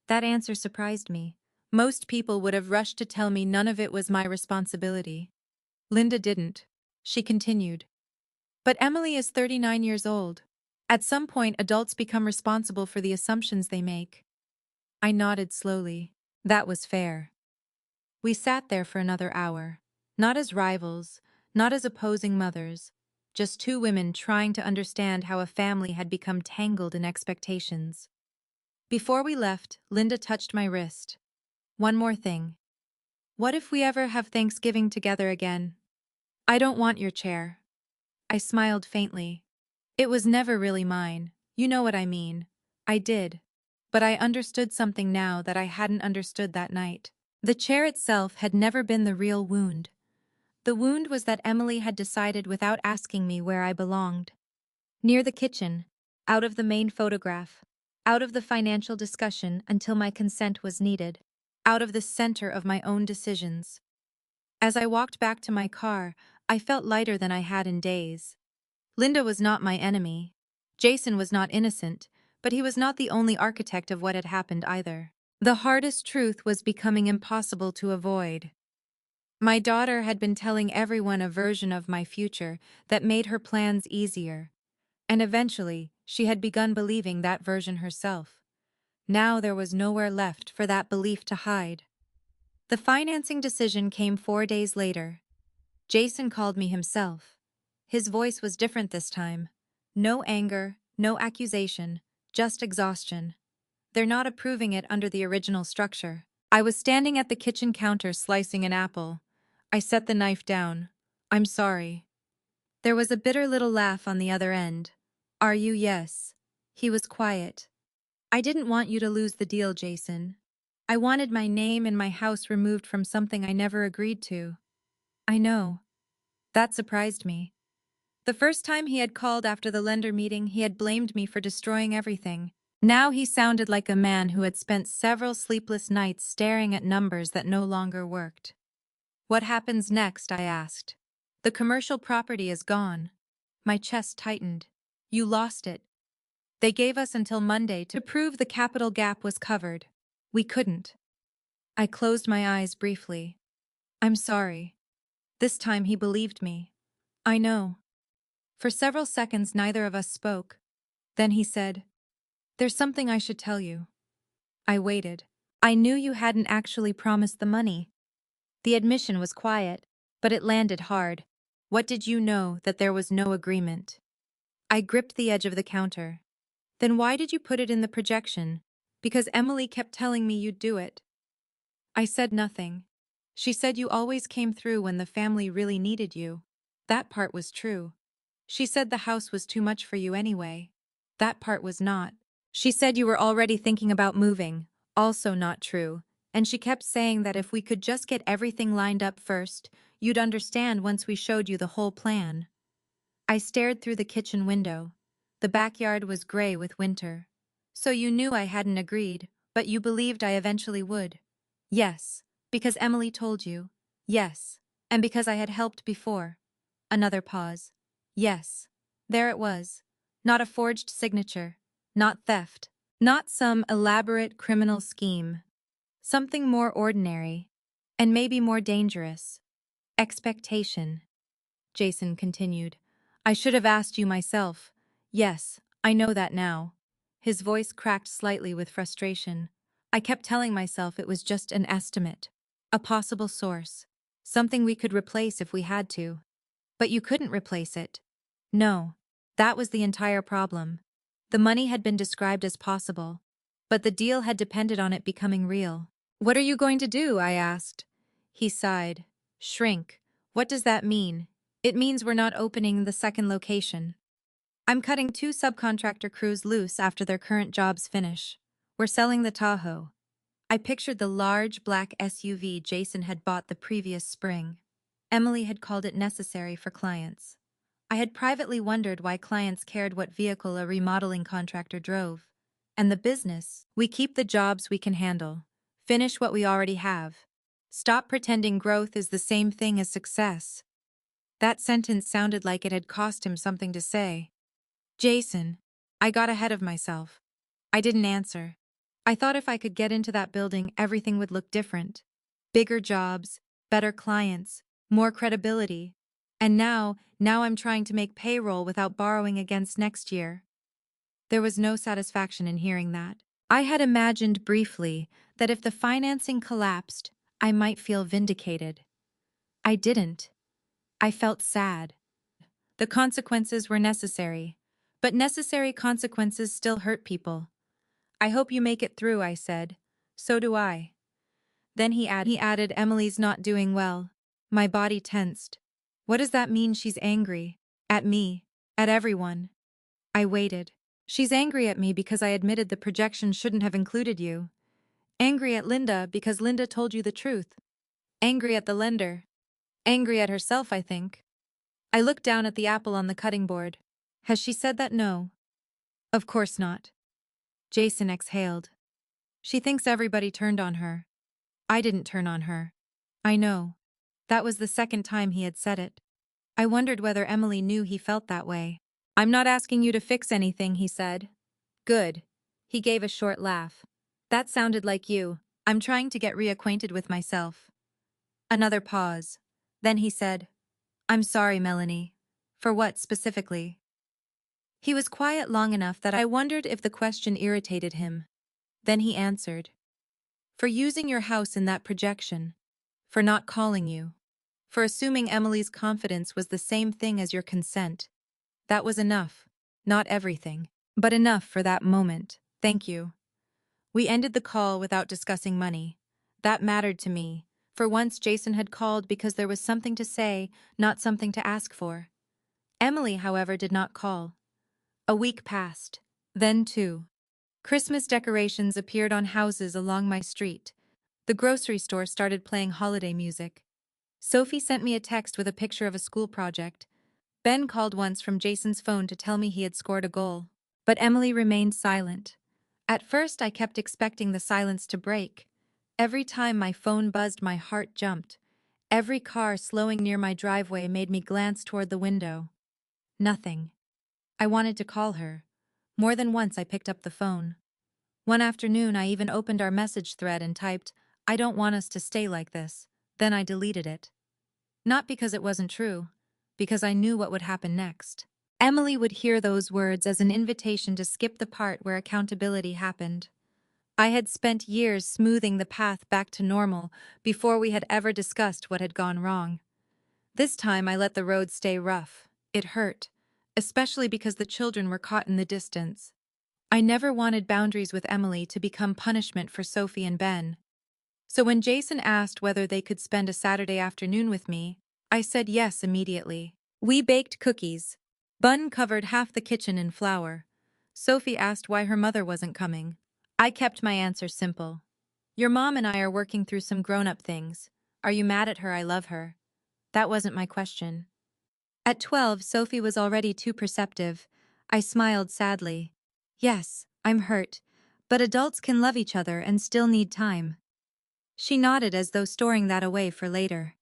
That answer surprised me. Most people would have rushed to tell me none of it was my responsibility. Linda didn't. She continued. But Emily is 39 years old. At some point, adults become responsible for the assumptions they make. I nodded slowly. That was fair. We sat there for another hour. Not as rivals, not as opposing mothers. Just two women trying to understand how a family had become tangled in expectations. Before we left, Linda touched my wrist. One more thing. What if we ever have Thanksgiving together again? I don't want your chair. I smiled faintly. It was never really mine. You know what I mean. I did. But I understood something now that I hadn't understood that night. The chair itself had never been the real wound. The wound was that Emily had decided without asking me where I belonged. Near the kitchen, out of the main photograph, out of the financial discussion until my consent was needed, out of the center of my own decisions. As I walked back to my car, I felt lighter than I had in days. Linda was not my enemy. Jason was not innocent, but he was not the only architect of what had happened either. The hardest truth was becoming impossible to avoid. My daughter had been telling everyone a version of my future that made her plans easier. And eventually, she had begun believing that version herself. Now there was nowhere left for that belief to hide. The financing decision came 4 days later. Jason called me himself. His voice was different this time. No anger, no accusation, just exhaustion. They're not approving it under the original structure. I was standing at the kitchen counter slicing an apple. I set the knife down. I'm sorry. There was a bitter little laugh on the other end. Are you? Yes. He was quiet. I didn't want you to lose the deal, Jason. I wanted my name and my house removed from something I never agreed to. I know. That surprised me. The first time he had called after the lender meeting, he had blamed me for destroying everything. Now he sounded like a man who had spent several sleepless nights staring at numbers that no longer worked. What happens next? I asked. The commercial property is gone. My chest tightened. You lost it. They gave us until Monday to prove the capital gap was covered. We couldn't. I closed my eyes briefly. I'm sorry. This time he believed me. I know. For several seconds neither of us spoke. Then he said, "There's something I should tell you." I waited. I knew you hadn't actually promised the money. The admission was quiet, but it landed hard. What did you know that there was no agreement? I gripped the edge of the counter. Then why did you put it in the projection? Because Emily kept telling me you'd do it. I said nothing. She said you always came through when the family really needed you. That part was true. She said the house was too much for you anyway. That part was not. She said you were already thinking about moving. Also not true. And she kept saying that if we could just get everything lined up first, you'd understand once we showed you the whole plan. I stared through the kitchen window. The backyard was gray with winter. So you knew I hadn't agreed, but you believed I eventually would. Yes, because Emily told you. Yes, and because I had helped before. Another pause. Yes. There it was. Not a forged signature. Not theft. Not some elaborate criminal scheme. Something more ordinary. And maybe more dangerous. Expectation. Jason continued. I should have asked you myself. Yes, I know that now. His voice cracked slightly with frustration. I kept telling myself it was just an estimate. A possible source. Something we could replace if we had to. But you couldn't replace it. No. That was the entire problem. The money had been described as possible. But the deal had depended on it becoming real. What are you going to do? I asked. He sighed. Shrink. What does that mean? It means we're not opening the second location. I'm cutting 2 subcontractor crews loose after their current jobs finish. We're selling the Tahoe. I pictured the large black SUV Jason had bought the previous spring. Emily had called it necessary for clients. I had privately wondered why clients cared what vehicle a remodeling contractor drove. And the business, we keep the jobs we can handle. Finish what we already have. Stop pretending growth is the same thing as success. That sentence sounded like it had cost him something to say. Jason. I got ahead of myself. I didn't answer. I thought if I could get into that building, everything would look different. Bigger jobs, better clients, more credibility. And now I'm trying to make payroll without borrowing against next year. There was no satisfaction in hearing that. I had imagined briefly that if the financing collapsed, I might feel vindicated. I didn't. I felt sad. The consequences were necessary, but necessary consequences still hurt people. I hope you make it through, I said. So do I. Then he added, Emily's not doing well. My body tensed. What does that mean she's angry? At me? At everyone? I waited. She's angry at me because I admitted the projection shouldn't have included you. Angry at Linda because Linda told you the truth. Angry at the lender. Angry at herself, I think. I looked down at the apple on the cutting board. Has she said that? No. Of course not. Jason exhaled. She thinks everybody turned on her. I didn't turn on her. I know. That was the second time he had said it. I wondered whether Emily knew he felt that way. I'm not asking you to fix anything, he said. Good. He gave a short laugh. That sounded like you. I'm trying to get reacquainted with myself. Another pause. Then he said, I'm sorry, Melanie. For what specifically? He was quiet long enough that I wondered if the question irritated him. Then he answered, for using your house in that projection. For not calling you. For assuming Emily's confidence was the same thing as your consent. That was enough. Not everything, but enough for that moment. Thank you. We ended the call without discussing money. That mattered to me. For once Jason had called because there was something to say, not something to ask for. Emily, however, did not call. A week passed. Then 2. Christmas decorations appeared on houses along my street. The grocery store started playing holiday music. Sophie sent me a text with a picture of a school project. Ben called once from Jason's phone to tell me he had scored a goal. But Emily remained silent. At first, I kept expecting the silence to break. Every time my phone buzzed, my heart jumped. Every car slowing near my driveway made me glance toward the window. Nothing. I wanted to call her. More than once I picked up the phone. One afternoon, I even opened our message thread and typed, "I don't want us to stay like this." Then I deleted it. Not because it wasn't true, because I knew what would happen next. Emily would hear those words as an invitation to skip the part where accountability happened. I had spent years smoothing the path back to normal before we had ever discussed what had gone wrong. This time I let the road stay rough. It hurt, especially because the children were caught in the distance. I never wanted boundaries with Emily to become punishment for Sophie and Ben. So when Jason asked whether they could spend a Saturday afternoon with me, I said yes immediately. We baked cookies. Bun covered half the kitchen in flour. Sophie asked why her mother wasn't coming. I kept my answer simple. Your mom and I are working through some grown-up things. Are you mad at her? I love her. That wasn't my question. At 12, Sophie was already too perceptive. I smiled sadly. Yes, I'm hurt. But adults can love each other and still need time. She nodded as though storing that away for later.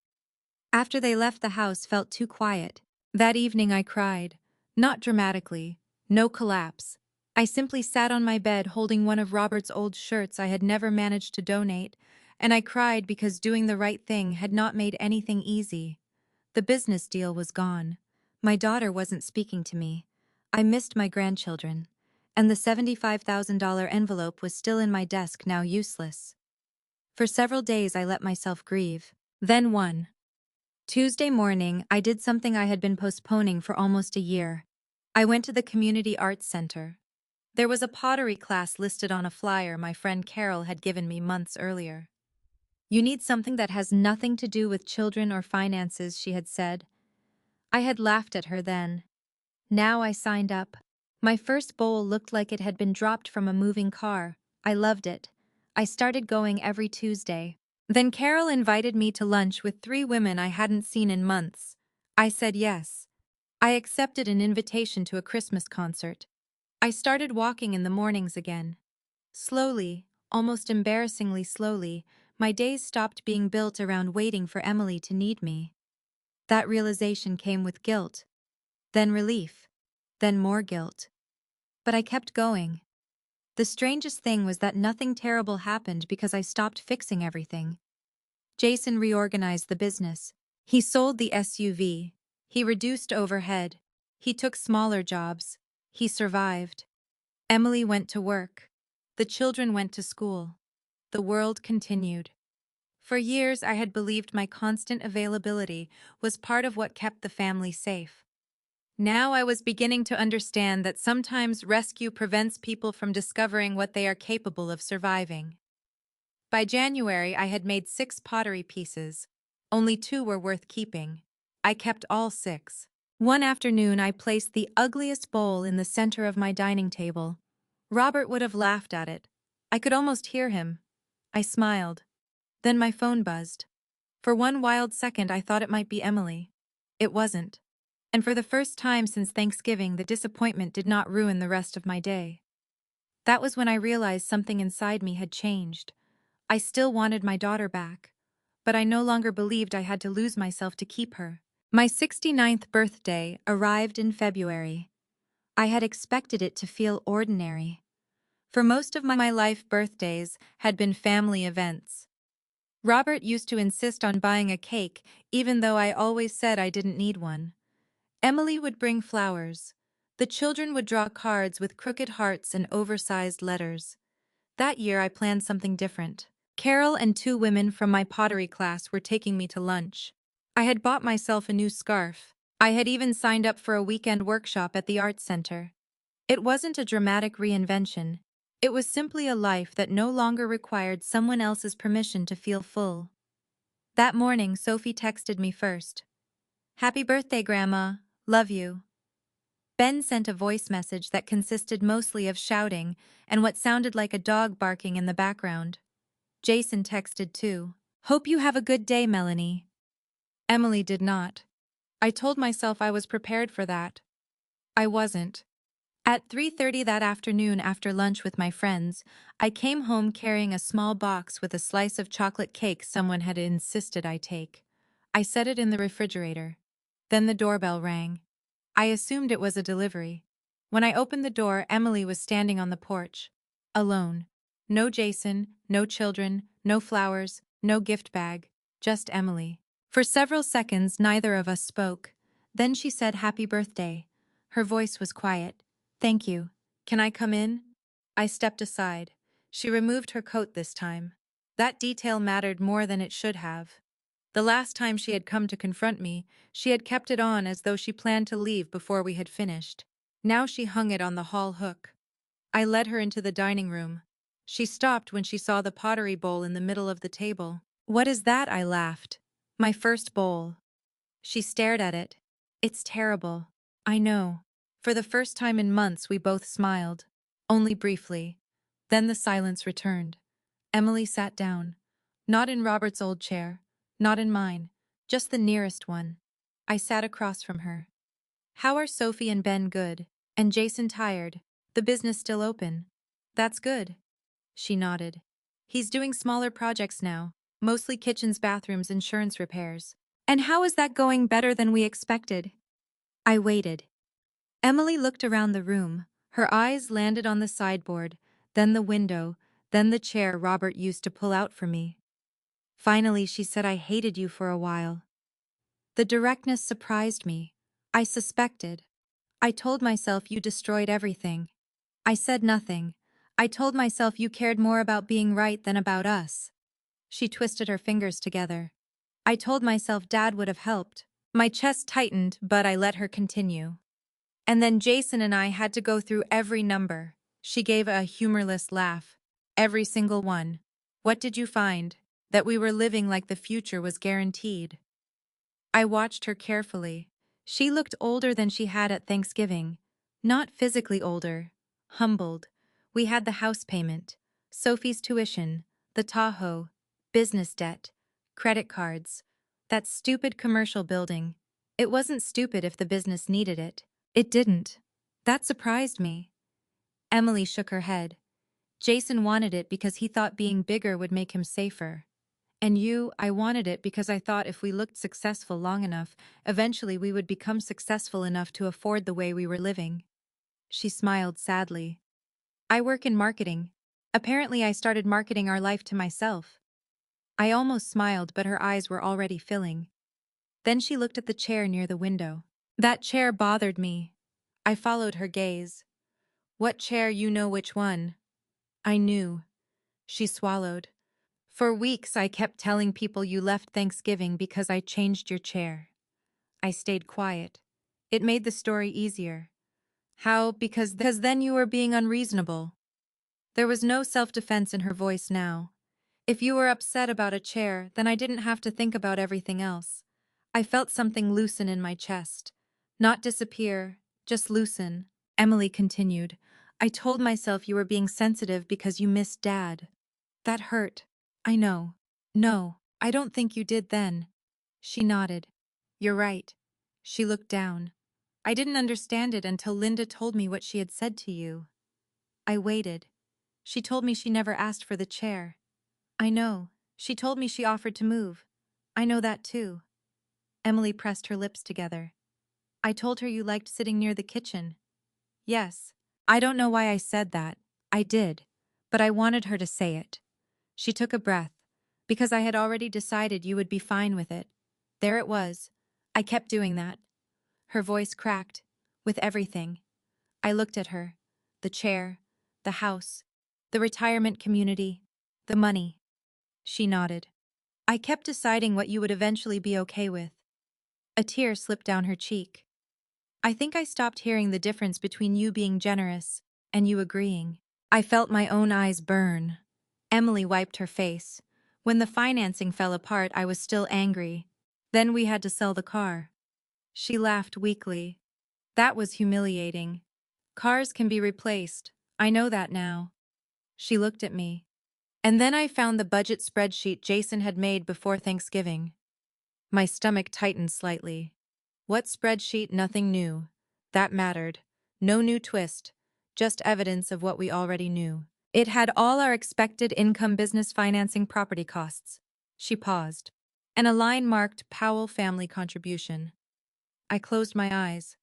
After they left, the house felt too quiet. That evening I cried. Not dramatically. No collapse. I simply sat on my bed holding one of Robert's old shirts I had never managed to donate, and I cried because doing the right thing had not made anything easy. The business deal was gone. My daughter wasn't speaking to me. I missed my grandchildren. And the $75,000 envelope was still in my desk, now useless. For several days I let myself grieve. Then one Tuesday morning, I did something I had been postponing for almost a year. I went to the community arts center. There was a pottery class listed on a flyer my friend Carol had given me months earlier. You need something that has nothing to do with children or finances, she had said. I had laughed at her then. Now I signed up. My first bowl looked like it had been dropped from a moving car. I loved it. I started going every Tuesday. Then Carol invited me to lunch with 3 women I hadn't seen in months. I said yes. I accepted an invitation to a Christmas concert. I started walking in the mornings again. Slowly, almost embarrassingly slowly, my days stopped being built around waiting for Emily to need me. That realization came with guilt, then relief, then more guilt. But I kept going. The strangest thing was that nothing terrible happened because I stopped fixing everything. Jason reorganized the business. He sold the SUV. He reduced overhead. He took smaller jobs. He survived. Emily went to work. The children went to school. The world continued. For years, I had believed my constant availability was part of what kept the family safe. Now I was beginning to understand that sometimes rescue prevents people from discovering what they are capable of surviving. By January, I had made 6 pottery pieces. Only 2 were worth keeping. I kept all 6. One afternoon, I placed the ugliest bowl in the center of my dining table. Robert would have laughed at it. I could almost hear him. I smiled. Then my phone buzzed. For one wild second, I thought it might be Emily. It wasn't. And for the first time since Thanksgiving, the disappointment did not ruin the rest of my day. That was when I realized something inside me had changed. I still wanted my daughter back, but I no longer believed I had to lose myself to keep her. My 69th birthday arrived in February. I had expected it to feel ordinary. For most of my life, birthdays had been family events. Robert used to insist on buying a cake, even though I always said I didn't need one. Emily would bring flowers. The children would draw cards with crooked hearts and oversized letters. That year, I planned something different. Carol and 2 women from my pottery class were taking me to lunch. I had bought myself a new scarf. I had even signed up for a weekend workshop at the arts center. It wasn't a dramatic reinvention. It was simply a life that no longer required someone else's permission to feel full. That morning, Sophie texted me first. "Happy birthday, Grandma. Love you." Ben sent a voice message that consisted mostly of shouting and what sounded like a dog barking in the background. Jason texted too. "Hope you have a good day, Melanie." Emily did not. I told myself I was prepared for that. I wasn't. At 3:30 that afternoon after lunch with my friends, I came home carrying a small box with a slice of chocolate cake someone had insisted I take. I set it in the refrigerator. Then the doorbell rang. I assumed it was a delivery. When I opened the door, Emily was standing on the porch. Alone. No Jason, no children, no flowers, no gift bag, just Emily. For several seconds, neither of us spoke. Then she said, "Happy birthday." Her voice was quiet. "Thank you. Can I come in?" I stepped aside. She removed her coat this time. That detail mattered more than it should have. The last time she had come to confront me, she had kept it on as though she planned to leave before we had finished. Now she hung it on the hall hook. I led her into the dining room. She stopped when she saw the pottery bowl in the middle of the table. "What is that?" I laughed. "My first bowl." She stared at it. "It's terrible." "I know." For the first time in months, we both smiled. Only briefly. Then the silence returned. Emily sat down. Not in Robert's old chair. Not in mine. Just the nearest one. I sat across from her. "How are Sophie and Ben? Good. And Jason? Tired? The business still open?" "That's good." She nodded. "He's doing smaller projects now. Mostly kitchens, bathrooms, insurance repairs." "And how is that going? Better than we expected." I waited. Emily looked around the room. Her eyes landed on the sideboard, then the window, then the chair Robert used to pull out for me. Finally, she said, "I hated you for a while." The directness surprised me. I suspected. I told myself you destroyed everything. I said nothing. I told myself you cared more about being right than about us. She twisted her fingers together. I told myself Dad would have helped. My chest tightened, but I let her continue. "And then Jason and I had to go through every number." She gave a humorless laugh. "Every single one." "What did you find?" "That we were living like the future was guaranteed." I watched her carefully. She looked older than she had at Thanksgiving. Not physically older. Humbled. We had the house payment, Sophie's tuition, the Tahoe, business debt, credit cards, that stupid commercial building. It wasn't stupid if the business needed it. It didn't. That surprised me. Emily shook her head. "Jason wanted it because he thought being bigger would make him safer. And I wanted it because I thought if we looked successful long enough, eventually we would become successful enough to afford the way we were living." She smiled sadly. "I work in marketing. Apparently I started marketing our life to myself." I almost smiled, but her eyes were already filling. Then she looked at the chair near the window. "That chair bothered me." I followed her gaze. "What chair? You know which one." I knew. She swallowed. "For weeks I kept telling people you left Thanksgiving because I changed your chair." I stayed quiet. It made the story easier. "How? Because then you were being unreasonable." There was no self-defense in her voice now. "If you were upset about a chair, then I didn't have to think about everything else." I felt something loosen in my chest. Not disappear, just loosen. Emily continued. "I told myself you were being sensitive because you missed Dad." That hurt. I know. "No, I don't think you did then." She nodded. "You're right." She looked down. "I didn't understand it until Linda told me what she had said to you." I waited. "She told me she never asked for the chair." "I know. She told me she offered to move." "I know that too." Emily pressed her lips together. "I told her you liked sitting near the kitchen." "Yes. I don't know why I said that. I did. But I wanted her to say it." She took a breath. "Because I had already decided you would be fine with it." There it was. I kept doing that. Her voice cracked. "With everything." I looked at her. The chair, the house, the retirement community, the money. She nodded. "I kept deciding what you would eventually be okay with." A tear slipped down her cheek. "I think I stopped hearing the difference between you being generous and you agreeing." I felt my own eyes burn. Emily wiped her face. "When the financing fell apart, I was still angry. Then we had to sell the car." She laughed weakly. "That was humiliating. Cars can be replaced. I know that now." She looked at me. "And then I found the budget spreadsheet Jason had made before Thanksgiving." My stomach tightened slightly. What spreadsheet? Nothing new. That mattered. No new twist. Just evidence of what we already knew. It had all our expected income, business financing, property costs. She paused. And a line marked Powell family contribution. I closed my eyes.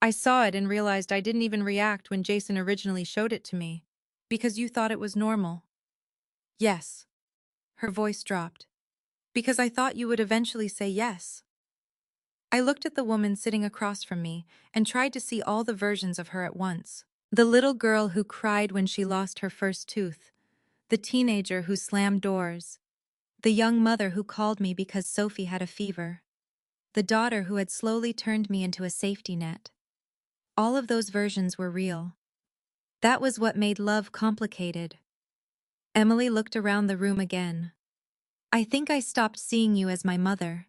I saw it and realized I didn't even react when Jason originally showed it to me. "Because you thought it was normal." Yes. Her voice dropped. Because I thought you would eventually say yes. I looked at the woman sitting across from me and tried to see all the versions of her at once. The little girl who cried when she lost her first tooth. The teenager who slammed doors. The young mother who called me because Sophie had a fever. The daughter who had slowly turned me into a safety net. All of those versions were real. That was what made love complicated. Emily looked around the room again. I think I stopped seeing you as my mother.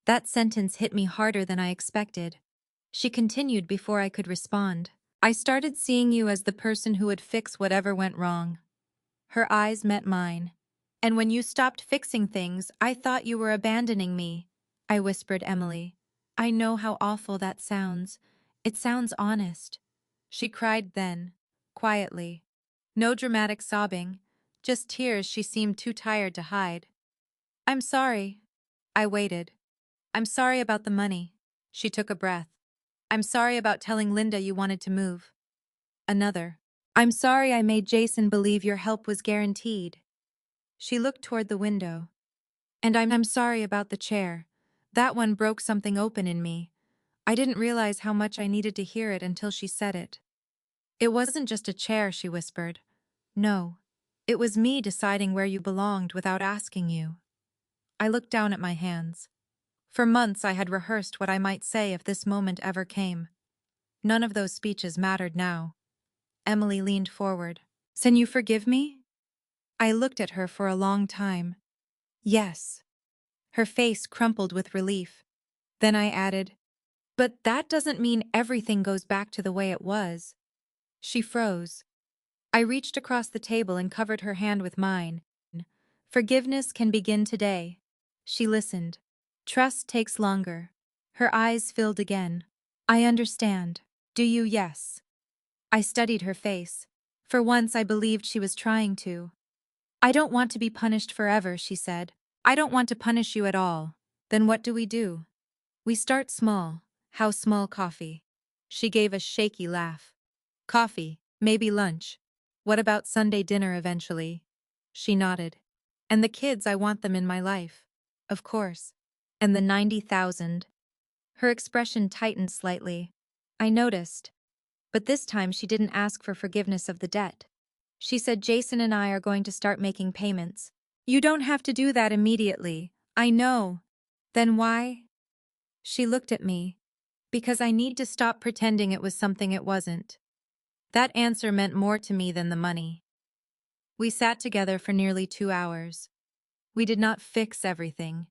That sentence hit me harder than I expected. She continued before I could respond. I started seeing you as the person who would fix whatever went wrong. Her eyes met mine. And when you stopped fixing things, I thought you were abandoning me, I whispered Emily. I know how awful that sounds. It sounds honest. She cried then, quietly. No dramatic sobbing, just tears she seemed too tired to hide. I'm sorry. I waited. I'm sorry about the money. She took a breath. I'm sorry about telling Linda you wanted to move. Another. I'm sorry I made Jason believe your help was guaranteed. She looked toward the window. And I'm sorry about the chair. That one broke something open in me. I didn't realize how much I needed to hear it until she said it. It wasn't just a chair, she whispered. No. It was me deciding where you belonged without asking you. I looked down at my hands. For months I had rehearsed what I might say if this moment ever came. None of those speeches mattered now. Emily leaned forward. Can you forgive me? I looked at her for a long time. Yes. Her face crumpled with relief. Then I added, but that doesn't mean everything goes back to the way it was. She froze. I reached across the table and covered her hand with mine. Forgiveness can begin today. She listened. Trust takes longer. Her eyes filled again. I understand. Do you? Yes. I studied her face. For once I believed she was trying to. I don't want to be punished forever, she said. I don't want to punish you at all. Then what do? We start small. How small? Coffee. She gave a shaky laugh. Coffee, maybe lunch. What about Sunday dinner eventually? She nodded. And the kids, I want them in my life. Of course. And the 90,000. Her expression tightened slightly. I noticed. But this time she didn't ask for forgiveness of the debt. She said Jason and I are going to start making payments. You don't have to do that immediately. I know. Then why? She looked at me. Because I need to stop pretending it was something it wasn't. That answer meant more to me than the money. We sat together for nearly 2 hours. We did not fix everything.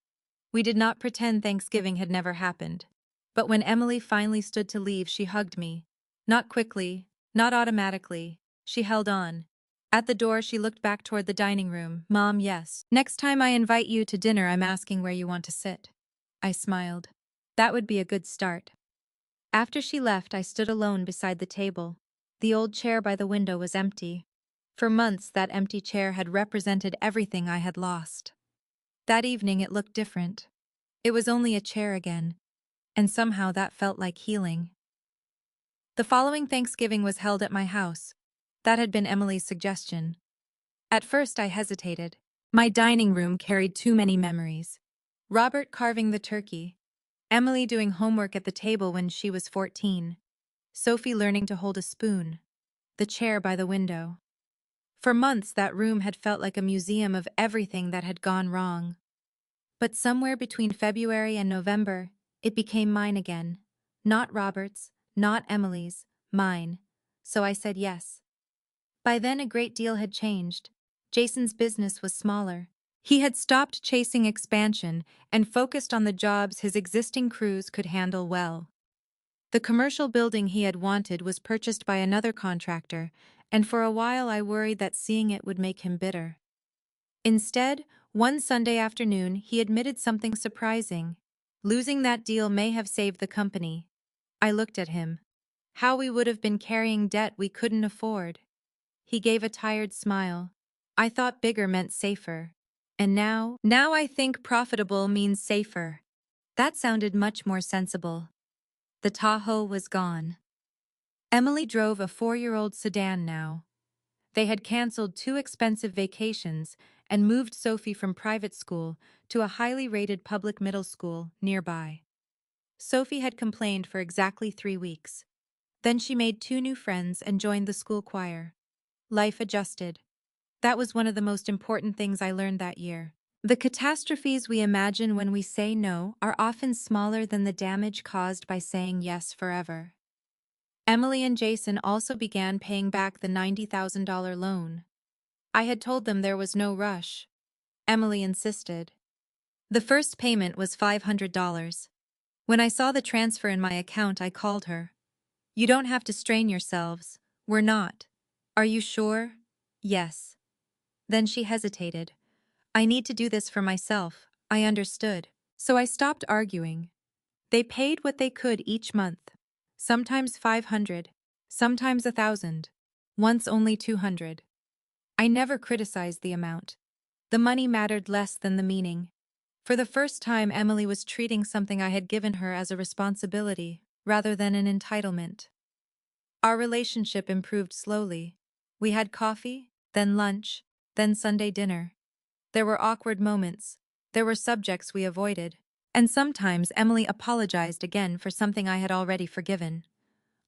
We did not pretend Thanksgiving had never happened. But when Emily finally stood to leave, she hugged me. Not quickly, not automatically. She held on. At the door, she looked back toward the dining room. Mom, yes. Next time I invite you to dinner, I'm asking where you want to sit. I smiled. That would be a good start. After she left, I stood alone beside the table. The old chair by the window was empty. For months, that empty chair had represented everything I had lost. That evening, it looked different. It was only a chair again, and somehow that felt like healing. The following Thanksgiving was held at my house. That had been Emily's suggestion. At first, I hesitated. My dining room carried too many memories. Robert carving the turkey. Emily doing homework at the table when she was 14. Sophie learning to hold a spoon. The chair by the window. For months, that room had felt like a museum of everything that had gone wrong. But somewhere between February and November, it became mine again. Not Robert's, not Emily's, mine. So I said yes. By then, a great deal had changed. Jason's business was smaller. He had stopped chasing expansion and focused on the jobs his existing crews could handle well. The commercial building he had wanted was purchased by another contractor, and for a while I worried that seeing it would make him bitter. Instead, one Sunday afternoon, he admitted something surprising. Losing that deal may have saved the company. I looked at him. How we would have been carrying debt we couldn't afford. He gave a tired smile. I thought bigger meant safer. And now I think profitable means safer. That sounded much more sensible. The Tahoe was gone. Emily drove a 4-year-old sedan now. They had canceled 2 expensive vacations and moved Sophie from private school to a highly rated public middle school nearby. Sophie had complained for exactly 3 weeks. Then she made 2 new friends and joined the school choir. Life adjusted. That was one of the most important things I learned that year. The catastrophes we imagine when we say no are often smaller than the damage caused by saying yes forever. Emily and Jason also began paying back the $90,000 loan. I had told them there was no rush. Emily insisted. The first payment was $500. When I saw the transfer in my account, I called her. "You don't have to strain yourselves. We're not." "Are you sure?" "Yes." Then she hesitated. "I need to do this for myself." I understood. So I stopped arguing. They paid what they could each month. Sometimes 500, sometimes 1,000, once only 200. I never criticized the amount. The money mattered less than the meaning. For the first time, Emily was treating something I had given her as a responsibility, rather than an entitlement. Our relationship improved slowly. We had coffee, then lunch, then Sunday dinner. There were awkward moments. There were subjects we avoided. And sometimes Emily apologized again for something I had already forgiven.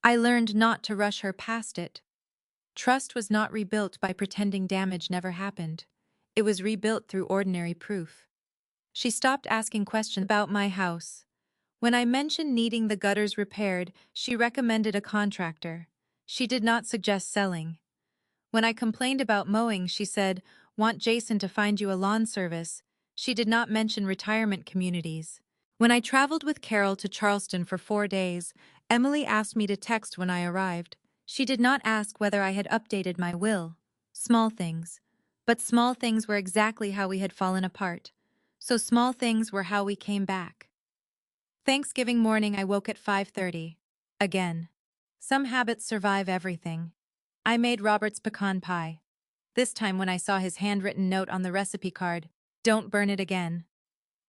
I learned not to rush her past it. Trust was not rebuilt by pretending damage never happened. It was rebuilt through ordinary proof. She stopped asking questions about my house. When I mentioned needing the gutters repaired, she recommended a contractor. She did not suggest selling. When I complained about mowing, she said, "Want Jason to find you a lawn service." She did not mention retirement communities. When I traveled with Carol to Charleston for 4 days, Emily asked me to text when I arrived. She did not ask whether I had updated my will. Small things. But small things were exactly how we had fallen apart. So small things were how we came back. Thanksgiving morning I woke at 5:30. Again. Some habits survive everything. I made Robert's pecan pie. This time when I saw his handwritten note on the recipe card, "Don't burn it again."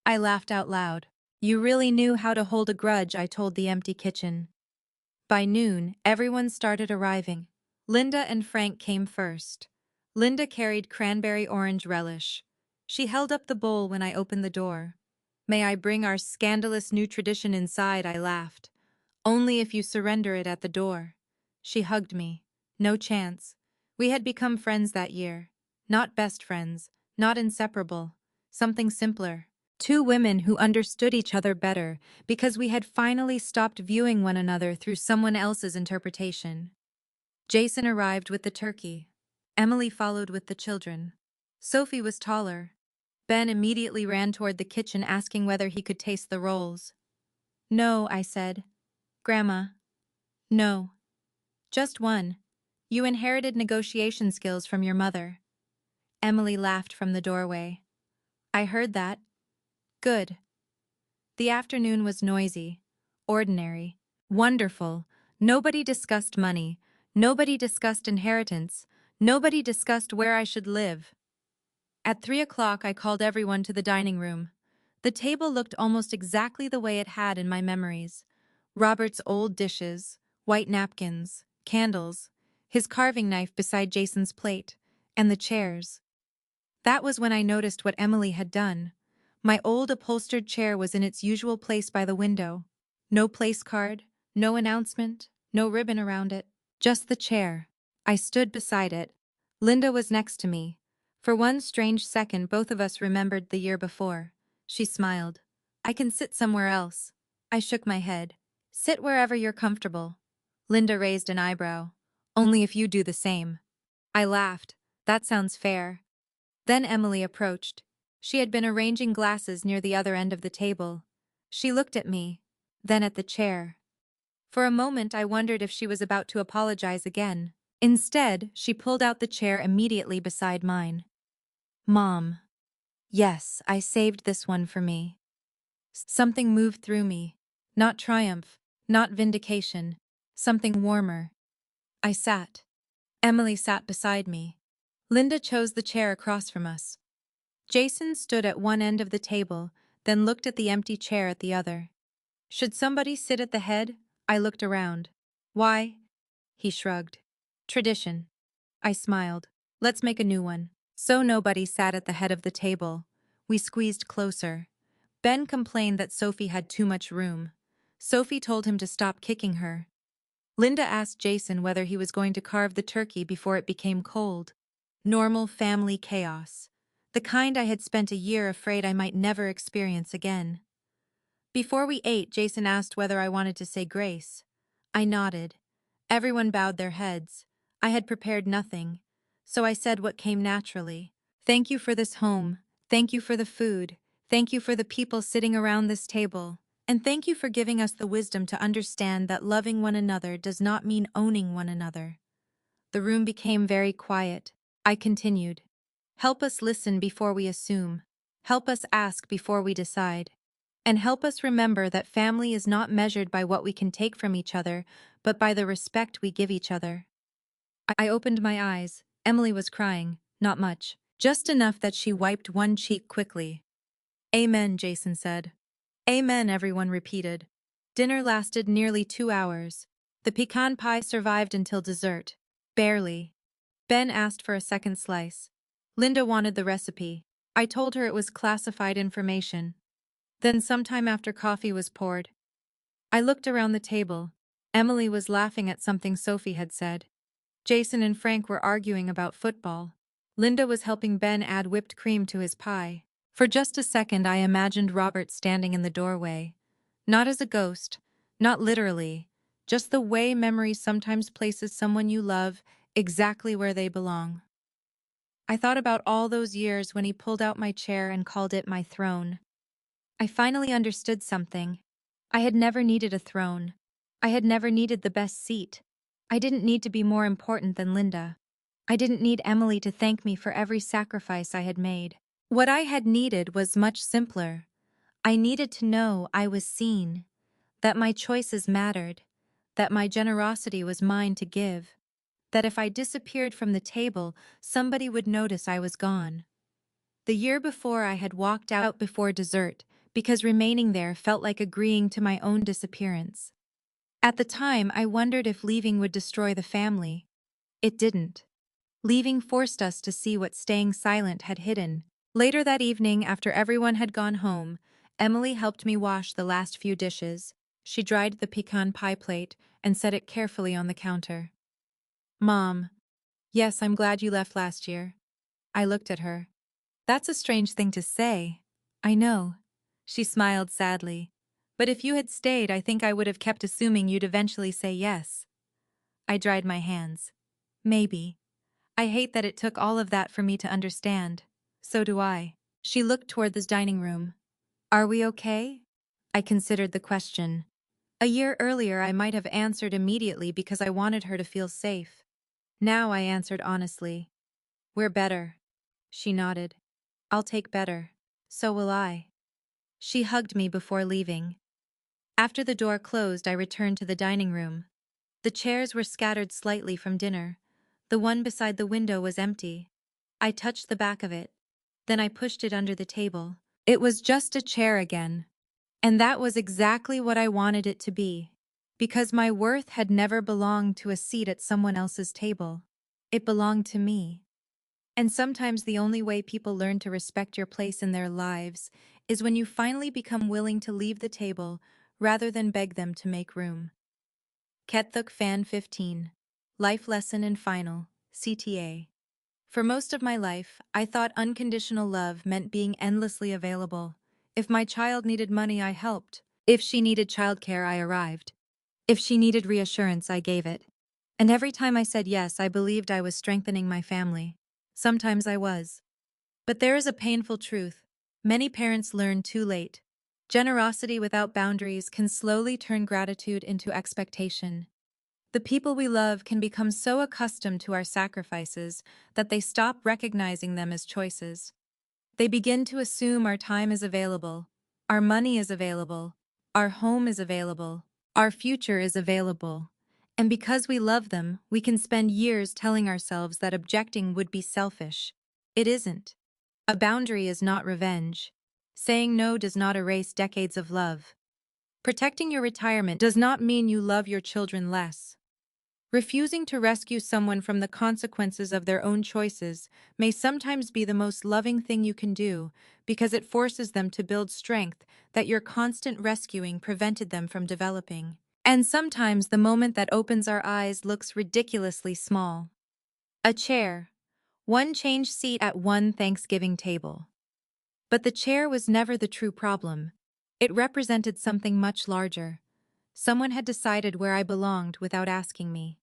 I laughed out loud. "You really knew how to hold a grudge," I told the empty kitchen. By noon, everyone started arriving. Linda and Frank came first. Linda carried cranberry orange relish. She held up the bowl when I opened the door. "May I bring our scandalous new tradition inside?" I laughed. "Only if you surrender it at the door." She hugged me. No chance. We had become friends that year. Not best friends, not inseparable. Something simpler. 2 women who understood each other better because we had finally stopped viewing one another through someone else's interpretation. Jason arrived with the turkey. Emily followed with the children. Sophie was taller. Ben immediately ran toward the kitchen asking whether he could taste the rolls. "No," I said. "Grandma." "No. Just one. You inherited negotiation skills from your mother." Emily laughed from the doorway. "I heard that." "Good." The afternoon was noisy, ordinary, wonderful. Nobody discussed money. Nobody discussed inheritance. Nobody discussed where I should live. At 3 o'clock, I called everyone to the dining room. The table looked almost exactly the way it had in my memories. Robert's old dishes, white napkins, candles, his carving knife beside Jason's plate, and the chairs. That was when I noticed what Emily had done. My old upholstered chair was in its usual place by the window. No place card, no announcement, no ribbon around it. Just the chair. I stood beside it. Linda was next to me. For one strange second, both of us remembered the year before. She smiled. "I can sit somewhere else." I shook my head. "Sit wherever you're comfortable." Linda raised an eyebrow. "Only if you do the same." I laughed. "That sounds fair." Then Emily approached. She had been arranging glasses near the other end of the table. She looked at me, then at the chair. For a moment I wondered if she was about to apologize again. Instead, she pulled out the chair immediately beside mine. "Mom." "Yes, I saved this one for me." Something moved through me. Not triumph, not vindication. Something warmer. I sat. Emily sat beside me. Linda chose the chair across from us. Jason stood at one end of the table, then looked at the empty chair at the other. "Should somebody sit at the head?" I looked around. "Why?" He shrugged. "Tradition." I smiled. Let's make a new one. So nobody sat at the head of the table. We squeezed closer. Ben complained that Sophie had too much room. Sophie told him to stop kicking her. Linda asked Jason whether he was going to carve the turkey before it became cold. Normal family chaos. The kind I had spent a year afraid I might never experience again. Before we ate, Jason asked whether I wanted to say grace. I nodded. Everyone bowed their heads. I had prepared nothing, so I said what came naturally. Thank you for this home. Thank you for the food. Thank you for the people sitting around this table. And thank you for giving us the wisdom to understand that loving one another does not mean owning one another. The room became very quiet. I continued. Help us listen before we assume. Help us ask before we decide. And help us remember that family is not measured by what we can take from each other, but by the respect we give each other. I opened my eyes. Emily was crying, not much, just enough that she wiped one cheek quickly. Amen, Jason said. Amen, everyone repeated. Dinner lasted nearly 2 hours. The pecan pie survived until dessert. Barely. Ben asked for a second slice. Linda wanted the recipe. I told her it was classified information. Then sometime after coffee was poured, I looked around the table. Emily was laughing at something Sophie had said. Jason and Frank were arguing about football. Linda was helping Ben add whipped cream to his pie. For just a second I imagined Robert standing in the doorway. Not as a ghost, not literally, just the way memory sometimes places someone you love exactly where they belong. I thought about all those years when he pulled out my chair and called it my throne. I finally understood something. I had never needed a throne. I had never needed the best seat. I didn't need to be more important than Linda. I didn't need Emily to thank me for every sacrifice I had made. What I had needed was much simpler. I needed to know I was seen, that my choices mattered, that my generosity was mine to give, that if I disappeared from the table, somebody would notice I was gone. The year before I had walked out before dessert, because remaining there felt like agreeing to my own disappearance. At the time, I wondered if leaving would destroy the family. It didn't. Leaving forced us to see what staying silent had hidden. Later that evening, after everyone had gone home, Emily helped me wash the last few dishes. She dried the pecan pie plate and set it carefully on the counter. Mom, yes, I'm glad you left last year. I looked at her. That's a strange thing to say. I know. She smiled sadly. But if you had stayed, I think I would have kept assuming you'd eventually say yes. I dried my hands. Maybe. I hate that it took all of that for me to understand. So do I. She looked toward the dining room. Are we okay? I considered the question. A year earlier, I might have answered immediately because I wanted her to feel safe. Now I answered honestly. We're better. She nodded. I'll take better. So will I. She hugged me before leaving. After the door closed, I returned to the dining room. The chairs were scattered slightly from dinner. The one beside the window was empty. I touched the back of it. Then I pushed it under the table. It was just a chair again. And that was exactly what I wanted it to be. Because my worth had never belonged to a seat at someone else's table. It belonged to me. And sometimes the only way people learn to respect your place in their lives is when you finally become willing to leave the table rather than beg them to make room. Kethuk Fan 15. Life Lesson and Final, CTA. For most of my life, I thought unconditional love meant being endlessly available. If my child needed money, I helped. If she needed childcare, I arrived. If she needed reassurance, I gave it. And every time I said yes, I believed I was strengthening my family. Sometimes I was. But there is a painful truth. Many parents learn too late. Generosity without boundaries can slowly turn gratitude into expectation. The people we love can become so accustomed to our sacrifices that they stop recognizing them as choices. They begin to assume our time is available, our money is available, our home is available, our future is available. And because we love them, we can spend years telling ourselves that objecting would be selfish. It isn't. A boundary is not revenge. Saying no does not erase decades of love. Protecting your retirement does not mean you love your children less. Refusing to rescue someone from the consequences of their own choices may sometimes be the most loving thing you can do because it forces them to build strength that your constant rescuing prevented them from developing. And sometimes the moment that opens our eyes looks ridiculously small. A chair. One changed seat at one Thanksgiving table. But the chair was never the true problem. It represented something much larger. Someone had decided where I belonged without asking me.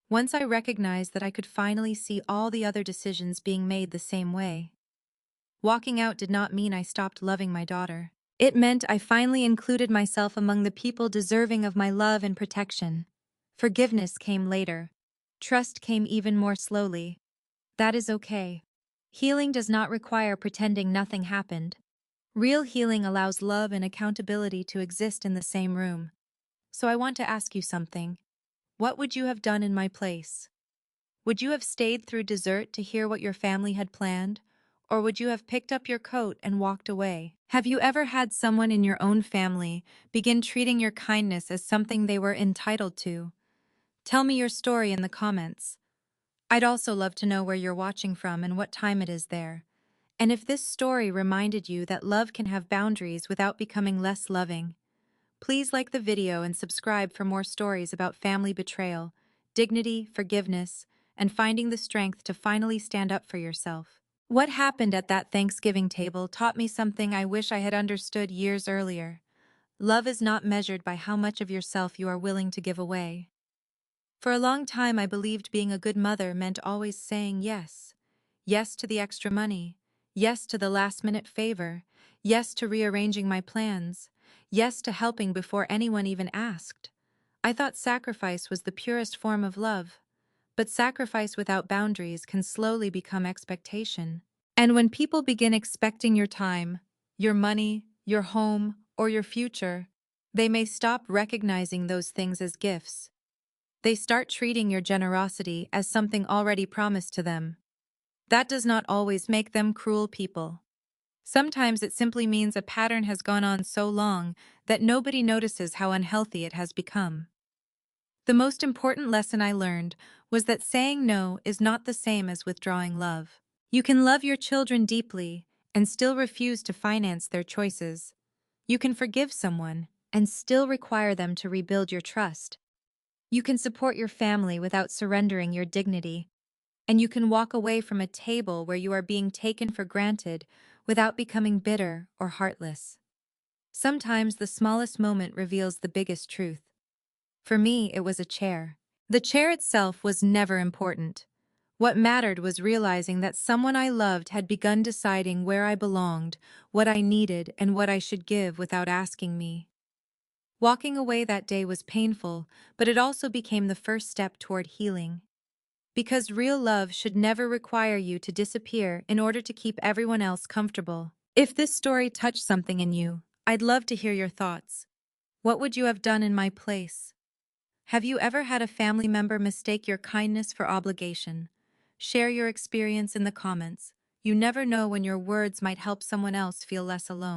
Once I recognized that I could finally see all the other decisions being made the same way. Walking out did not mean I stopped loving my daughter. It meant I finally included myself among the people deserving of my love and protection. Forgiveness came later. Trust came even more slowly. That is okay. Healing does not require pretending nothing happened. Real healing allows love and accountability to exist in the same room. So I want to ask you something. What would you have done in my place? Would you have stayed through dessert to hear what your family had planned? Or would you have picked up your coat and walked away? Have you ever had someone in your own family begin treating your kindness as something they were entitled to? Tell me your story in the comments. I'd also love to know where you're watching from and what time it is there. And if this story reminded you that love can have boundaries without becoming less loving, please like the video and subscribe for more stories about family betrayal, dignity, forgiveness, and finding the strength to finally stand up for yourself. What happened at that Thanksgiving table taught me something I wish I had understood years earlier. Love is not measured by how much of yourself you are willing to give away. For a long time, I believed being a good mother meant always saying yes. Yes to the extra money. Yes to the last-minute favor. Yes to rearranging my plans. Yes to helping before anyone even asked. I thought sacrifice was the purest form of love. But sacrifice without boundaries can slowly become expectation. And when people begin expecting your time, your money, your home, or your future, they may stop recognizing those things as gifts. They start treating your generosity as something already promised to them. That does not always make them cruel people. Sometimes it simply means a pattern has gone on so long that nobody notices how unhealthy it has become. The most important lesson I learned was that saying no is not the same as withdrawing love. You can love your children deeply and still refuse to finance their choices. You can forgive someone and still require them to rebuild your trust. You can support your family without surrendering your dignity. And you can walk away from a table where you are being taken for granted without becoming bitter or heartless. Sometimes the smallest moment reveals the biggest truth. For me, it was a chair. The chair itself was never important. What mattered was realizing that someone I loved had begun deciding where I belonged, what I needed, and what I should give without asking me. Walking away that day was painful, but it also became the first step toward healing. Because real love should never require you to disappear in order to keep everyone else comfortable. If this story touched something in you, I'd love to hear your thoughts. What would you have done in my place? Have you ever had a family member mistake your kindness for obligation? Share your experience in the comments. You never know when your words might help someone else feel less alone.